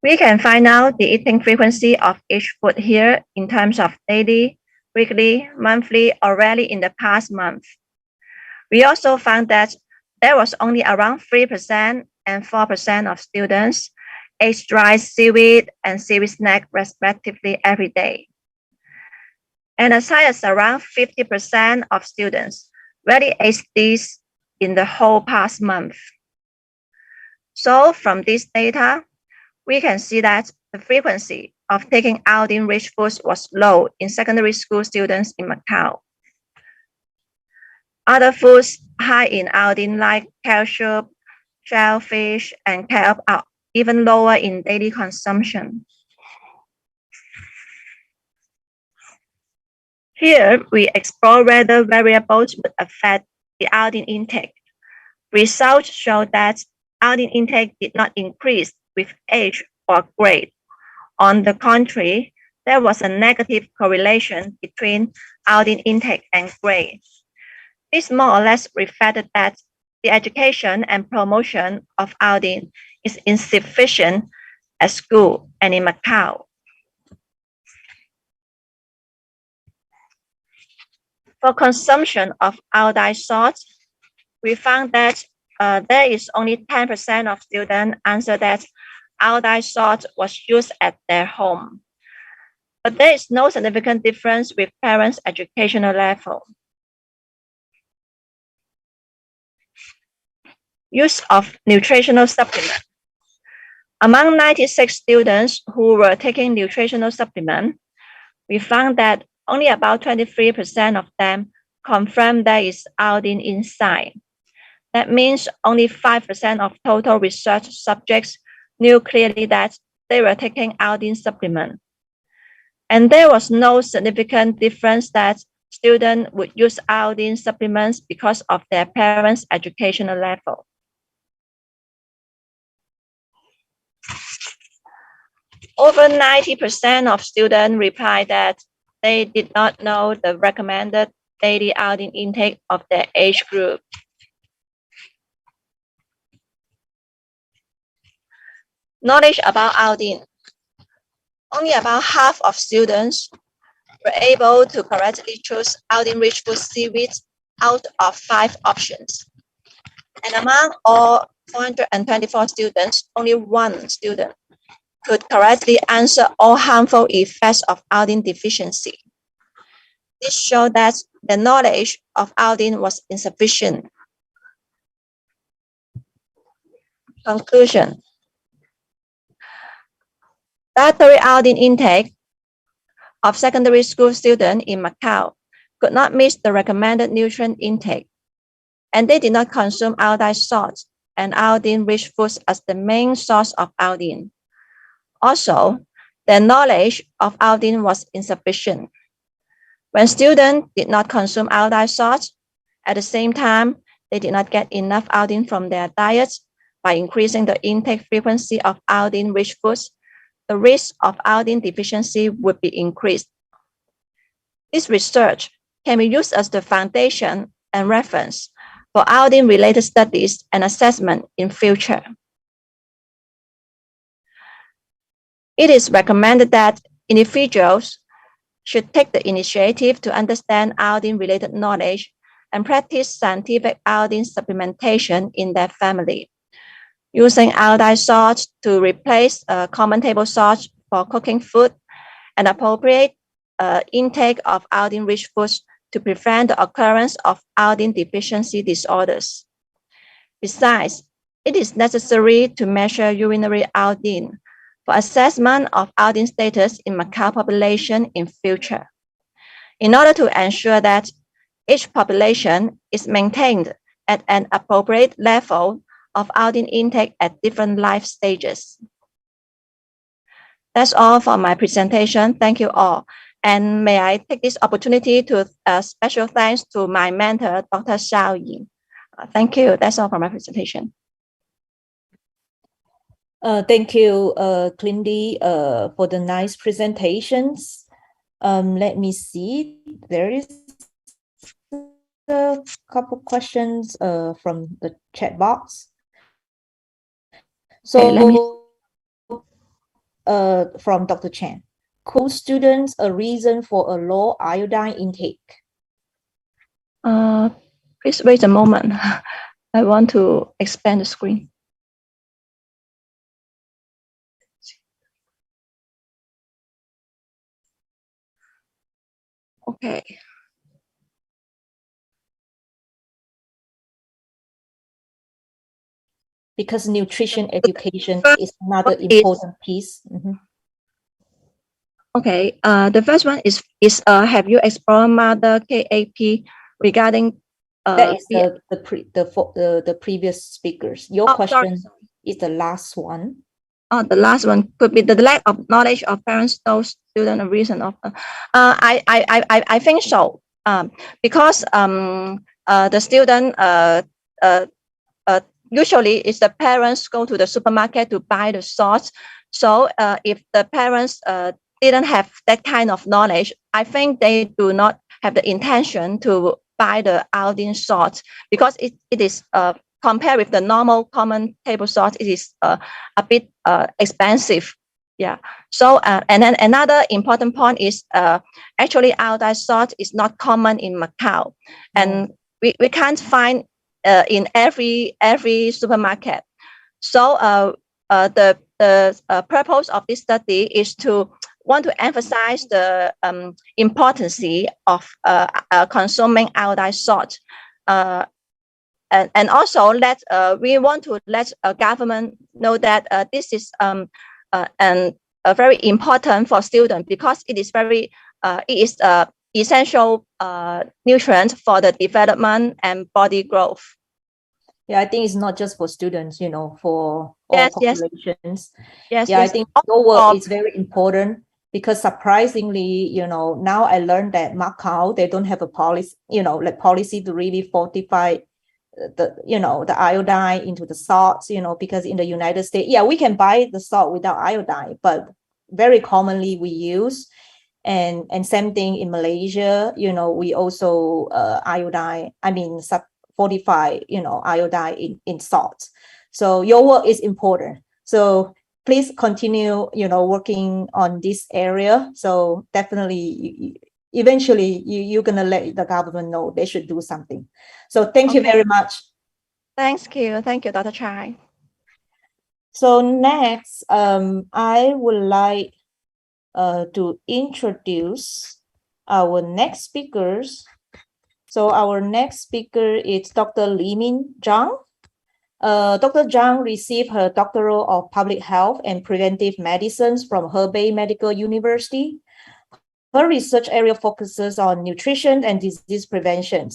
We can find out the eating frequency of each food here in terms of daily, weekly, monthly, or rarely in the past month. We also found that there was only around 3% and 4% of students ate dry seaweed and seaweed snack respectively every day. And as high as around 50% of students rarely ate these in the whole past month. So from this data, we can see that the frequency of taking iodine-rich foods was low in secondary school students in Macau. Other foods high in iodine like calcium, shellfish, and kelp are even lower in daily consumption. Here, we explore whether variables would affect the iodine intake. Results show that iodine intake did not increase with age or grade. On the contrary, there was a negative correlation between iodine intake and grade. This more or less reflected that the education and promotion of iodine is insufficient at school and in Macau. For consumption of iodized salt, we found that there is only 10% of students answer that iodized salt was used at their home. But there is no significant difference with parents' educational level. Use of nutritional supplement. Among 96 students who were taking nutritional supplement, we found that only about 23% of them confirmed there is iodine inside. That means only 5% of total research subjects knew clearly that they were taking iodine supplement. And there was no significant difference that students would use iodine supplements because of their parents' educational level. Over 90% of students replied that they did not know the recommended daily iodine intake of their age group. Knowledge about iodine. Only about half of students were able to correctly choose iodine-rich food seaweeds out of 5 options. And among all 424 students, only 1 student could correctly answer all harmful effects of iodine deficiency. This showed that the knowledge of iodine was insufficient. Conclusion. Dietary iodine intake of secondary school students in Macau could not meet the recommended nutrient intake. and they did not consume iodized salt and iodine-rich foods as the main source of iodine. Also, their knowledge of iodine was insufficient. When students did not consume iodized salt, at the same time, they did not get enough iodine from their diets. By increasing the intake frequency of iodine-rich foods, the risk of iodine deficiency would be increased. This research can be used as the foundation and reference for iodine-related studies and assessment in future. It is recommended that individuals should take the initiative to understand iodine-related knowledge and practice scientific iodine supplementation in their family. Using iodized salt to replace common table salt for cooking food and appropriate intake of iodine-rich foods to prevent the occurrence of iodine deficiency disorders. Besides, it is necessary to measure urinary iodine for assessment of iodine status in macaque population in future, in order to ensure that each population is maintained at an appropriate level of iodine intake at different life stages. That's all for my presentation. Thank you all. And may I take this opportunity to special thanks to my mentor, Dr. Xiao Yi. Thank you. That's all for my presentation. Thank you, Clindy, for the nice presentations. Let me see. There is a couple questions from the chat box. So, from Dr. Chen, could students a reason for a low iodine intake? Please wait a moment. I want to expand the screen. Okay. Because nutrition education is another important piece. Okay. The first one is have you explored mother KAP regarding that is the previous speakers. Your question is the last one. The last one could be the lack of knowledge of parents, those student a reason of. I think so. Because the student usually it's the parents go to the supermarket to buy the salt. So if the parents didn't have that kind of knowledge, I think they do not have the intention to buy the iodine salt, because it is compared with the normal common table salt, it is a bit expensive. Yeah. So and then another important point is actually iodized salt is not common in Macau, and we can't find in every supermarket. So the purpose of this study is to want to emphasize the importance of consuming iodized salt, and also we want to let government know that this is very important for students, because it is very essential nutrient for the development and body growth. Yeah, I think it's not just for students, you know, for all populations. Yes. I think your work is very important, because surprisingly, you know, now I learned that Macau, they don't have a policy, you know, like policy to really fortify the iodine into the salts, you know, because in the United States, we can buy the salt without iodine, but very commonly we use, and same thing in Malaysia, you know, we also fortify, you know, iodine in salt. So your work is important. So please continue, you know, working on this area. So definitely, eventually, you're gonna let the government know they should do something. So thank you very much. Thank you, Dr. Chai. So next, I would like to introduce our next speakers. So our next speaker is Dr. Limin Zhang. Dr. Zhang received her doctorate of public health and preventive medicines from Hebei Medical University. Her research area focuses on nutrition and disease prevention.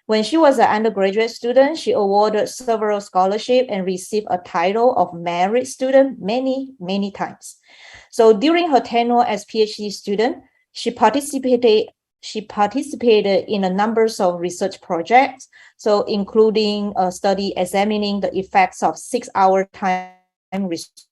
When she was an undergraduate student, she awarded several scholarships and received a title of merit student many, many times. So during her tenure as PhD student, she participated in a number of research projects, so including a study examining the effects of 6-hour time restricted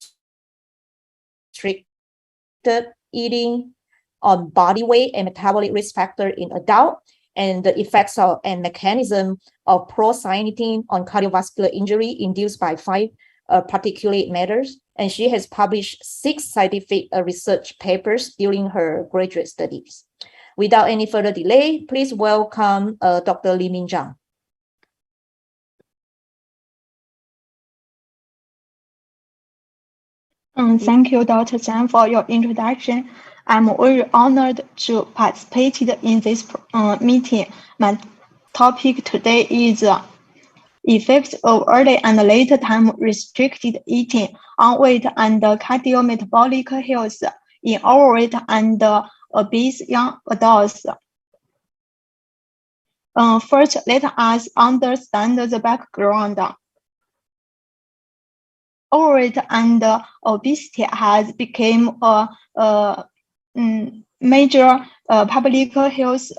eating on body weight and metabolic risk factor in adult, and the effects of and mechanism of procyanidin on cardiovascular injury induced by 5 particulate matters. And she has published 6 scientific research papers during her graduate studies. Without any further delay, please welcome Dr. Limin Zhang. Thank you, Dr. Zhang, for your introduction. I'm very honored to participate in this meeting. My topic today is effects of early and late time restricted eating on weight and cardiometabolic health in overweight and obese young adults. First, let us understand the background. Overweight and obesity has become a major public health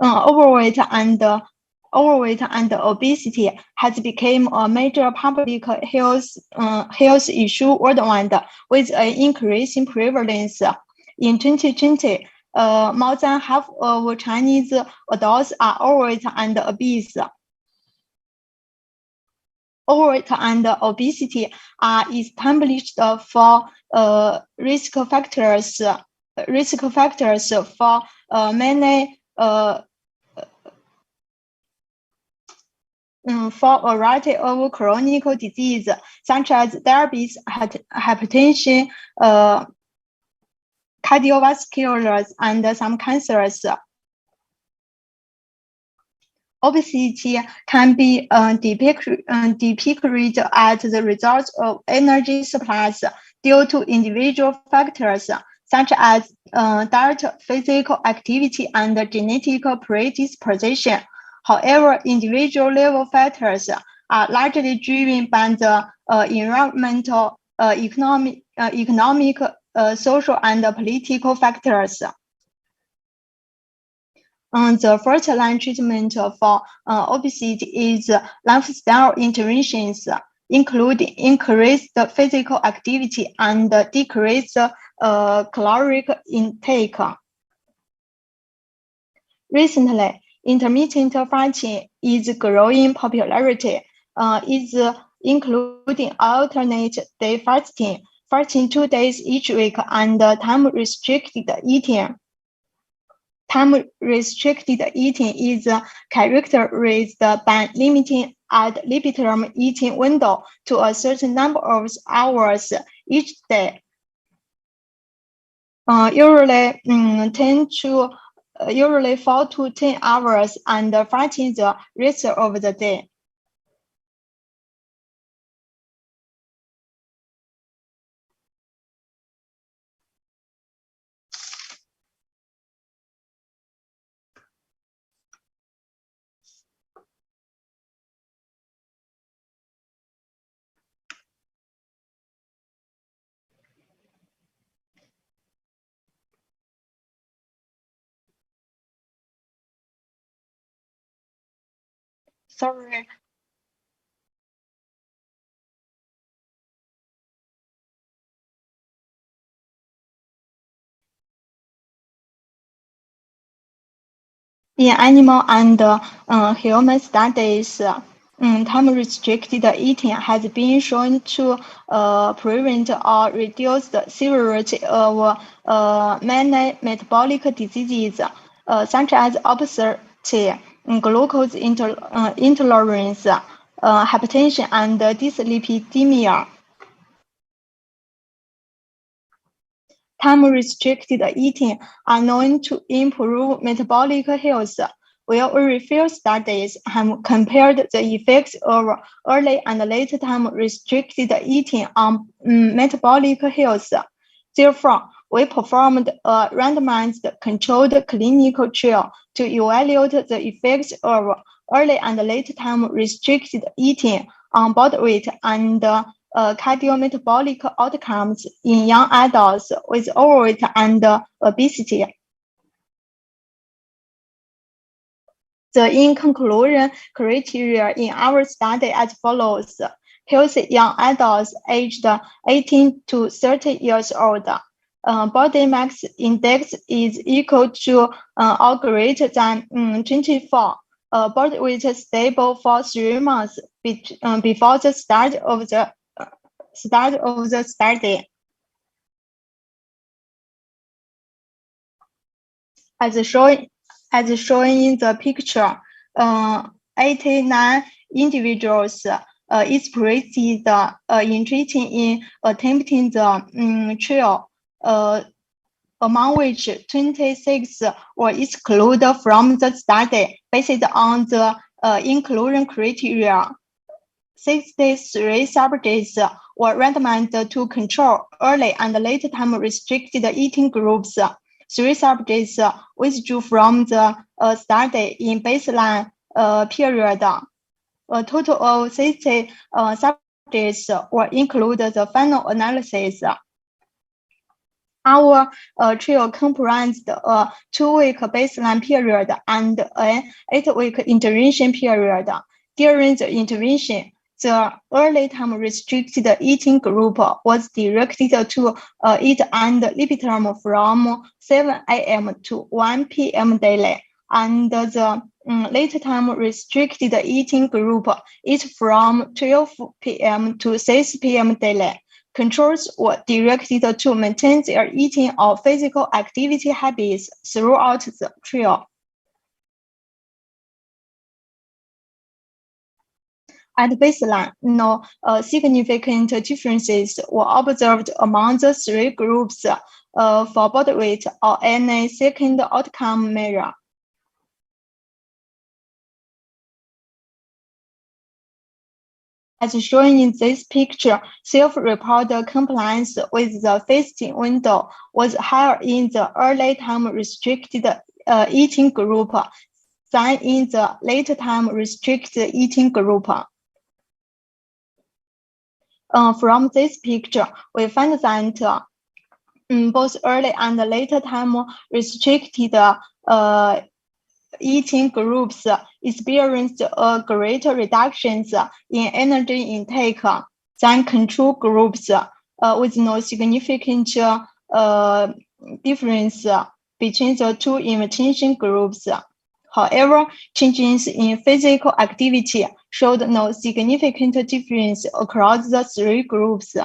overweight and obesity has become a major public health issue worldwide with an increasing prevalence. In 2020, more than half of Chinese adults are overweight and obese. Overweight and obesity are established for risk factors for many for a variety of chronic disease such as diabetes, hypertension, cardiovascular, and some cancers. Obesity can be depicted as the result of energy supplies due to individual factors such as diet, physical activity, and genetic predisposition. However, individual level factors are largely driven by the environmental, economic, social, and political factors. The first-line treatment for obesity is lifestyle interventions, including increased physical activity and decreased caloric intake. Recently, intermittent fasting is growing popularity, including alternate day fasting, fasting 2 days each week, and time-restricted eating. Time-restricted eating is characterized by limiting ad libitum eating window to a certain number of hours each day, usually 4 to 10 hours, and fasting the rest of the day. Sorry. In animal and human studies, time-restricted eating has been shown to prevent or reduce the severity of many metabolic diseases, such as obesity, glucose intolerance, hypertension, and dyslipidemia. Time-restricted eating are known to improve metabolic health. While very few studies have compared the effects of early and late time-restricted eating on metabolic health, Therefore, we performed a randomized controlled clinical trial to evaluate the effects of early and late time restricted eating on body weight and cardiometabolic outcomes in young adults with overweight and obesity. The in-conclusion criteria in our study as follows. Healthy young adults aged 18 to 30 years old. Body mass index is equal to or greater than 24. Body weight stable for 3 months before the start of the study. As shown in the picture, 89 individuals expressed interest in attempting the trial, among which 26 were excluded from the study based on the inclusion criteria. 63 subjects were randomized to control early and late time restricted eating groups. 3 subjects withdrew from the study in baseline period. A total of 60 subjects were included in the final analysis. Our trial comprised a 2-week baseline period and an 8-week intervention period. During the intervention, the early time restricted eating group was directed to eat and lipid from 7 a.m. to 1 p.m. daily, and the late time restricted eating group eat from 12 p.m. to 6 p.m. daily. Controls were directed to maintain their eating or physical activity habits throughout the trial. At baseline, no significant differences were observed among the 3 groups for body weight or any second outcome measure. As shown in this picture, self-reported compliance with the fasting window was higher in the early time restricted eating group than in the late time restricted eating group. From this picture, we find that both early and late time restricted eating groups experienced a greater reductions in energy intake than control groups, with no significant difference between the 2 intervention groups. However, changes in physical activity showed no significant difference across the 3 groups.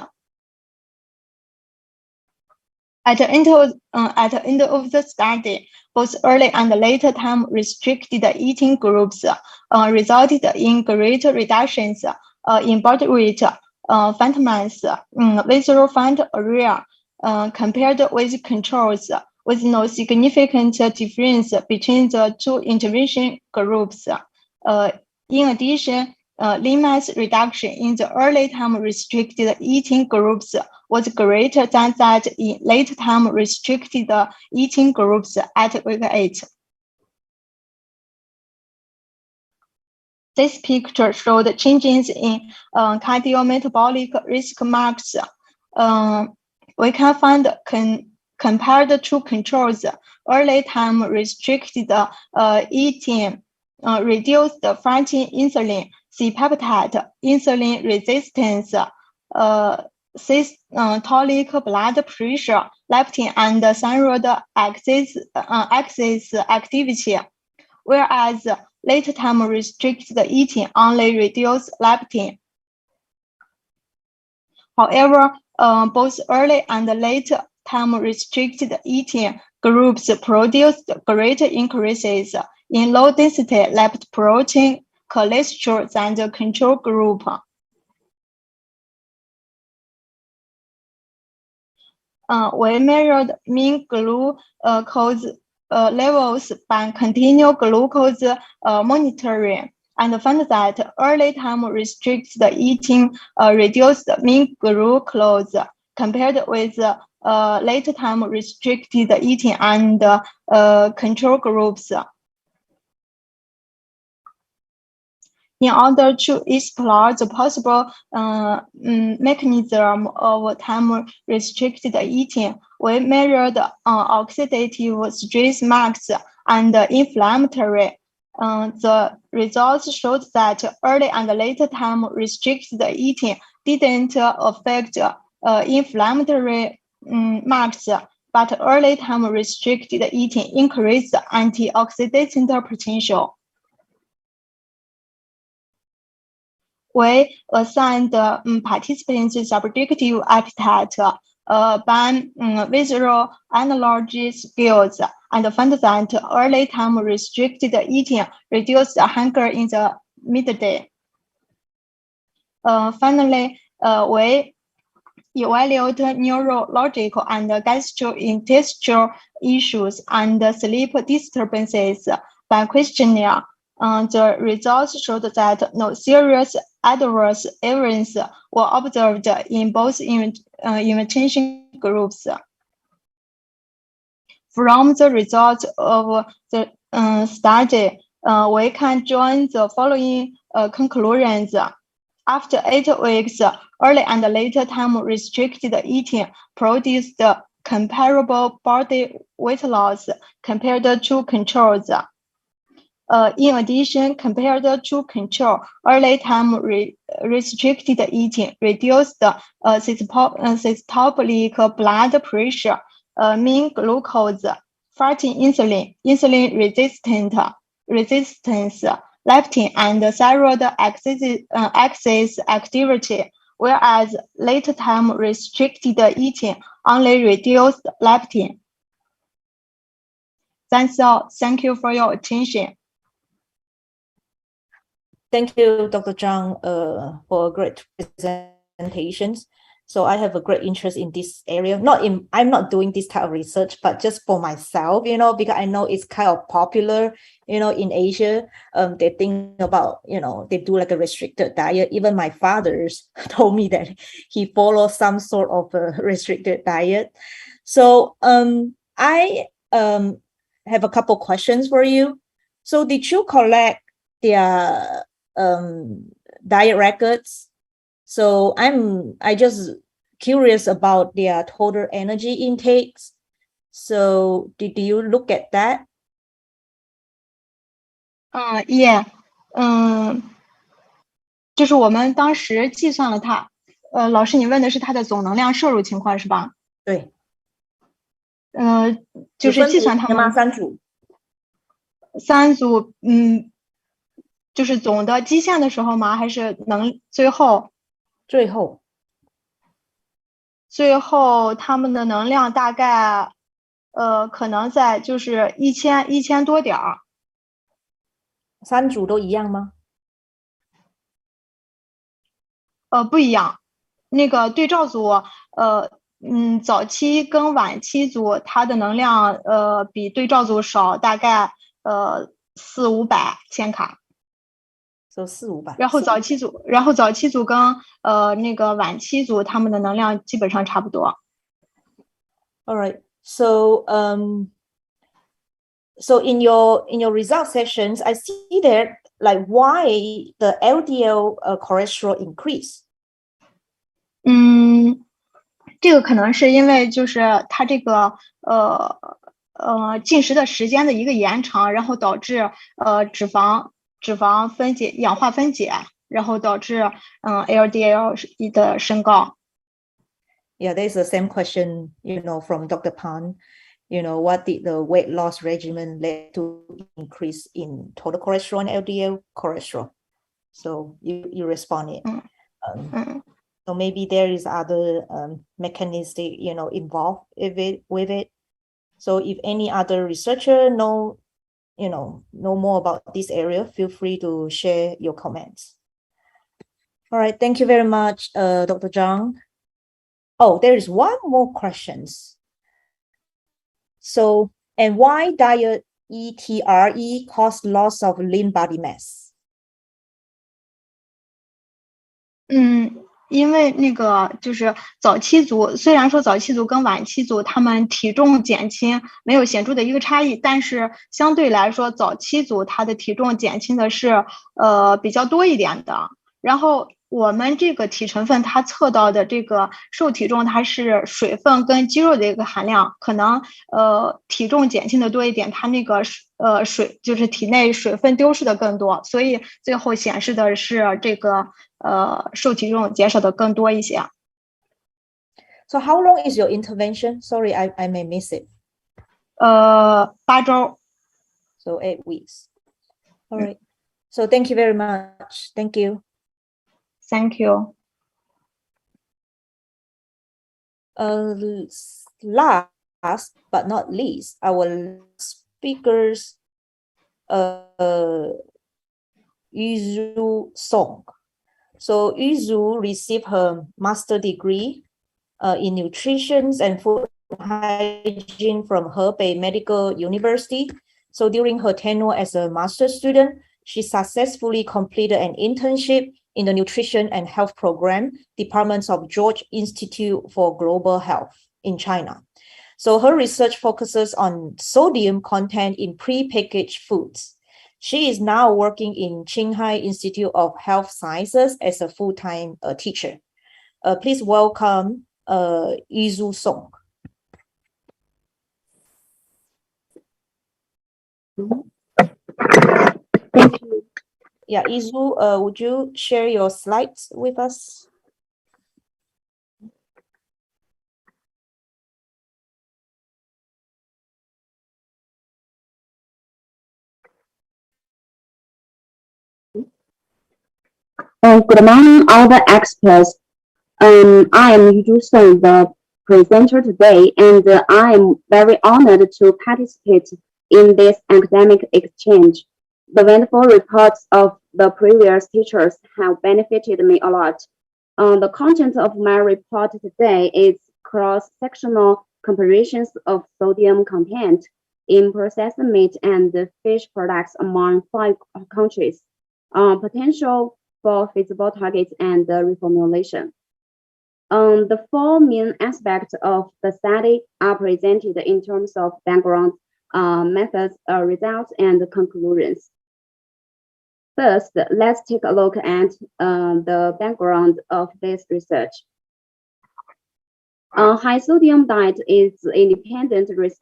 At the end of the study, both early and late time restricted eating groups resulted in greater reductions in body weight, fat mass, visceral fat area compared with controls, with no significant difference between the 2 intervention groups. In addition, lean mass reduction in the early time restricted eating groups was greater than that in late time restricted eating groups at week 8. This picture showed changes in cardiometabolic risk marks. We can find compared to controls, early time restricted eating reduced fatty insulin, C-peptide, insulin resistance, systolic blood pressure, leptin, and thyroid axis activity, whereas late time restricted eating only reduced leptin. However, both early and late time restricted eating groups produced greater increases in low density lipoprotein cholesterol than the control group. We measured mean glucose levels by continual glucose monitoring and found that early time restricted eating reduced mean glucose compared with late time restricted eating and control groups. In order to explore the possible mechanism of time-restricted eating, we measured oxidative stress marks and inflammatory. The results showed that early and late time-restricted eating didn't affect inflammatory marks, but early time-restricted eating increased antioxidant potential. We assigned participants subjective appetite by visual analogy skills and found that early time restricted eating reduced hunger in the midday. Finally, we evaluate neurological and gastrointestinal issues and sleep disturbances by questionnaire. The results showed that no serious adverse events were observed in both intervention groups. From the results of the study, we can join the following conclusions. After 8 weeks, early and late time restricted eating produced comparable body weight loss compared to controls. In addition, compared to control, early time restricted eating reduced systolic blood pressure, mean glucose, fatty insulin, insulin resistance, leptin, and thyroid axis activity, whereas late time restricted eating only reduced leptin. That's all. Thank you for your attention. Thank you, Dr. Zhang, for great presentations. So I have a great interest in this area. I'm not doing this type of research, but just for myself, because I know it's kind of popular, in Asia. They think about, they do like a restricted diet. Even my father's told me that he follows some sort of a restricted diet. So I have a couple questions for you. So did you collect their diet records? So I just curious about their total energy intakes. So did you look at that? Yeah. 就是我们当时计算了它。老师，你问的是它的总能量摄入情况是吧？对。就是计算它们三组，就是总的基线的时候吗？还是最后他们的能量大概可能在就是1000多点儿。三组都一样吗？不一样。那个对照组早期跟晚期组它的能量比对照组少大概400-500千卡。400-500。然后早期组跟那个晚期组他们的能量基本上差不多。All right. So so in your result sessions, I see that like why the LDL cholesterol increase? 这个可能是因为就是它这个进食的时间的一个延长，然后导致脂肪分解氧化分解，然后导致LDL 的升高。Yeah, there's the same question, from Dr. Pan. What did the weight loss regimen lead to increase in total cholesterol and LDL cholesterol? So you responded. So maybe there is other mechanistic, involved with it. So if any other researcher know more about this area, feel free to share your comments. All right, thank you very much, Dr. Zhang. Oh, there is one more question. So, and why diet ETRE cause loss of lean body mass? 因为那个就是早期族，虽然说早期族跟晚期族他们体重减轻没有显著的一个差异，但是相对来说早期族他的体重减轻的是比较多一点的。然后我们这个体成分它测到的这个瘦体重，它是水分跟肌肉的一个含量，可能体重减轻的多一点，它那个水就是体内水分丢失的更多，所以最后显示的是这个瘦体重减少的更多一些。So how long is your intervention? Sorry, I may miss it. 8周。So 8 weeks. All right. So thank you very much. Thank you. Thank you. Last but not least, our speakers, Yuzu Song. So Yuzu received her master's degree in nutrition and food hygiene from Hebei Medical University. So during her tenure as a master's student, she successfully completed an internship in the Nutrition and Health Program, Departments of George Institute for Global Health in China. So her research focuses on sodium content in prepackaged foods. She is now working in Qinghai Institute of Health Sciences as a full-time teacher. Please welcome Yuzu Song. Thank you. Yeah, Yuzu, would you share your slides with us? Good morning, all the experts. I am Yuzu Song, the presenter today, and I am very honored to participate in this academic exchange. The wonderful reports of the previous teachers have benefited me a lot. The content of my report today is cross-sectional comparisons of sodium content in processed meat and fish products among 5 countries, potential for feasible targets and reformulation. The 4 main aspects of the study are presented in terms of background, methods, results, and conclusions. First, let's take a look at the background of this research. High sodium diet is an independent risk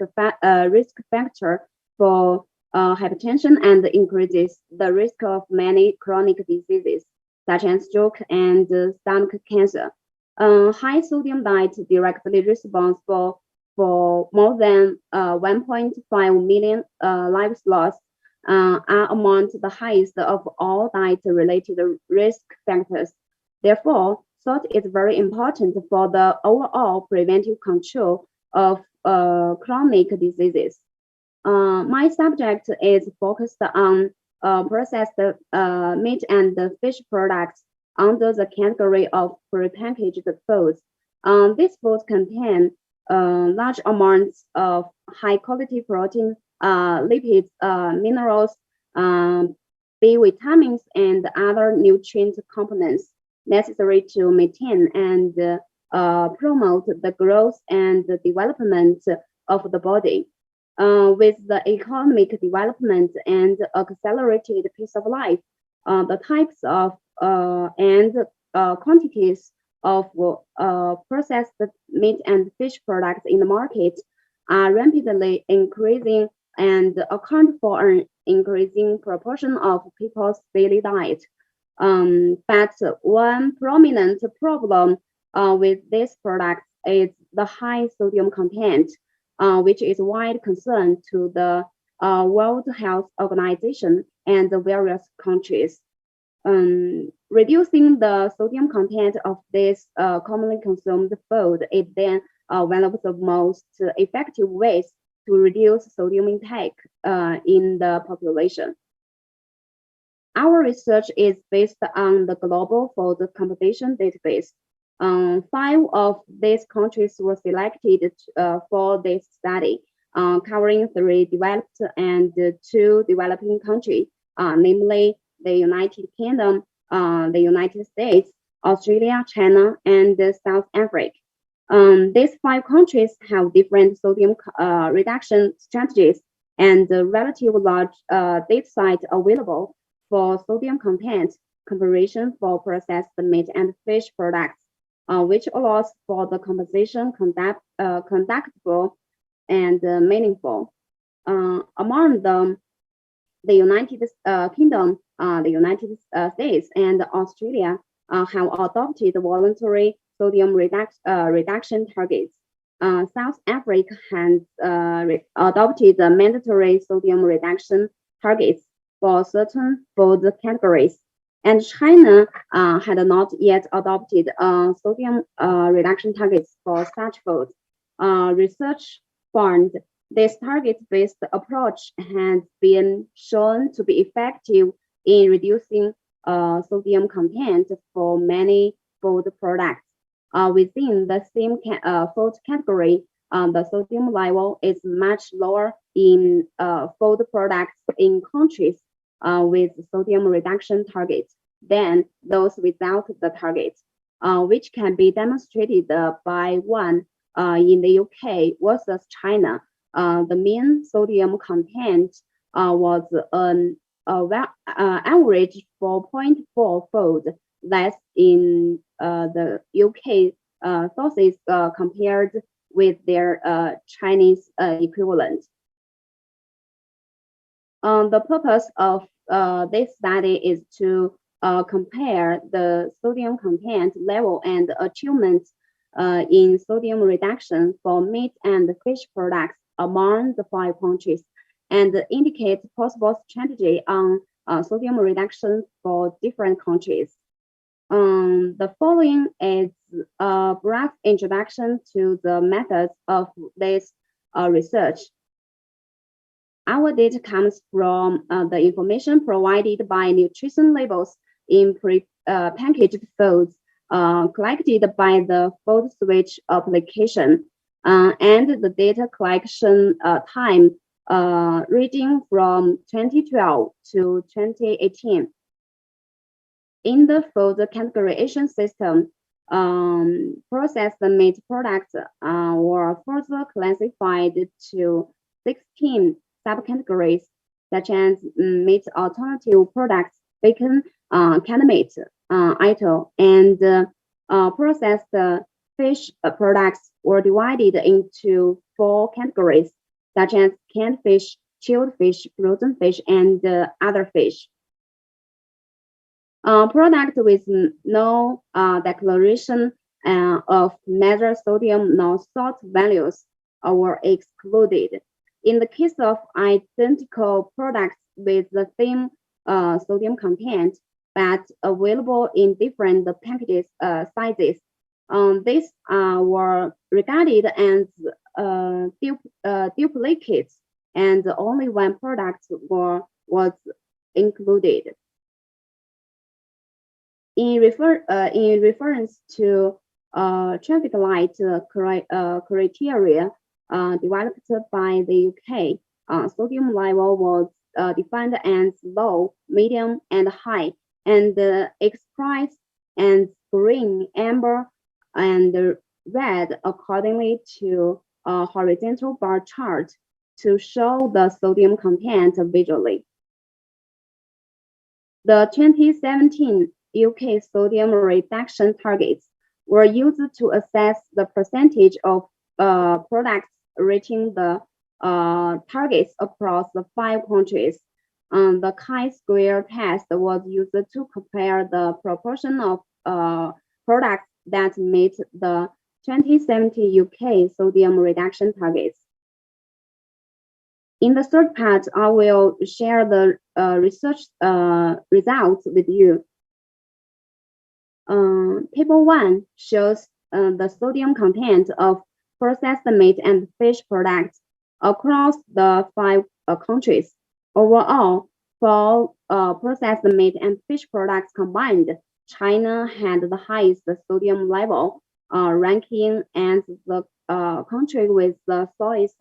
factor for hypertension and increases the risk of many chronic diseases, such as stroke and stomach cancer. High sodium diet directly responsible for more than 1.5 million lives lost, are among the highest of all diet-related risk factors. Therefore, salt is very important for the overall preventive control of chronic diseases. My subject is focused on processed meat and fish products under the category of prepackaged foods. These foods contain large amounts of high-quality protein, lipids, minerals, B vitamins, and other nutrient components necessary to maintain and promote the growth and development of the body. With the economic development and accelerated pace of life, the types of and quantities of processed meat and fish products in the market are rapidly increasing and account for an increasing proportion of people's daily diet. But one prominent problem with these products is the high sodium content, which is a wide concern to the World Health Organization and the various countries. Reducing the sodium content of this commonly consumed food is then one of the most effective ways to reduce sodium intake in the population. Our research is based on the Global Food Competition Database. 5 of these countries were selected for this study, covering 3 developed and 2 developing countries, namely the United Kingdom, the United States, Australia, China, and South Africa. These 5 countries have different sodium reduction strategies and relatively large data set available for sodium content comparison for processed meat and fish products, which allows for the conversation conductable and meaningful. Among them, the United Kingdom, the United States, and Australia have adopted voluntary sodium reduction targets. South Africa has adopted the mandatory sodium reduction targets for certain food categories, and China had not yet adopted sodium reduction targets for such foods. Research found this target-based approach has been shown to be effective in reducing sodium content for many food products. Within the same food category, the sodium level is much lower in food products in countries with sodium reduction targets than those without the target, which can be demonstrated by one in the UK versus China. The mean sodium content was an average 4.4-fold less in the UK sources compared with their Chinese equivalent. The purpose of this study is to compare the sodium content level and achievements in sodium reduction for meat and fish products among the 5 countries and indicate possible strategy on sodium reduction for different countries. The following is a brief introduction to the methods of this research. Our data comes from the information provided by nutrition labels in packaged foods collected by the Food Switch application and the data collection time reading from 2012 to 2018. In the food categorization system, processed meat products were further classified to 16 subcategories, such as meat alternative products, bacon, canned meat, ito, and processed fish products were divided into 4 categories, such as canned fish, chilled fish, frozen fish, and other fish. Products with no declaration of neither sodium nor salt values were excluded. In the case of identical products with the same sodium content but available in different packages sizes, these were regarded as duplicates, and only one product was included. In reference to traffic light criteria developed by the UK, sodium level was defined as low, medium, and high, and expressed as green, amber, and red accordingly to a horizontal bar chart to show the sodium content visually. The 2017 UK sodium reduction targets were used to assess the percentage of products reaching the targets across the 5 countries. The chi-square test was used to compare the proportion of products that meet the 2017 UK sodium reduction targets. In the third part, I will share the research results with you. Table 1 shows the sodium content of processed meat and fish products across the 5 countries. Overall, for processed meat and fish products combined, China had the highest sodium level, ranking as the country with the lowest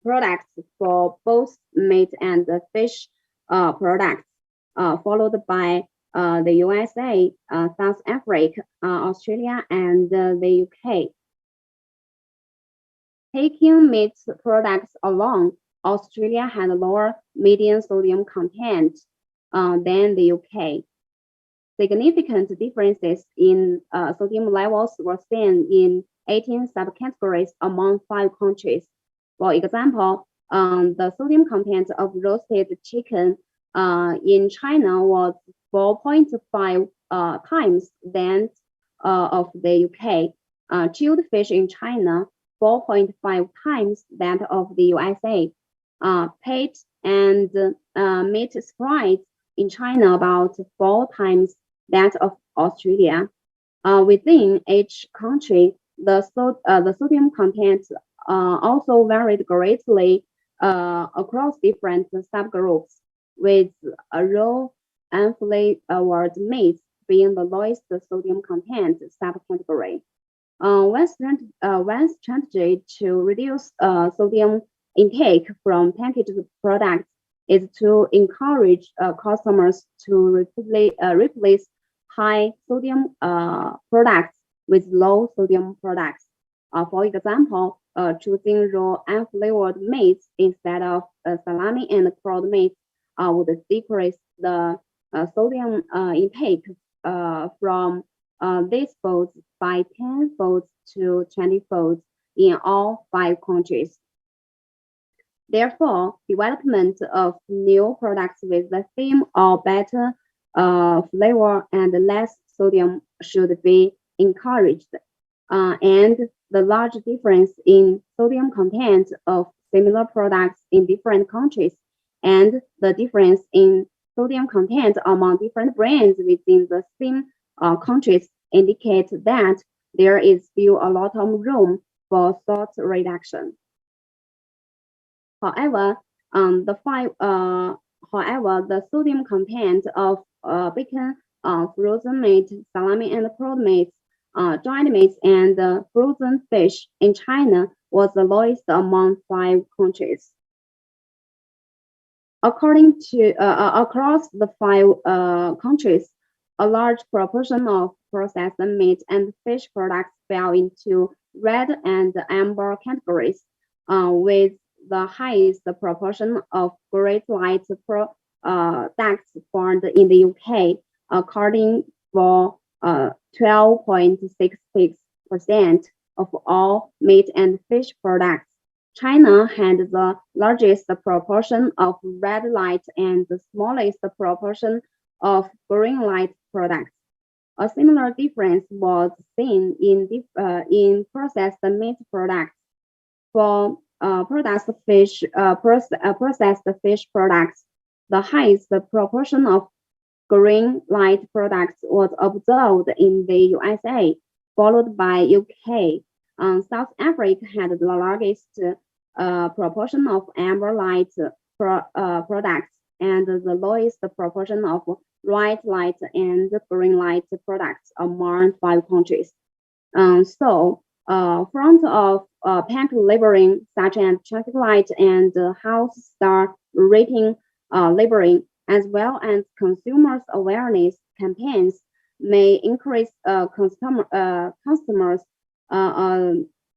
products for both meat and fish products, followed by the USA, South Africa, Australia, and the UK. Taking meat products alone, Australia had a lower median sodium content than the UK. Significant differences in sodium levels were seen in 18 subcategories among 5 countries. For example, the sodium content of roasted chicken in China was 4.5 times that of the UK. Chilled fish in China, 4.5 times that of the USA. Pet and meat spreads in China about 4 times that of Australia. Within each country, the sodium content also varied greatly across different subgroups, with raw and flavored meats being the lowest sodium content subcategory. One strategy to reduce sodium intake from packaged products is to encourage customers to replace high sodium products with low sodium products. For example, choosing raw unflavored meats instead of salami and crowd meat would decrease the sodium intake from these foods by 10-fold to 20-fold in all 5 countries. Therefore, development of new products with the same or better flavor and less sodium should be encouraged. And the large difference in sodium content of similar products in different countries and the difference in sodium content among different brands within the same countries indicate that there is still a lot of room for salt reduction. However, the sodium content of bacon, frozen meat, salami and crowd meat, dried meats, and frozen fish in China was the lowest among 5 countries. According to across the 5 countries, a large proportion of processed meat and fish products fell into red and amber categories, with the highest proportion of great white products found in the UK, according for 12.66% of all meat and fish products. China had the largest proportion of red light and the smallest proportion of green light products. A similar difference was seen in processed meat products. For processed fish products, the highest proportion of green light products was observed in the USA, followed by UK. South Africa had the largest proportion of amber light products and the lowest proportion of white light and green light products among 5 countries. Front of pack labeling, such as traffic light and house star rating labeling, as well as consumers awareness campaigns, may increase customers'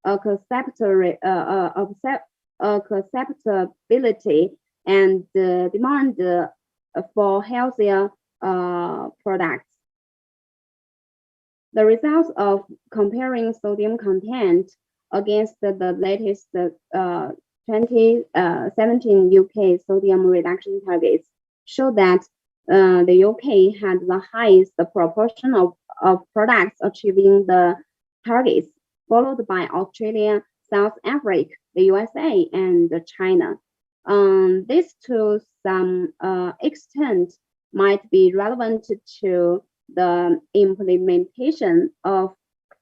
acceptability and demand for healthier products. The results of comparing sodium content against the latest 2017 UK sodium reduction targets show that the UK had the highest proportion of products achieving the targets, followed by Australia, South Africa, the USA, and China. This to some extent might be relevant to the implementation of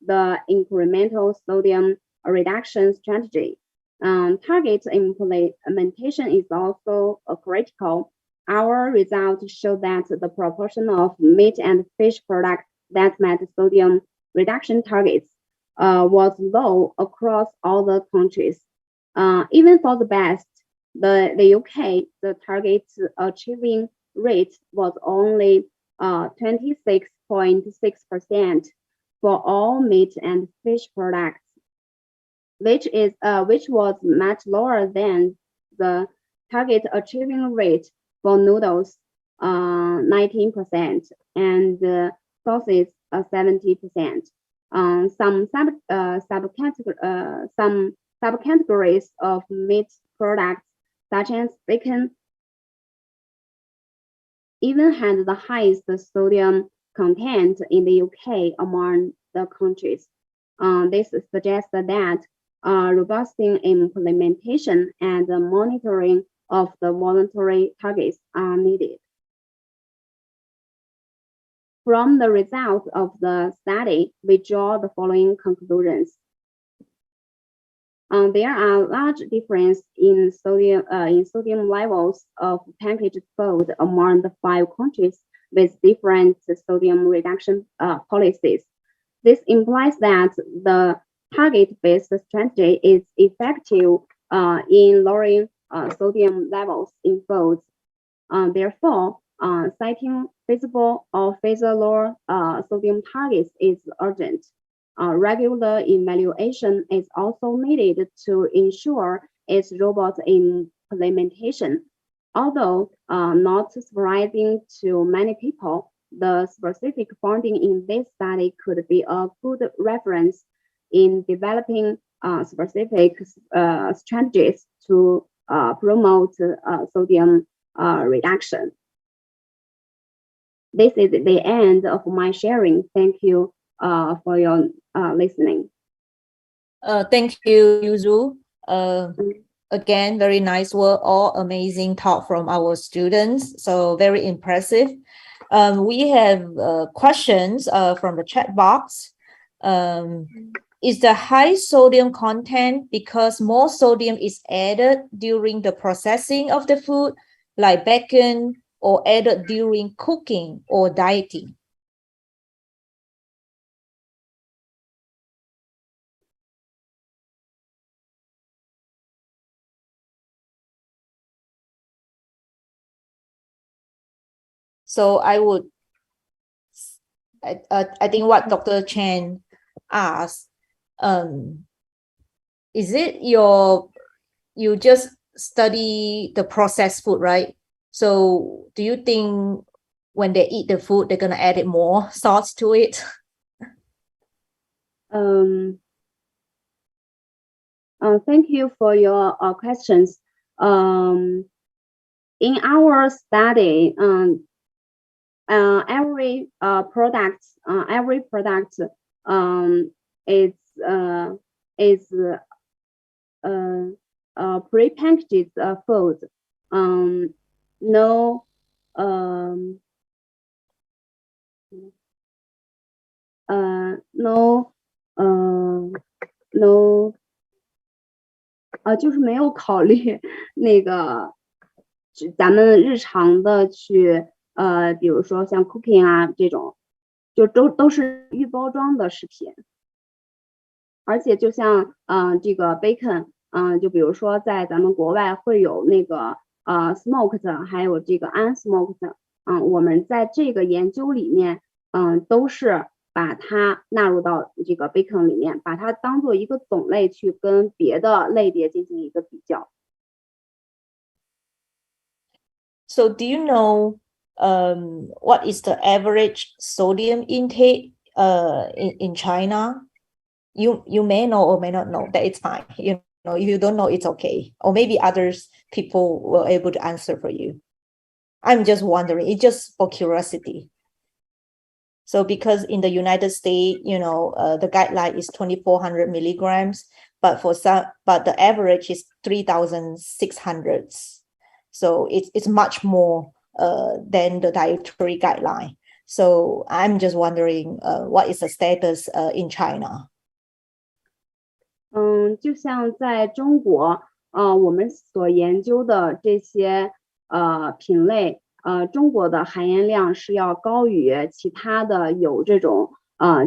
the incremental sodium reduction strategy. Target implementation is also critical. Our results show that the proportion of meat and fish products that met sodium reduction targets was low across all the countries. Even for the best, the UK, the target achieving rate was only 26.6% for all meat and fish products, which was much lower than the target achieving rate for noodles, 19%, and sauces, 70%. Some subcategories of meat products, such as bacon, even had the highest sodium content in the UK among the countries. This suggests that robust implementation and monitoring of the voluntary targets are needed. From the results of the study, we draw the following conclusions. There are large differences in sodium levels of packaged food among the 5 countries with different sodium reduction policies. This implies that the target-based strategy is effective in lowering sodium levels in foods. Therefore, citing feasible or lower sodium targets is urgent. Regular evaluation is also needed to ensure its robust implementation. Although not surprising to many people, the specific finding in this study could be a good reference in developing specific strategies to promote sodium reduction. This is the end of my sharing. Thank you for your listening. Thank you, Yuzu. Again, very nice work, all amazing talk from our students. So very impressive. We have questions from the chat box. Is the high sodium content because more sodium is added during the processing of the food, like bacon, or added during cooking or dieting? So I think what Dr. Chen asked, is it you just study the processed food, right? So do you think when they eat the food, they're gonna add more sauce to it? Thank you for your questions. In our study, every product is pre-packaged food. No就是没有考虑那个咱们日常的去比如说像 cooking 啊这种，就都是预包装的食品。而且就像这个 bacon，就比如说在咱们国外会有那个smoked， 还有这个 unsmoked， 我们在这个研究里面，都是把它纳入到这个 bacon 里面，把它当做一个种类去跟别的类别进行一个比较。So do you know what is the average sodium intake in China? You may know or may not know. That it's fine. You know, if you don't know, it's okay. Or maybe others people were able to answer for you. I'm just wondering. It's just for curiosity. So because in the United States, you know, the guideline is 2,400 milligrams, but the average is 3,600. So it's much more than the dietary guideline. So I'm just wondering what is the status in China? 就像在中国，我们所研究的这些品类，中国的含盐量是要高于其他的有这种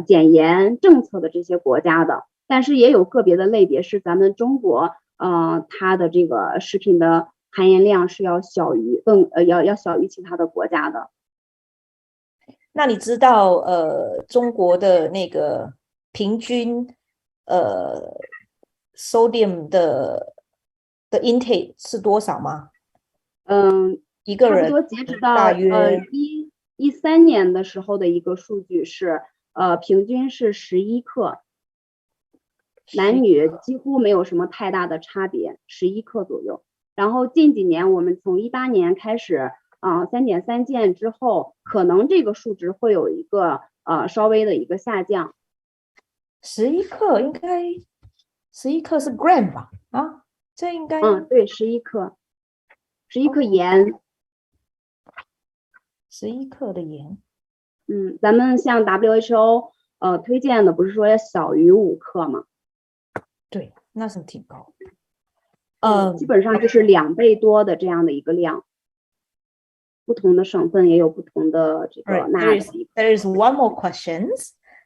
减盐政策的这些国家的，但是也有个别的类别是咱们中国，它的这个食品的含盐量是要小于要小于其他的国家的。那你知道中国的那个平均sodium 的 intake 是多少吗？一个人差不多截止到大约13年的时候的一个数据是平均是11克，男女几乎没有什么太大的差别，11克左右。然后近几年我们从18年开始3.3件之后，可能这个数值会有一个稍微的一个下降。11克应该11克是 gram 吧？啊，这应该对，11克，11克盐，11克的盐。咱们像 WHO 推荐的不是说要小于5克吗？对，那是挺高。基本上就是2倍多的这样的一个量。不同的省份也有不同的这个There is one more question.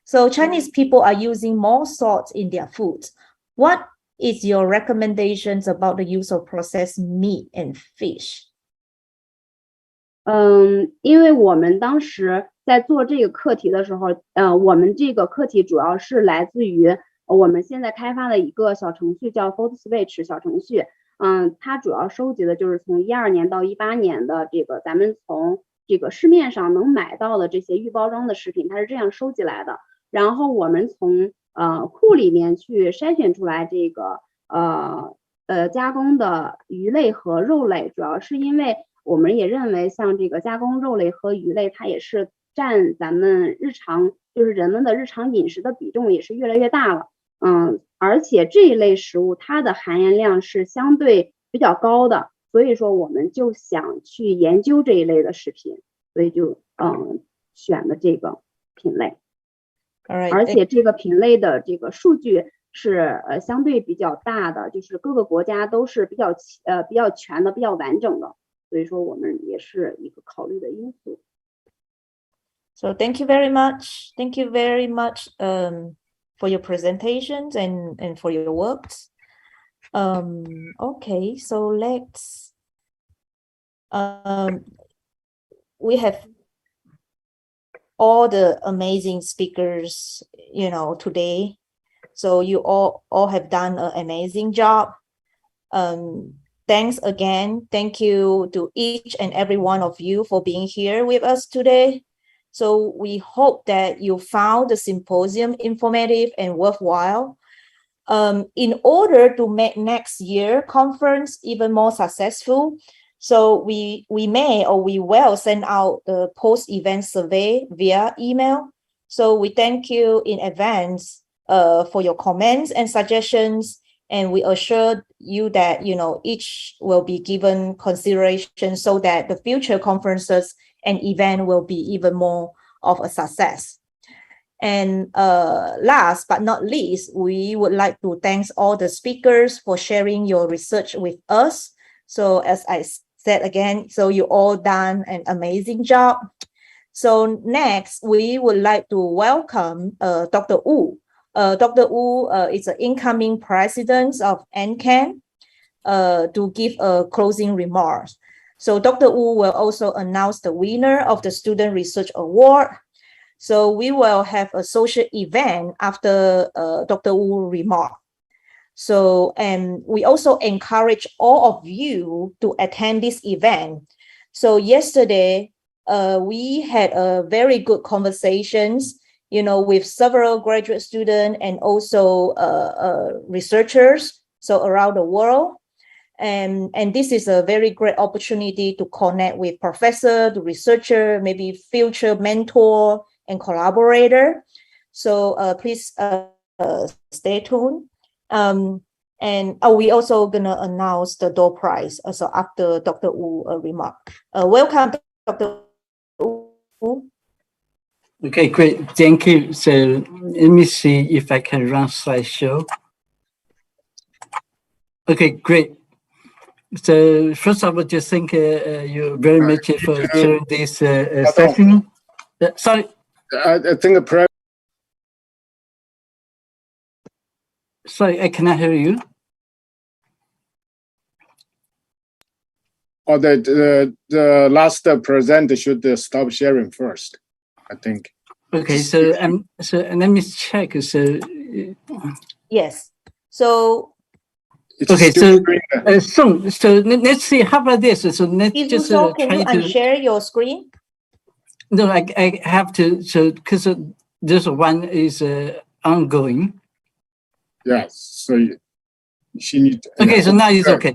So Chinese people are using more salt in their food. What is your recommendations about the use of processed meat and fish? 因为我们当时在做这个课题的时候，我们这个课题主要是来自于我们现在开发的一个小程序叫 Food Switch 小程序。它主要收集的就是从12年到18年的这个咱们从这个市面上能买到的这些预包装的食品，它是这样收集来的。然后我们从库里面去筛选出来这个加工的鱼类和肉类，主要是因为我们也认为像这个加工肉类和鱼类，它也是占咱们日常就是人们的日常饮食的比重也是越来越大了。而且这一类食物它的含盐量是相对比较高的，所以说我们就想去研究这一类的食品，所以就选了这个品类。而且这个品类的这个数据是相对比较大的，就是各个国家都是比较全的、比较完整的，所以说我们也是一个考虑的因素。So thank you very much. Thank you very much. For your presentations and for your works. Okay, so let's we have all the amazing speakers, today. So you all have done an amazing job. Thanks again. Thank you to each and every one of you for being here with us today. So we hope that you found the symposium informative and worthwhile. In order to make next year conference even more successful, so we may or we will send out the post-event survey via email. So we thank you in advance for your comments and suggestions, and we assure you that each will be given consideration so that the future conferences and event will be even more of a success. And last but not least, we would like to thank all the speakers for sharing your research with us. So as I said again, so you all done an amazing job. So next, we would like to welcome Dr. Wu. Dr. Wu is the incoming president of NACAN to give a closing remark. So Dr. Wu will also announce the winner of the Student Research Award. So we will have a social event after Dr. Wu's remark. So, and we also encourage all of you to attend this event. So yesterday, we had a very good conversations, with several graduate students and also researchers, so around the world. And this is a very great opportunity to connect with professor, the researcher, maybe future mentor and collaborator. So please stay tuned. And we also gonna announce the door prize also after Dr. Wu remark. Welcome, Dr. Wu. Okay, great. Thank you. So let me see if I can run slideshow. Okay, great. So first, I would just thank you very much for sharing this session. Sorry. I think sorry, I cannot hear you. Or the last presenter should stop sharing first. I think. Okay, so let me check. So Yes. So It's okay, still so showing that. so let's see. How about this? So let's if you just so, can you try to. unshare your screen? No, I have to. So because this one is ongoing. Yes. So she needs. Okay, so now it's okay.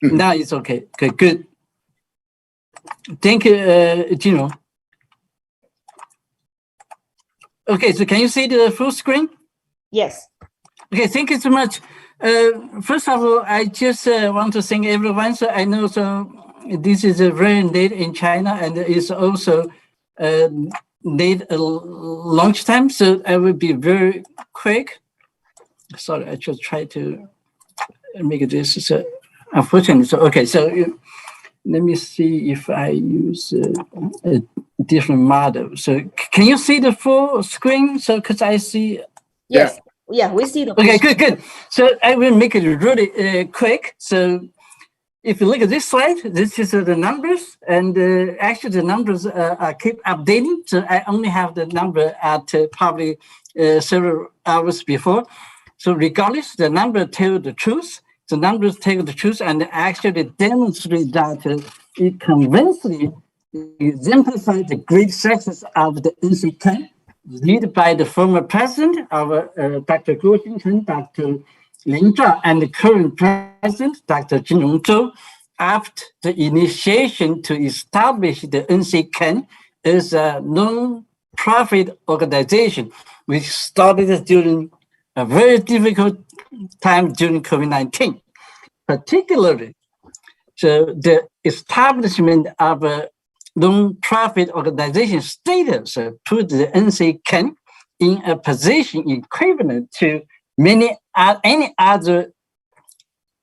Now it's okay. Okay, good. Thank you, Gino. Okay, so can you see the full screen? Yes. Okay, thank you so much. First of all, I just want to thank everyone. So I know this is very late in China, and it's also late lunchtime. So I will be very quick. Sorry, I just try to make this. So unfortunately, so okay. So let me see if I use a different model. So can you see the full screen? So because I see. Yes. Yeah, we see the. Okay, good. So I will make it really quick. So if you look at this slide, this is the numbers, and actually the numbers keep updating. So I only have the number at probably several hours before. So regardless, the number tell the truth. The numbers tell the truth and actually demonstrate that it convincingly exemplifies the great success of the NACAN, led by the former president, our Dr. Guo Xingchen, Dr. Limin Zhang, and the current president, Dr. Jinrong Zhou, after the initiation to establish the NACAN as a non-profit organization, which started during a very difficult time during COVID-19, particularly so the establishment of a non-profit organization status put the NACAN in a position equivalent to any other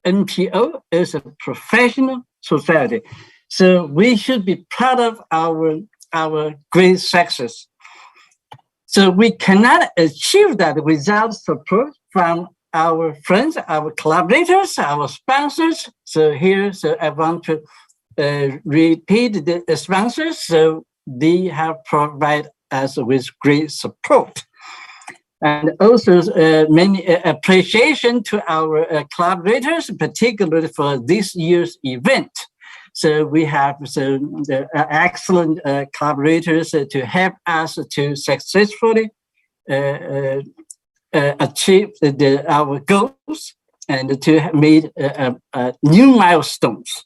NPO as a professional society. So we should be proud of our great success. So we cannot achieve that without support from our friends, our collaborators, our sponsors. So here, so I want to repeat the sponsors. So they have provided us with great support. And also many appreciation to our collaborators, particularly for this year's event. So we have the excellent collaborators to help us to successfully achieve our goals and to make new milestones.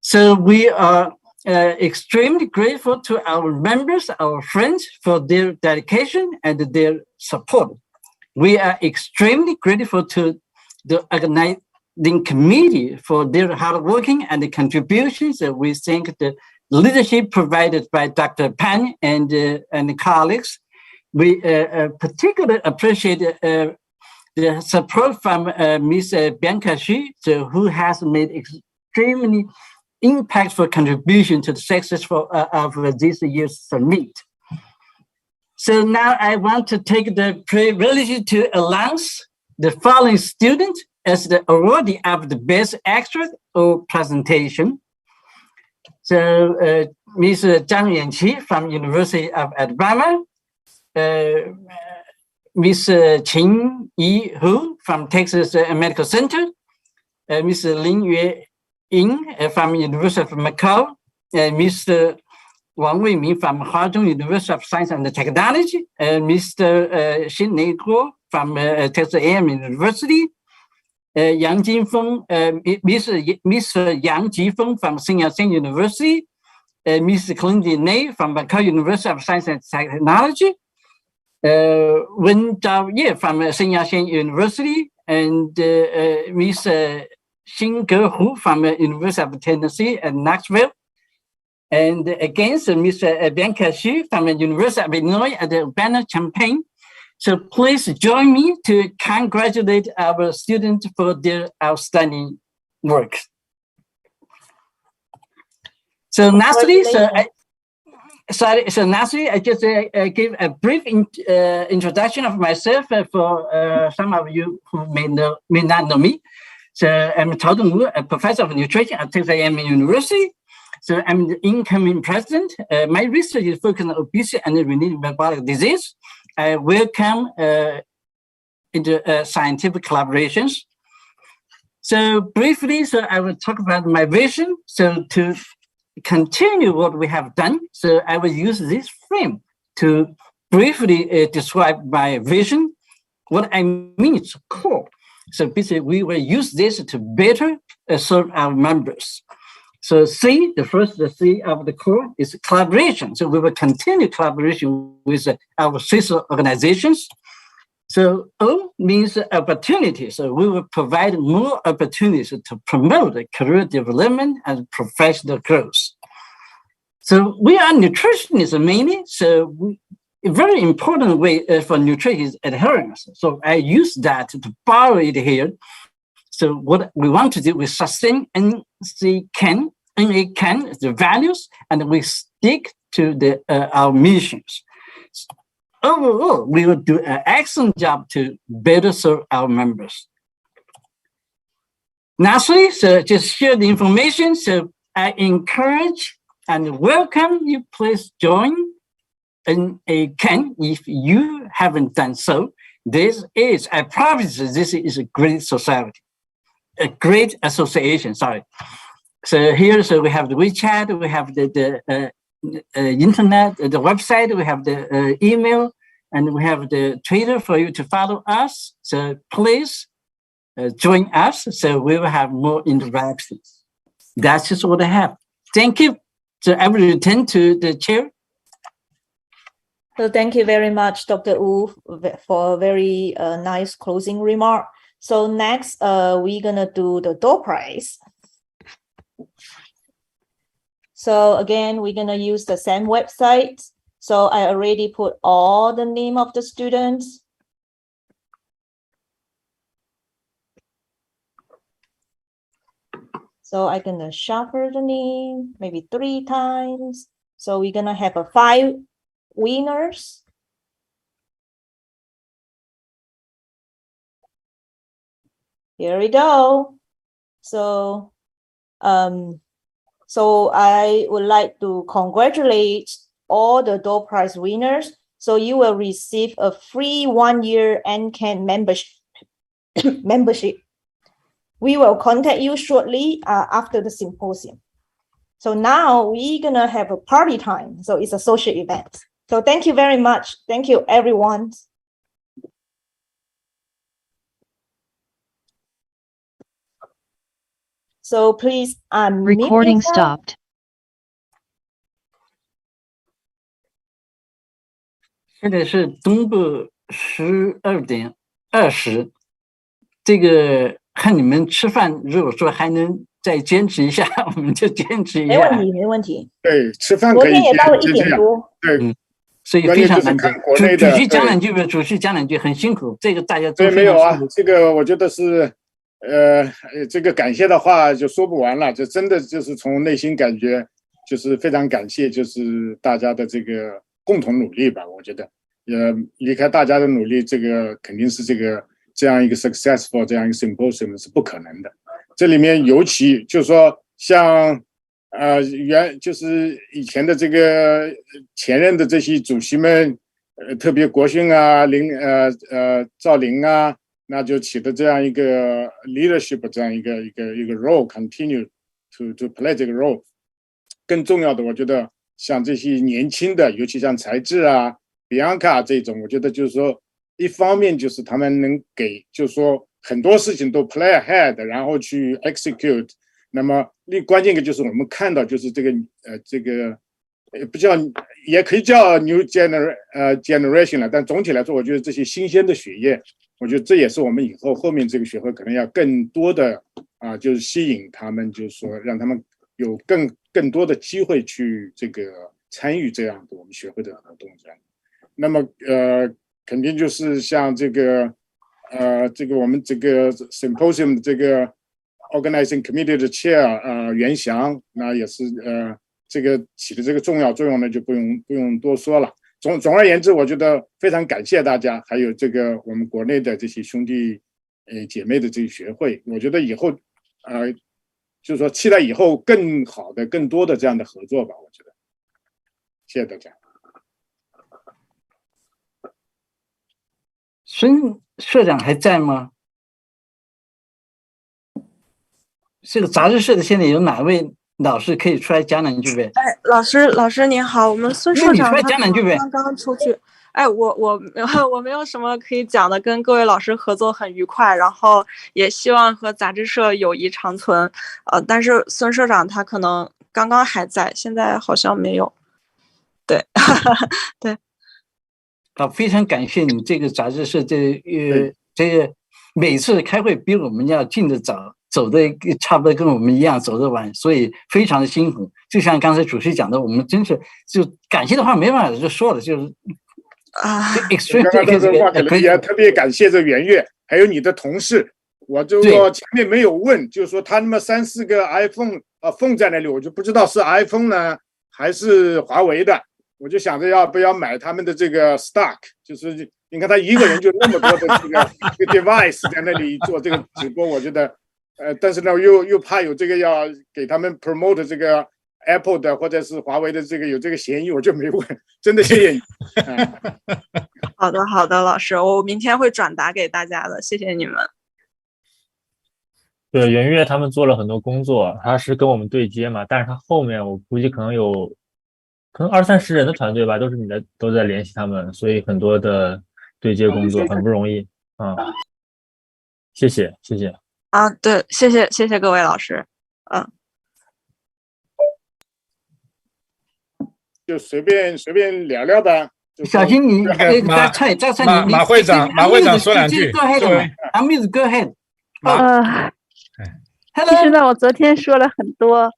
So we are extremely grateful to our members, our friends, for their dedication and their support. We are extremely grateful to the organizing committee for their hard working and the contributions. We thank the leadership provided by Dr. Pan and colleagues. We particularly appreciate the support from Ms. Bianca Xu, who has made extremely impactful contribution to the success of this year's summit. So now I want to take the privilege to announce the following student as the awardee of the best extra or presentation. So Ms. Zhang Yanqi from University of Alabama, Ms. Qin Yi Hu from Texas Medical Center, Ms. Lin Yue Ying from University of Macau, Mr. Wang Weiming from Huazhong University of Science and Technology, Mr. Xin Guo from Texas A&M University, Yang Jinfeng, Mr. Yang Jifeng from Sun Yat-sen University, Ms. Clindy Ney from Macau University of Science and Technology, Wen Zhao Ye from Sun Yat-sen University, and Ms. Xingge Hu from University of Tennessee at Knoxville, and against Mr. Bianca Xu from the University of Illinois at the Urbana-Champaign. So please join me to congratulate our students for their outstanding work. So lastly, lastly, I just give a brief introduction of myself for some of you who may not know me. So I'm Xiao Ting Liu, a professor of nutrition at Texas A&M University. So I'm the incoming president. My research is focused on obesity and related metabolic disease. I welcome into scientific collaborations. So briefly, I will talk about my vision. So to continue what we have done, so I will use this frame to briefly describe my vision. What I mean is core. So basically, we will use this to better serve our members. So C, the C of the core is collaboration. So we will continue collaboration with our sister organizations. So O means opportunity. So we will provide more opportunities to promote career development and professional growth. So we are nutritionists mainly. So a very important way for nutrition is adherence. So I use that to borrow it here. So what we want to do, we sustain NACAN, the values, and we stick to our missions. Overall, we will do an excellent job to better serve our members. Lastly, so just share the information. So I encourage and welcome you. Please join NACAN if you haven't done so. I promise this is a great society, a great association, sorry. So here, so we have the WeChat, we have the internet, the website, we have the email, and we have the Twitter for you to follow us. So please join us so we will have more interactions. That's just what I have. Thank you. So I will return to the chair. So thank you very much, Dr. Wu, for a very nice closing remark. So next, we're gonna do the door prize. So again, we're gonna use the same website. So I already put all the name of the students. So I'm gonna shuffle the name maybe 3 times. So we're gonna have 5 winners. Here we go. So I would like to congratulate all the door prize winners. So you will receive a free 1-year NACAN membership. We will contact you shortly after the symposium. So now we're gonna have a party time. So it's a social event. So thank you very much. Thank you, everyone. So please unmute Recording yourself. stopped. 现在是东部12:20，这个看你们吃饭，如果说还能再坚持一下，我们就坚持一下。没问题，没问题。对，吃饭昨可以天也到了坚持1点多。对，所以非常难得。国内的主席讲两句吧，主席讲两句，很辛苦，这个大家都对，没有啊非常辛苦。，这个我觉得是，这个感谢的话就说不完了，就真的就是从内心感觉，就是非常感谢，就是大家的这个共同努力吧。我觉得，离开大家的努力，这个肯定是这样一个 successful 这样一个 symposium 是不可能的。这里面尤其就是说像。就是以前的这个前任的这些主席们，特别国训啊、赵林啊，那就起的这样一个 leadership 这样一个 role continue to play 这个 role。更重要的，我觉得像这些年轻的，尤其像才智啊、Bianca 这种，我觉得就是说，一方面就是他们能给，就是说很多事情都 play ahead， 然后去 execute。那么关键一个就是我们看到就是这个不叫也可以叫 new generation 了，但总体来说，我觉得这些新鲜的血液，我觉得这也是我们以后面这个学会可能要更多的就是吸引他们，就是说让他们有更多的机会去这个参与这样的我们学会的活动这样。那么肯定就是像这个我们这个 symposium 的这个。Organizing Committee 的 Chair 袁翔，那也是这个起的这个重要作用呢，就不用多说了。总而言之，我觉得非常感谢大家，还有这个我们国内的这些兄弟姐妹的这些学会。我觉得以后就是说期待以后更好的、更多的这样的合作吧，我觉得。谢谢大家。孙社长还在吗？这个杂志社的现在有哪位老师可以出来讲两句呗？哎，老师您好，我们孙社长他刚刚出去。哎，我没有什么可以讲的，跟各位老师合作很愉快，然后也希望和杂志社友谊长存。但是孙社长他可能刚刚还在，现在好像没有。对，对。好，非常感谢你这个杂志社这个每次开会比我们要进得早，走的差不多跟我们一样走得晚，所以非常的辛苦。就像刚才主席讲的，我们真是就感谢的话没办法就说了，就是啊，刚刚这话可能也特别感谢这圆月，还有你的同事。我就说前面没有问，就是说他那么3、4个 iPhone phone 在那里，我就不知道是 iPhone 呢还是华为的。我就想着要不要买他们的这个 stock， 就是你看他一个人就那么多的这个device 在那里做这个直播，我觉得，但是呢又怕有这个要给他们 promote 这个 Apple 的或者是华为的这个有这个嫌疑，我就没问，真的谢谢你。好的，老师，我明天会转达给大家的，谢谢你们。对，圆月他们做了很多工作，他是跟我们对接嘛，但是他后面我估计可能20、30人的团队吧，都在联系他们，所以很多的对接工作很不容易啊。谢谢。啊，对，谢谢各位老师。就随便聊聊吧。小金，你马会长说两句。Go ahead。其实呢，我昨天说了很多。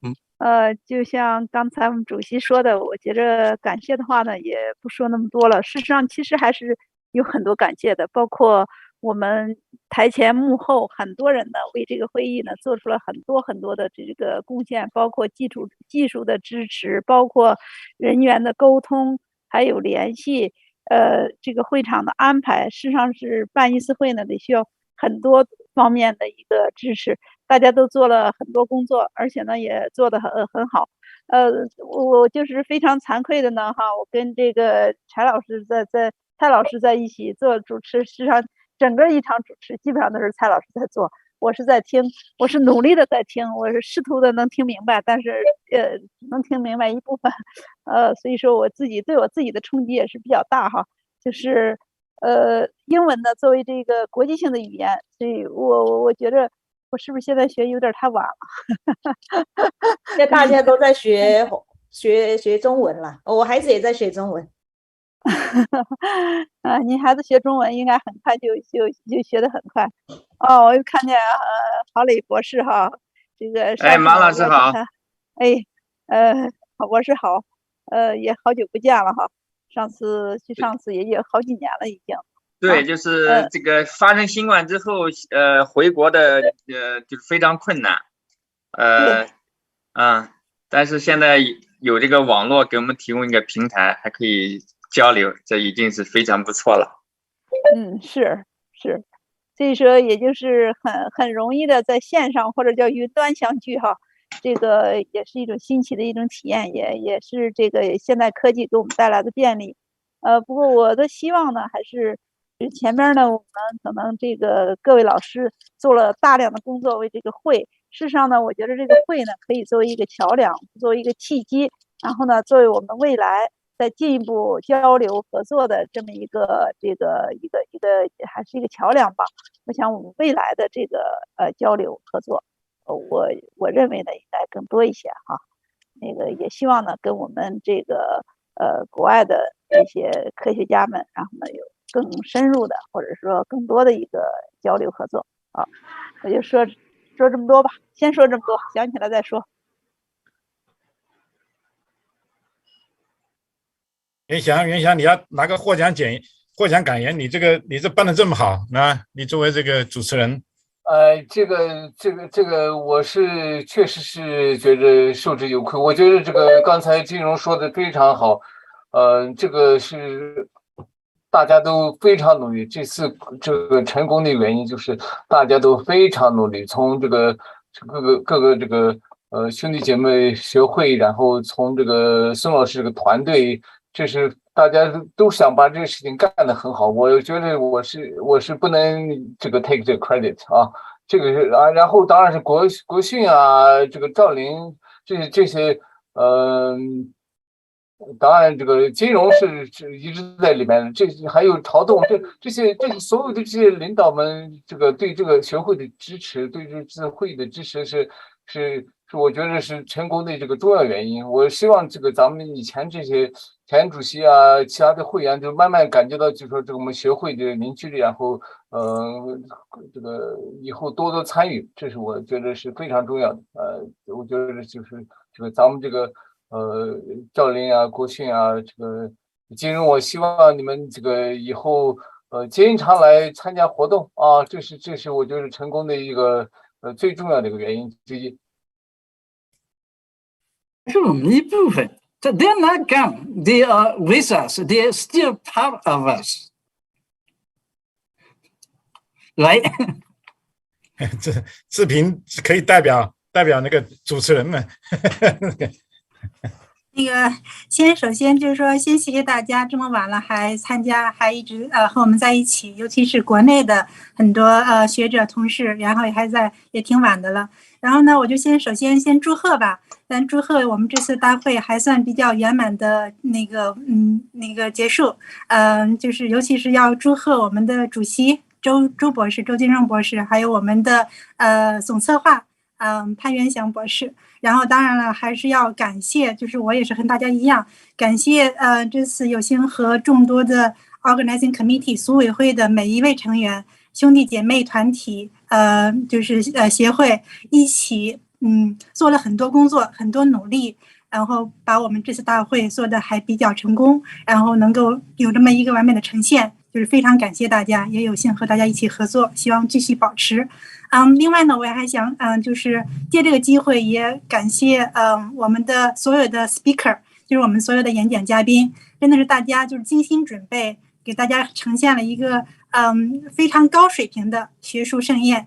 就像刚才我们主席说的，我觉着感谢的话呢，也不说那么多了。事实上，其实还是有很多感谢的，包括我们台前幕后很多人呢，为这个会议呢做出了很多的这个贡献，包括技术的支持，包括人员的沟通，还有联系，这个会场的安排。事实上是办一次会呢，得需要很多方面的一个支持。大家都做了很多工作，而且呢也做得很好。我就是非常惭愧的呢我跟这个蔡老师在一起做主持，事实上整个一场主持基本上都是蔡老师在做，我是在听，我是努力的在听，我是试图的能听明白，但是能听明白一部分。所以说对我自己的冲击也是比较大就是英文呢作为这个国际性的语言，所以我觉着我是不是现在学有点太晚了？现在大家都在学中文了，我孩子也在学中文。你孩子学中文应该很快就学得很快。我又看见郝磊博士这个马老师好。郝博士好，也好久不见了上次也有好几年了已经。对，就是这个发生新冠之后，回国的就是非常困难，但是现在有这个网络给我们提供一个平台，还可以交流，这已经是非常不错了。是，所以说也就是很容易的在线上或者叫云端相聚这个也是一种新奇的一种体验，也是这个现代科技给我们带来的便利。不过我的希望呢，还是前面呢，我们可能这个各位老师做了大量的工作为这个会。事实上呢，我觉得这个会呢，可以作为一个桥梁，作为一个契机，然后呢，作为我们未来再进一步交流合作的这么一个还是一个桥梁吧。我想我们未来的这个交流合作，我认为呢应该更多一些那个也希望呢跟我们这个国外的这些科学家们，然后呢有更深入的或者说更多的一个交流合作。我就说这么多吧，先说这么多，想起来再说。袁翔，你要拿个获奖感言，你这办得这么好，你作为这个主持人，这个我是确实是觉得受之有愧。我觉得这个刚才金融说的非常好，这个是大家都非常努力。这次这个成功的原因就是大家都非常努力，从这个各个这个兄弟姐妹学会，然后从这个孙老师这个团队，这是大家都想把这个事情干得很好。我觉得我是不能这个 take 这个 credit 啊，这个是啊，然后当然是国训啊，这个赵林这些当然，这个金融是一直在里面的，这还有曹栋，这些所有的这些领导们，这个对这个学会的支持，对这次会议的支持是，我觉得是成功的这个重要原因。我希望这个咱们以前这些前主席啊，其他的会员就慢慢感觉到，就说这个我们学会的凝聚力，然后这个以后多多参与，这是我觉得是非常重要的。我觉得就是这个咱们这个。赵林啊，国训啊，这个金融，我希望你们这个以后经常来参加活动啊，这是我觉得成功的一个最重要的一个原因之一。是我们一部分，这 they're not gone, they are with us, they are still part of us. 来，这视频可以代表那个主持人们。那个首先就是说，先谢谢大家这么晚了还参加，还一直和我们在一起，尤其是国内的很多学者同事，然后也挺晚的了。然后呢，我就首先祝贺吧，祝贺我们这次大会还算比较圆满的那个结束。就是尤其是要祝贺我们的主席周博士、周金荣博士，还有我们的总策划潘元祥博士。然后当然了，还是要感谢，就是我也是和大家一样，感谢这次有幸和众多的 organizing committee 组委会的每一位成员、兄弟姐妹团体，就是协会一起做了很多工作，很多努力，然后把我们这次大会做的还比较成功，然后能够有这么一个完美的呈现，就是非常感谢大家，也有幸和大家一起合作，希望继续保持。另外呢，我也还想就是借这个机会也感谢我们的所有的 speaker， 就是我们所有的演讲嘉宾，真的是大家就是精心准备，给大家呈现了一个非常高水平的学术盛宴。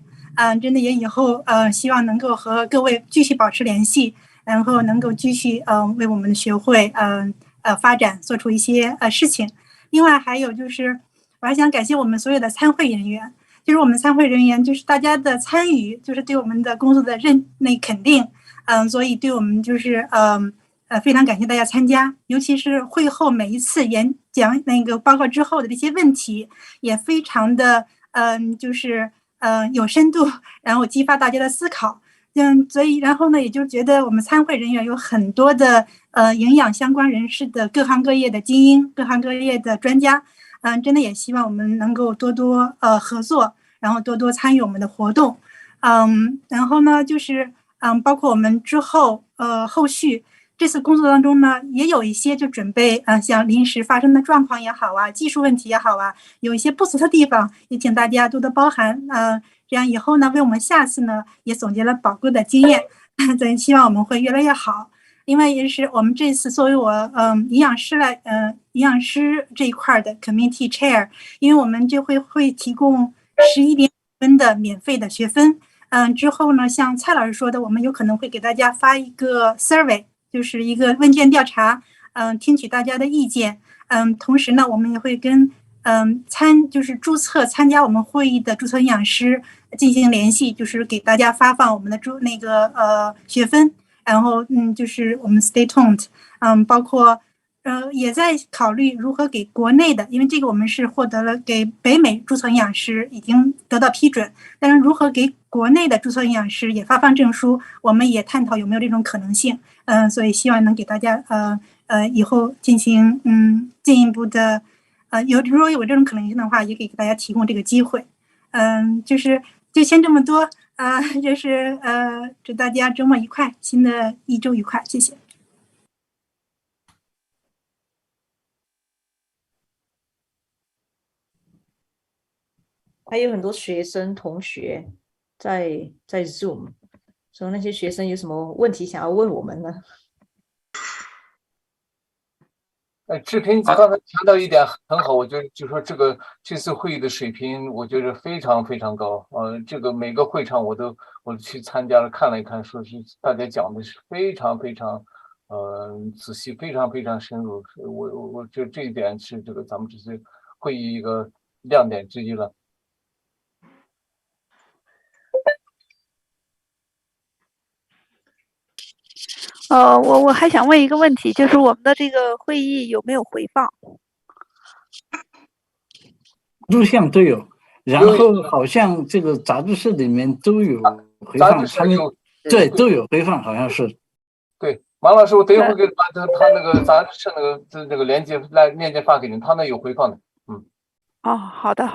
真的也以后希望能够和各位继续保持联系，然后能够继续为我们的学会发展做出一些事情。另外还有就是我还想感谢我们所有的参会人员。就是我们参会人员，就是大家的参与，就是对我们的工作的肯定，所以对我们就是非常感谢大家参加，尤其是会后每一次演讲那个报告之后的这些问题，也非常的就是有深度，然后激发大家的思考，所以然后呢，也就觉得我们参会人员有很多的营养相关人士的各行各业的精英，各行各业的专家。真的也希望我们能够多多合作，然后多多参与我们的活动，然后呢就是包括我们之后后续这次工作当中呢，也有一些就准备像临时发生的状况也好啊，技术问题也好啊，有一些不足的地方，也请大家多多包涵，这样以后呢为我们下次呢也总结了宝贵的经验，所以希望我们会越来越好。另外也是我们这次作为我营养师这一块的 committee chair， 因为我们就会提供11.5分的免费的学分，之后呢像蔡老师说的，我们有可能会给大家发一个 survey， 就是一个问卷调查，听取大家的意见，同时呢我们也会跟就是注册参加我们会议的注册营养师进行联系，就是给大家发放我们的学分。然后就是我们 stay tuned， 包括也在考虑如何给国内的，因为这个我们是获得了给北美注册营养师已经得到批准，但是如何给国内的注册营养师也发放证书，我们也探讨有没有这种可能性，所以希望能给大家以后进行进一步的如果有这种可能性的话，也给大家提供这个机会，就先这么多。就是祝大家周末愉快，新的一周愉快，谢谢。还有很多学生同学在 Zoom， 所以那些学生有什么问题想要问我们呢？志平刚才强调一点很好，我觉得就说这次会议的水平，我觉得非常非常高。这个每个会场我都去参加了，看了一看，说是大家讲的是非常非常仔细，非常非常深入。我觉得这一点是这个咱们这次会议一个亮点之一了。我还想问一个问题，就是我们的这个会议有没有回放？录像都有，然后好像这个杂志社里面都有回放，他们对都有回放，好像是。对，马老师，我等一会儿给把他那个杂志社那个链接发给您，他那有回放的。哦，好的，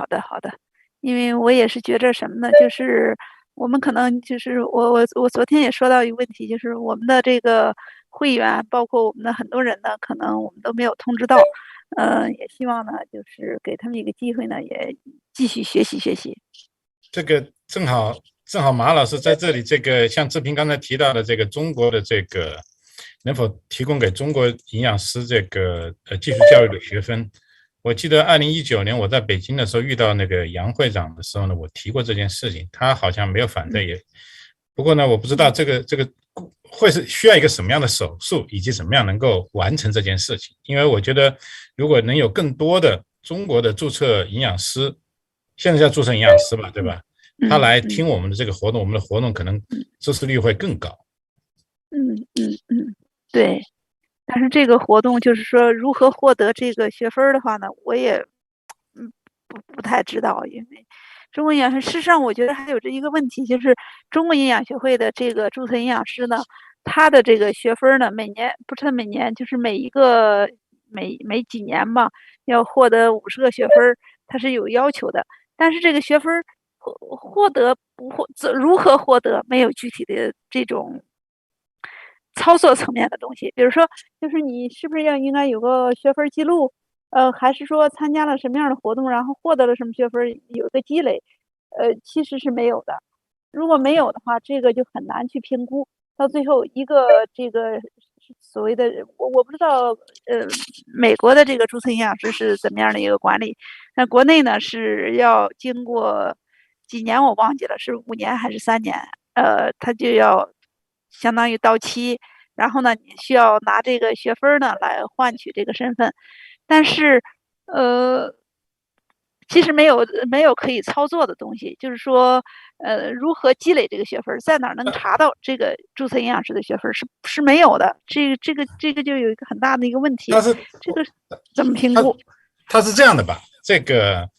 因为我也是觉着什么呢，就是我们可能就是我昨天也说到一个问题，就是我们的这个会员，包括我们的很多人呢，可能我们都没有通知到，也希望呢，就是给他们一个机会呢，也继续学习。这个正好马老师在这里，这个像志平刚才提到的这个中国的这个能否提供给中国营养师这个技术教育的学分。我记得2019年我在北京的时候遇到那个杨会长的时候呢，我提过这件事情，他好像没有反对也。不过呢，我不知道这个会是需要一个什么样的手术，以及怎么样能够完成这件事情。因为我觉得如果能有更多的中国的注册营养师，现在叫注册营养师吧，对吧？他来听我们的这个活动，我们的活动可能支持率会更高。对。但是这个活动就是说如何获得这个学分的话呢，我也不太知道，因为中国营养学事实上我觉得还有这一个问题，就是中国营养学会的这个注册营养师呢，他的这个学分呢，每年就是每几年吧，要获得50个学分，它是有要求的。但是这个学分如何获得，没有具体的这种操作层面的东西，比如说，就是你是不是应该有个学分记录，还是说参加了什么样的活动，然后获得了什么学分，有一个积累，其实是没有的。如果没有的话，这个就很难去评估。到最后一个这个所谓的，我不知道，美国的这个注册营养师是怎么样的一个管理？那国内呢是要经过几年我忘记了，是5年还是3年？他就要相当于到期，然后呢，你需要拿这个学分呢来换取这个身份，但是，其实没有可以操作的东西，就是说，如何积累这个学分，在哪儿能查到这个注册营养师的学分是没有的，这个就有一个很大的一个问题。这个怎么评估？它是这样的吧？这个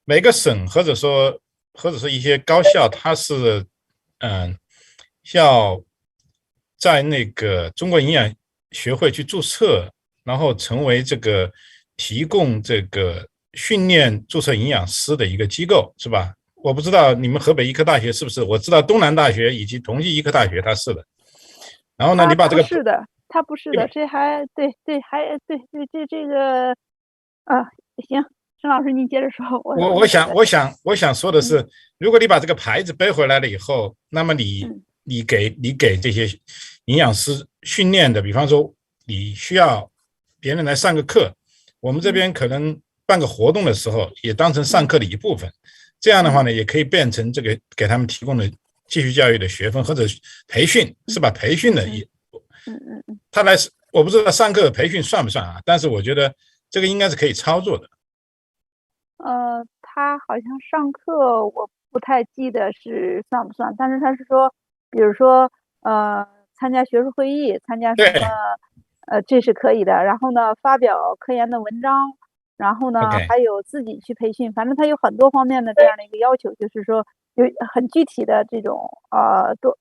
每个省或者说一些高校，它是要在那个中国营养学会去注册，然后成为这个提供这个训练注册营养师的一个机构，是吧？我不知道你们河北医科大学是不是？我知道东南大学以及同济医科大学它是的。然后呢，你把这个它不是的，这还对，这个啊，行，沈老师您接着说。我想说的是，如果你把这个牌子背回来了以后，那么你给这些营养师训练的，比方说你需要别人来上个课，我们这边可能办个活动的时候也当成上课的一部分，这样的话呢，也可以变成这个给他们提供的继续教育的学分或者培训，是吧？培训的他来，我不知道上课培训算不算啊？但是我觉得这个应该是可以操作的。他好像上课我不太记得是算不算，但是他是说，比如说参加学术会议，参加什么这是可以的。然后呢，发表科研的文章，然后呢还有自己去培训，反正他有很多方面的这样的一个要求，就是说有很具体的这种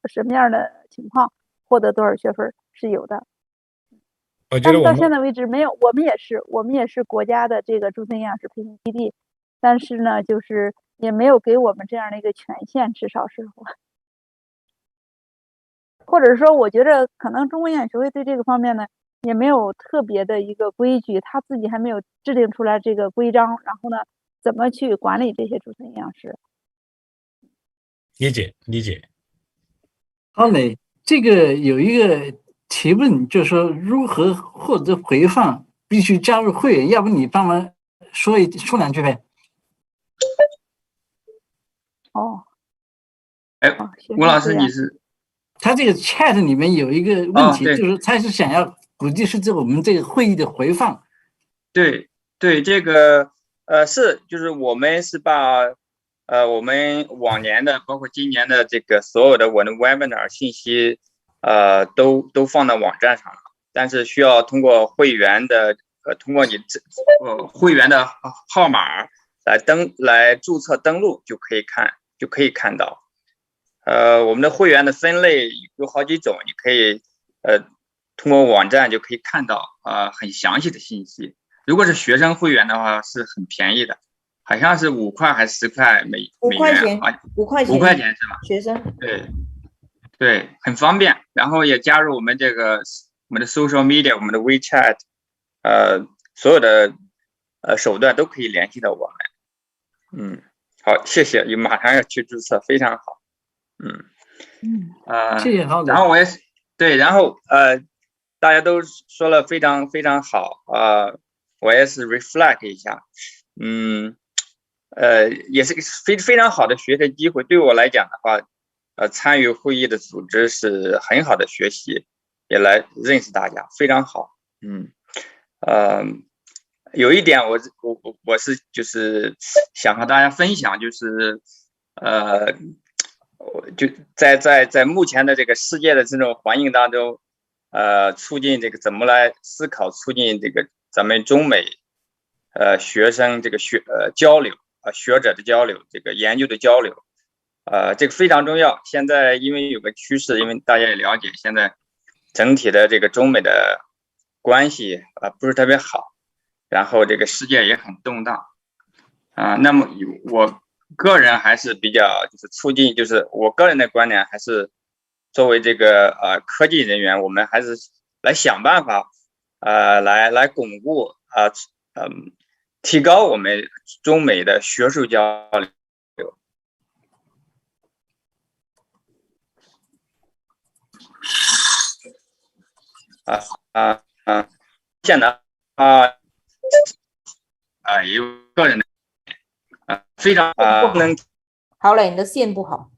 什么样的情况获得多少学分是有的。但是到现在为止没有，我们也是国家的这个注册营养师培训基地，但是呢，就是也没有给我们这样的一个权限，至少是或者说，我觉得可能中国营养学会对这个方面呢，也没有特别的一个规矩，他自己还没有制定出来这个规章，然后呢，怎么去管理这些注册营养师？理解。好嘞，这个有一个提问，就是说如何获得回放，必须加入会员，要不你帮忙说两句呗。哦，哎，吴老师，你是？他这个 chat 里面有一个问题，就是他是想要估计是我们这个会议的回放。对，这个就是我们是把我们往年的包括今年的这个所有的我的 webinar 信息都放到网站上了，但是需要通过会员的通过你会员的号码来注册登录就可以看到。我们的会员的分类有好几种，你可以通过网站就可以看到很详细的信息。如果是学生会员的话是很便宜的，好像是5块还是10块美元啊？5块钱是吧？学生对，很方便。然后也加入我们的 social media， 我们的 WeChat， 所有的手段都可以联系到我们。好，谢谢，你马上要去注册，非常好。谢谢郝总。然后我也是对，然后大家都说了非常非常好我也是 reflect 一下，也是非常好的学习机会。对我来讲的话，参与会议的组织是很好的学习，也来认识大家，非常好。有一点我是就是想和大家分享，就是就在目前的这个世界的这种环境当中，促进这个怎么来思考，促进这个咱们中美学生这个交流学者的交流，这个研究的交流，这个非常重要。现在因为有个趋势，因为大家也了解，现在整体的这个中美的关系不是特别好，然后这个世界也很动荡那么我个人还是比较就是促进，就是我个人的观点还是作为这个科技人员，我们还是来想办法来巩固提高我们中美的学术交流。现在也有个人的非常不能。好嘞，你的线不好。